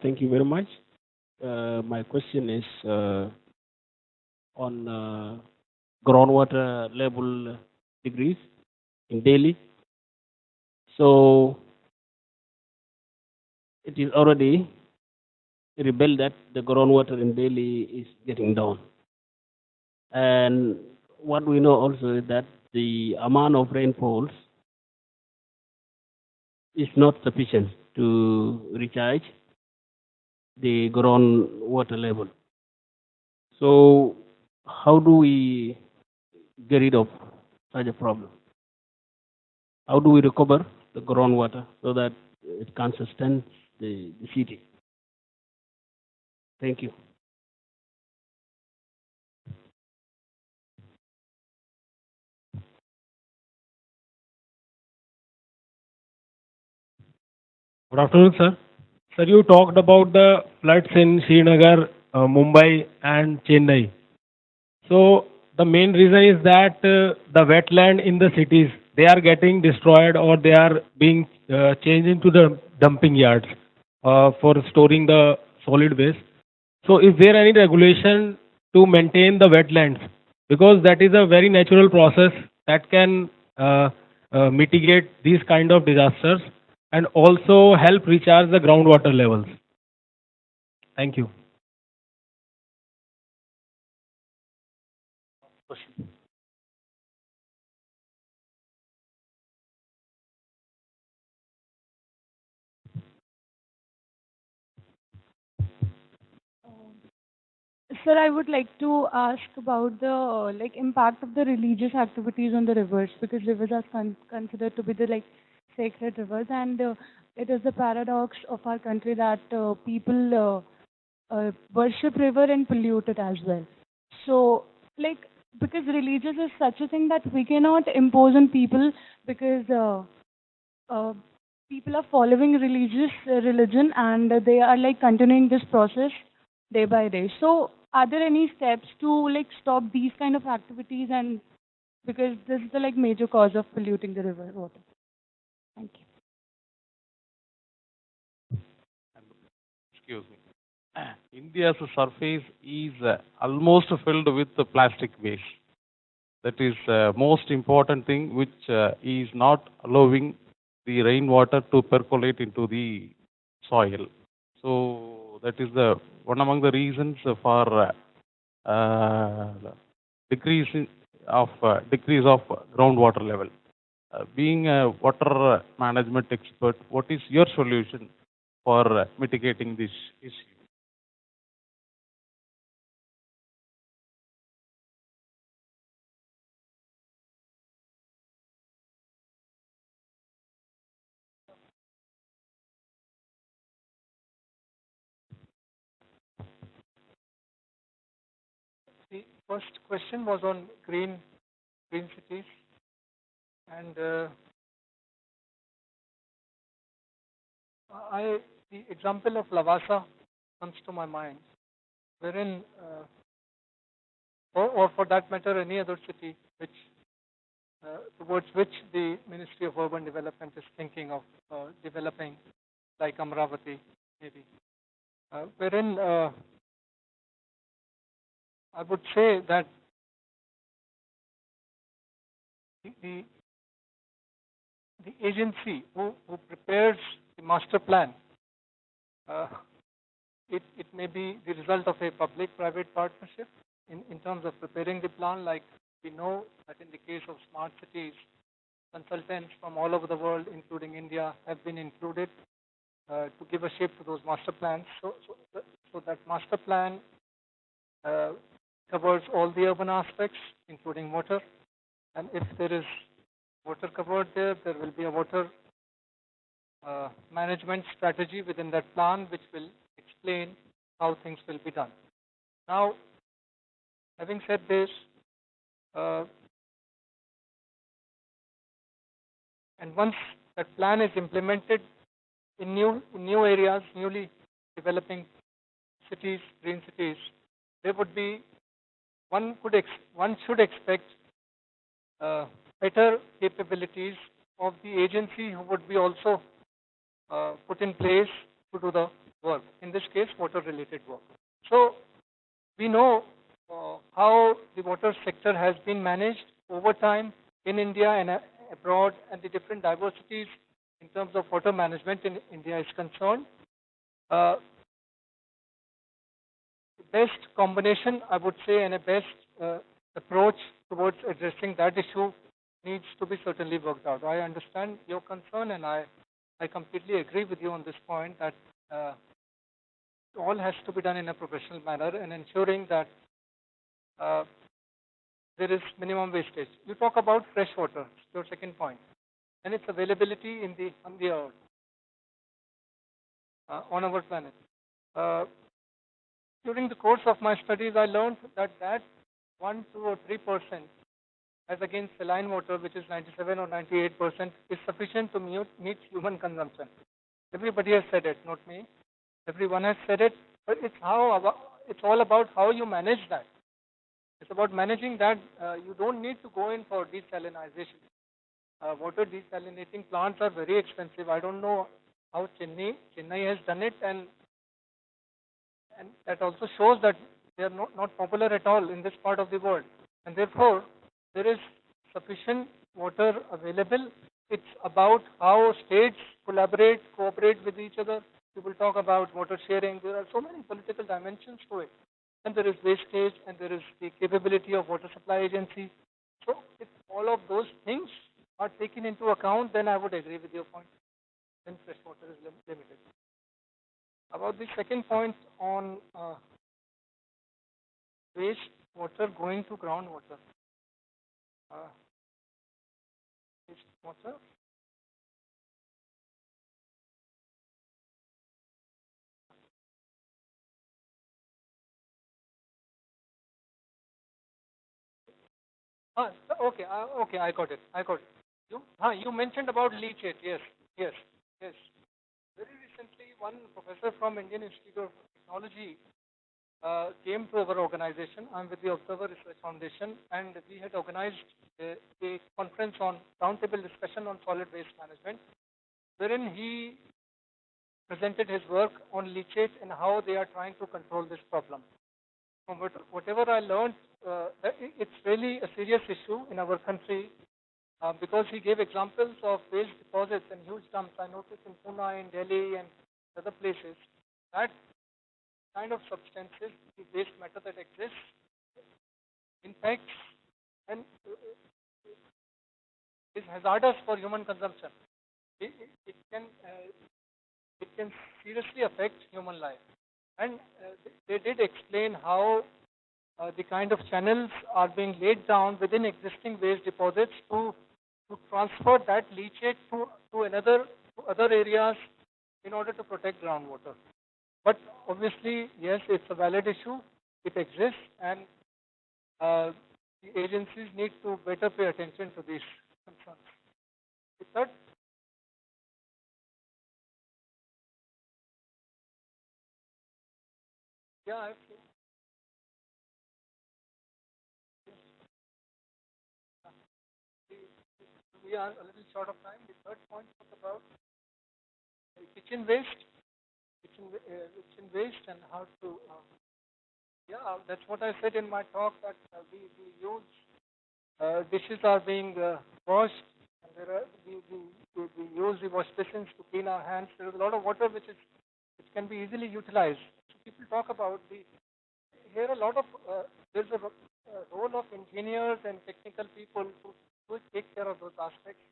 Thank you very much. My question is on groundwater level degrees in Delhi. So it is already revealed that the groundwater in Delhi is getting down. And what we know also is that the amount of rainfalls is not sufficient to recharge the groundwater level. So how do we get rid of such a problem? How do we recover the groundwater so that it can sustain the city? Thank you. Good afternoon, sir. Sir, you talked about the floods in Srinagar, Mumbai, and Chennai. So the main reason is that the wetland in the cities, they are getting destroyed or they are being changed into the dumping yards for storing the solid waste. So is there any regulation to maintain the wetlands? Because that is a very natural process that can mitigate these kind of disasters and also help recharge the groundwater levels. Thank you. Sir, I would like to ask about the impact of the religious activities on the rivers, because rivers are considered to be the sacred rivers, and it is the paradox of our country that people worship river and pollute it as well. So, because religious is such a thing that we cannot impose on people, because uh, people are following religious religion, and they are continuing this process day by day. So are there any steps to stop these kind of activities, and because this is the major cause of polluting the river water? Thank you. Excuse me. India's surface is almost filled with the plastic waste. That is most important thing, which is not allowing the rainwater to percolate into the soil. So that is the one among the reasons for decrease of groundwater level. Being a water management expert, what is your solution for mitigating this issue? The first question was on green cities, and the example of Lavasa comes to my mind, wherein, or for that matter, any other city towards which the Ministry of Urban Development is thinking of developing, like Amravati, maybe, wherein I would say that the agency who prepares the master plan, it may be the result of a public-private partnership in terms of preparing the plan. Like we know that in the case of smart cities, consultants from all over the world, including India, have been included to give a shape to those master plans. So that master plan covers all the urban aspects, including water. And if there is water covered there will be a water management strategy within that plan, which will explain how things will be done. Now, having said this, and once that plan is implemented in new areas, newly developing cities, green cities, there would be one should expect better capabilities of the agency who would be also put in place to do the work. in this case, water-related work. So we know how the water sector has been managed over time in India and abroad, and the different diversities in terms of water management in India is concerned. The best combination, I would say, and a best approach towards addressing that issue needs to be certainly worked out. I understand your concern, and I completely agree with you on this point that all has to be done in a professional manner and ensuring that there is minimum wastage. You talk about fresh water, your second point, and its availability on the earth, on our planet. During the course of my studies, I learned that 1, 2, or 3%, as against saline water, which is 97 or 98%, is sufficient to meet human consumption. Everybody has said it, not me. Everyone has said it, but it's all about how you manage that. It's about managing that. You don't need to go in for desalinization. Water desalinating plants are very expensive. I don't know how Chennai has done it, and that also shows that they are not popular at all in this part of the world. And therefore, there is sufficient water available. It's about how states cooperate with each other. People talk about water sharing. There are so many political dimensions to it. And there is wastage, and there is the capability of water supply agency. So if all of those things are taken into account, then I would agree with your point. Then fresh water is limited. About the second point on waste water going to groundwater. Waste water. Okay, I got it. You mentioned about leachate. Yes. Very recently, one professor from Indian Institute of Technology came to our organization. I'm with the Observer Research Foundation, and we had organized a conference on roundtable discussion on solid waste management, wherein he presented his work on leachate and how they are trying to control this problem. From whatever I learned, it's really a serious issue in our country because he gave examples of waste deposits and huge dumps. I noticed in Pune, in Delhi, and other places that kind of substances, the waste matter that exists, infects and is hazardous for human consumption. It can seriously affect human life. And they did explain how the kind of channels are being laid down within existing waste deposits to transfer that leachate to other areas in order to protect groundwater. But obviously, yes, it's a valid issue. It exists, and the agencies need to better pay attention to these concerns. The third. Yeah, we are a little short of time. The third point was about kitchen waste, and how to. That's what I said in my talk, that we use dishes are being washed, and we use the wash basins to clean our hands. There is a lot of water which can be easily utilized. So people talk about there's a role of engineers and technical people who take care of those aspects.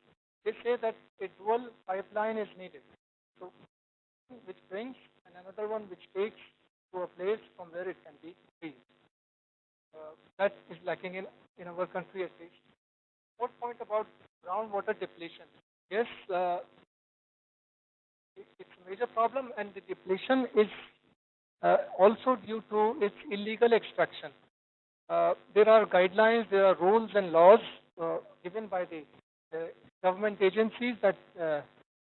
They say that a dual pipeline is needed. So which brings and another one which takes to a place from where it can be reached. That is lacking in our country at least. What point about groundwater depletion? Yes, it's a major problem, and the depletion is also due to its illegal extraction. There are guidelines, there are rules and laws given by the government agencies that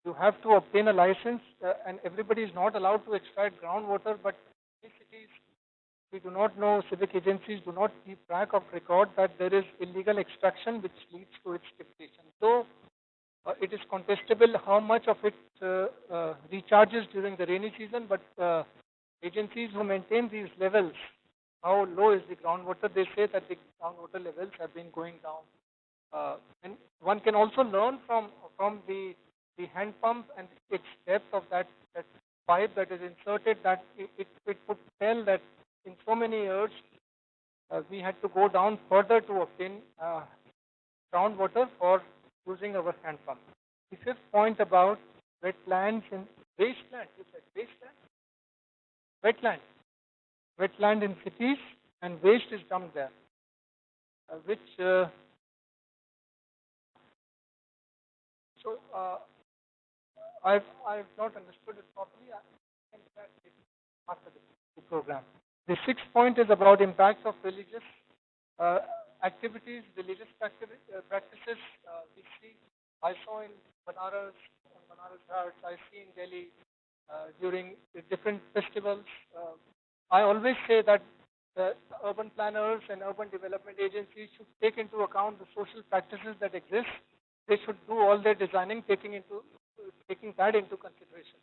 you have to obtain a license, and everybody is not allowed to extract groundwater, but in cities, we do not know, civic agencies do not keep track of record that there is illegal extraction which leads to its depletion. So it is contestable how much of it recharges during the rainy season, but agencies who maintain these levels, how low is the groundwater, they say that the groundwater levels have been going down. And one can also learn from the hand pump and its depth of that pipe that is inserted, that it would tell that in so many years we had to go down further to obtain groundwater for using our hand pump. The fifth point about wetlands and wasteland, you said wasteland? Wetland. Wetland in cities and waste is dumped there, which so I've not understood it properly. I can check it after the program. The sixth point is about impacts of religious activities, religious practices. We see, I saw in Banaras, Ghats, I see in Delhi during the different festivals. I always say that the urban planners and urban development agencies should take into account the social practices that exist. They should do all their designing taking that into consideration.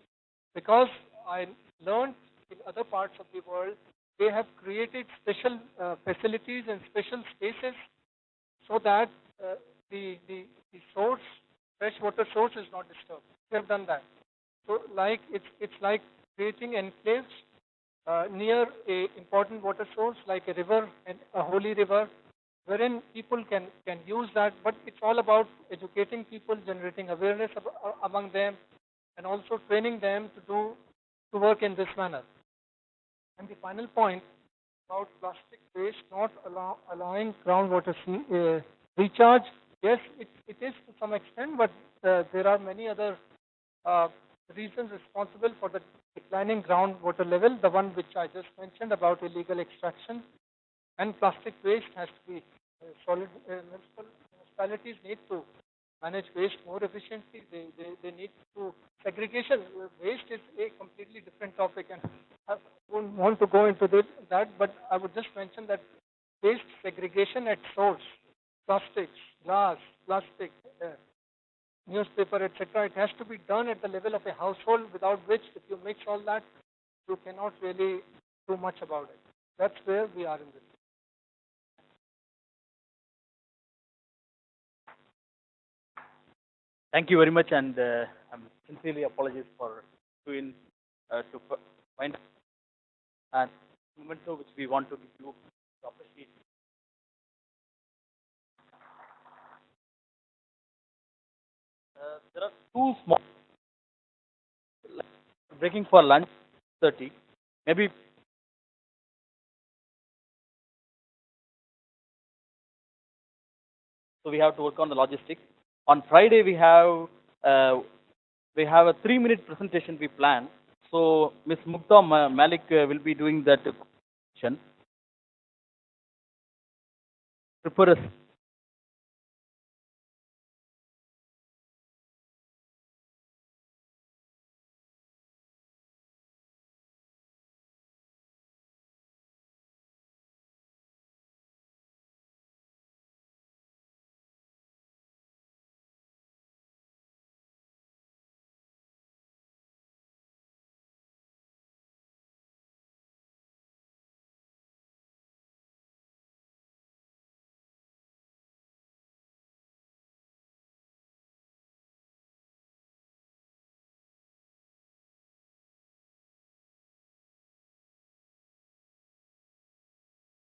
Because I learned in other parts of the world, they have created special facilities and special spaces so that the source, freshwater source, is not disturbed. They have done that. So it's like creating enclaves near a important water source like a river and a holy river, wherein people can use that. But it's all about educating people, generating awareness among them, and also training them to work in this manner. And the final point about plastic waste not allowing groundwater recharge. Yes, it is to some extent, but there are many other reasons responsible for the declining groundwater level. The one which I just mentioned about illegal extraction, and plastic waste has to be solid. Municipalities need to manage waste more efficiently. They need to segregation. Waste is a completely different topic, and I don't want to go into that. But I would just mention that waste segregation at source, plastics, glass, plastic, newspaper, etc. It has to be done at the level of a household, without which, if you mix all that, you cannot really do much about it. That's where we are in this. Thank you very much, and I'm sincerely apologies for doing to find and memento which we want to give you to appreciate. There are two small breaking for lunch 30. Maybe so we have to work on the logistics. On Friday we have a 3-minute presentation we plan. So Ms. Mukta Malik will be doing that presentation. Prepare us.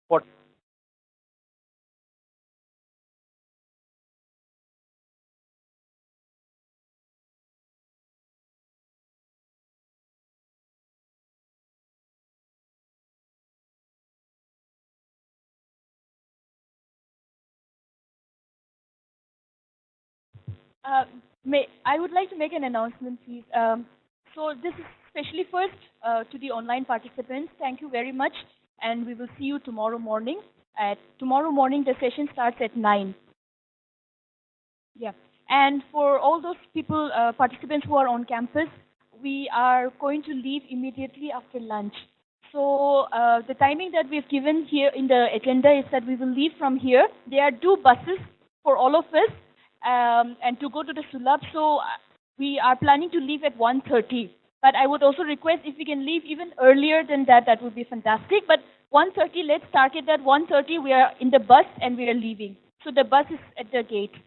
What? I would like to make an announcement, please. So this is especially first to the online participants. Thank you very much, and we will see you tomorrow morning. Tomorrow morning, the session starts at 9. Yeah. And for all those people, participants who are on campus, we are going to leave immediately after lunch. So the timing that we've given here in the agenda is that we will leave from here. There are 2 buses for all of us. And to go to the Sulabh. So we are planning to leave at 1:30. But I would also request if we can leave even earlier than that, that would be fantastic. But 1:30, let's start it at 1:30. We are in the bus and we are leaving. So the bus is at the gate.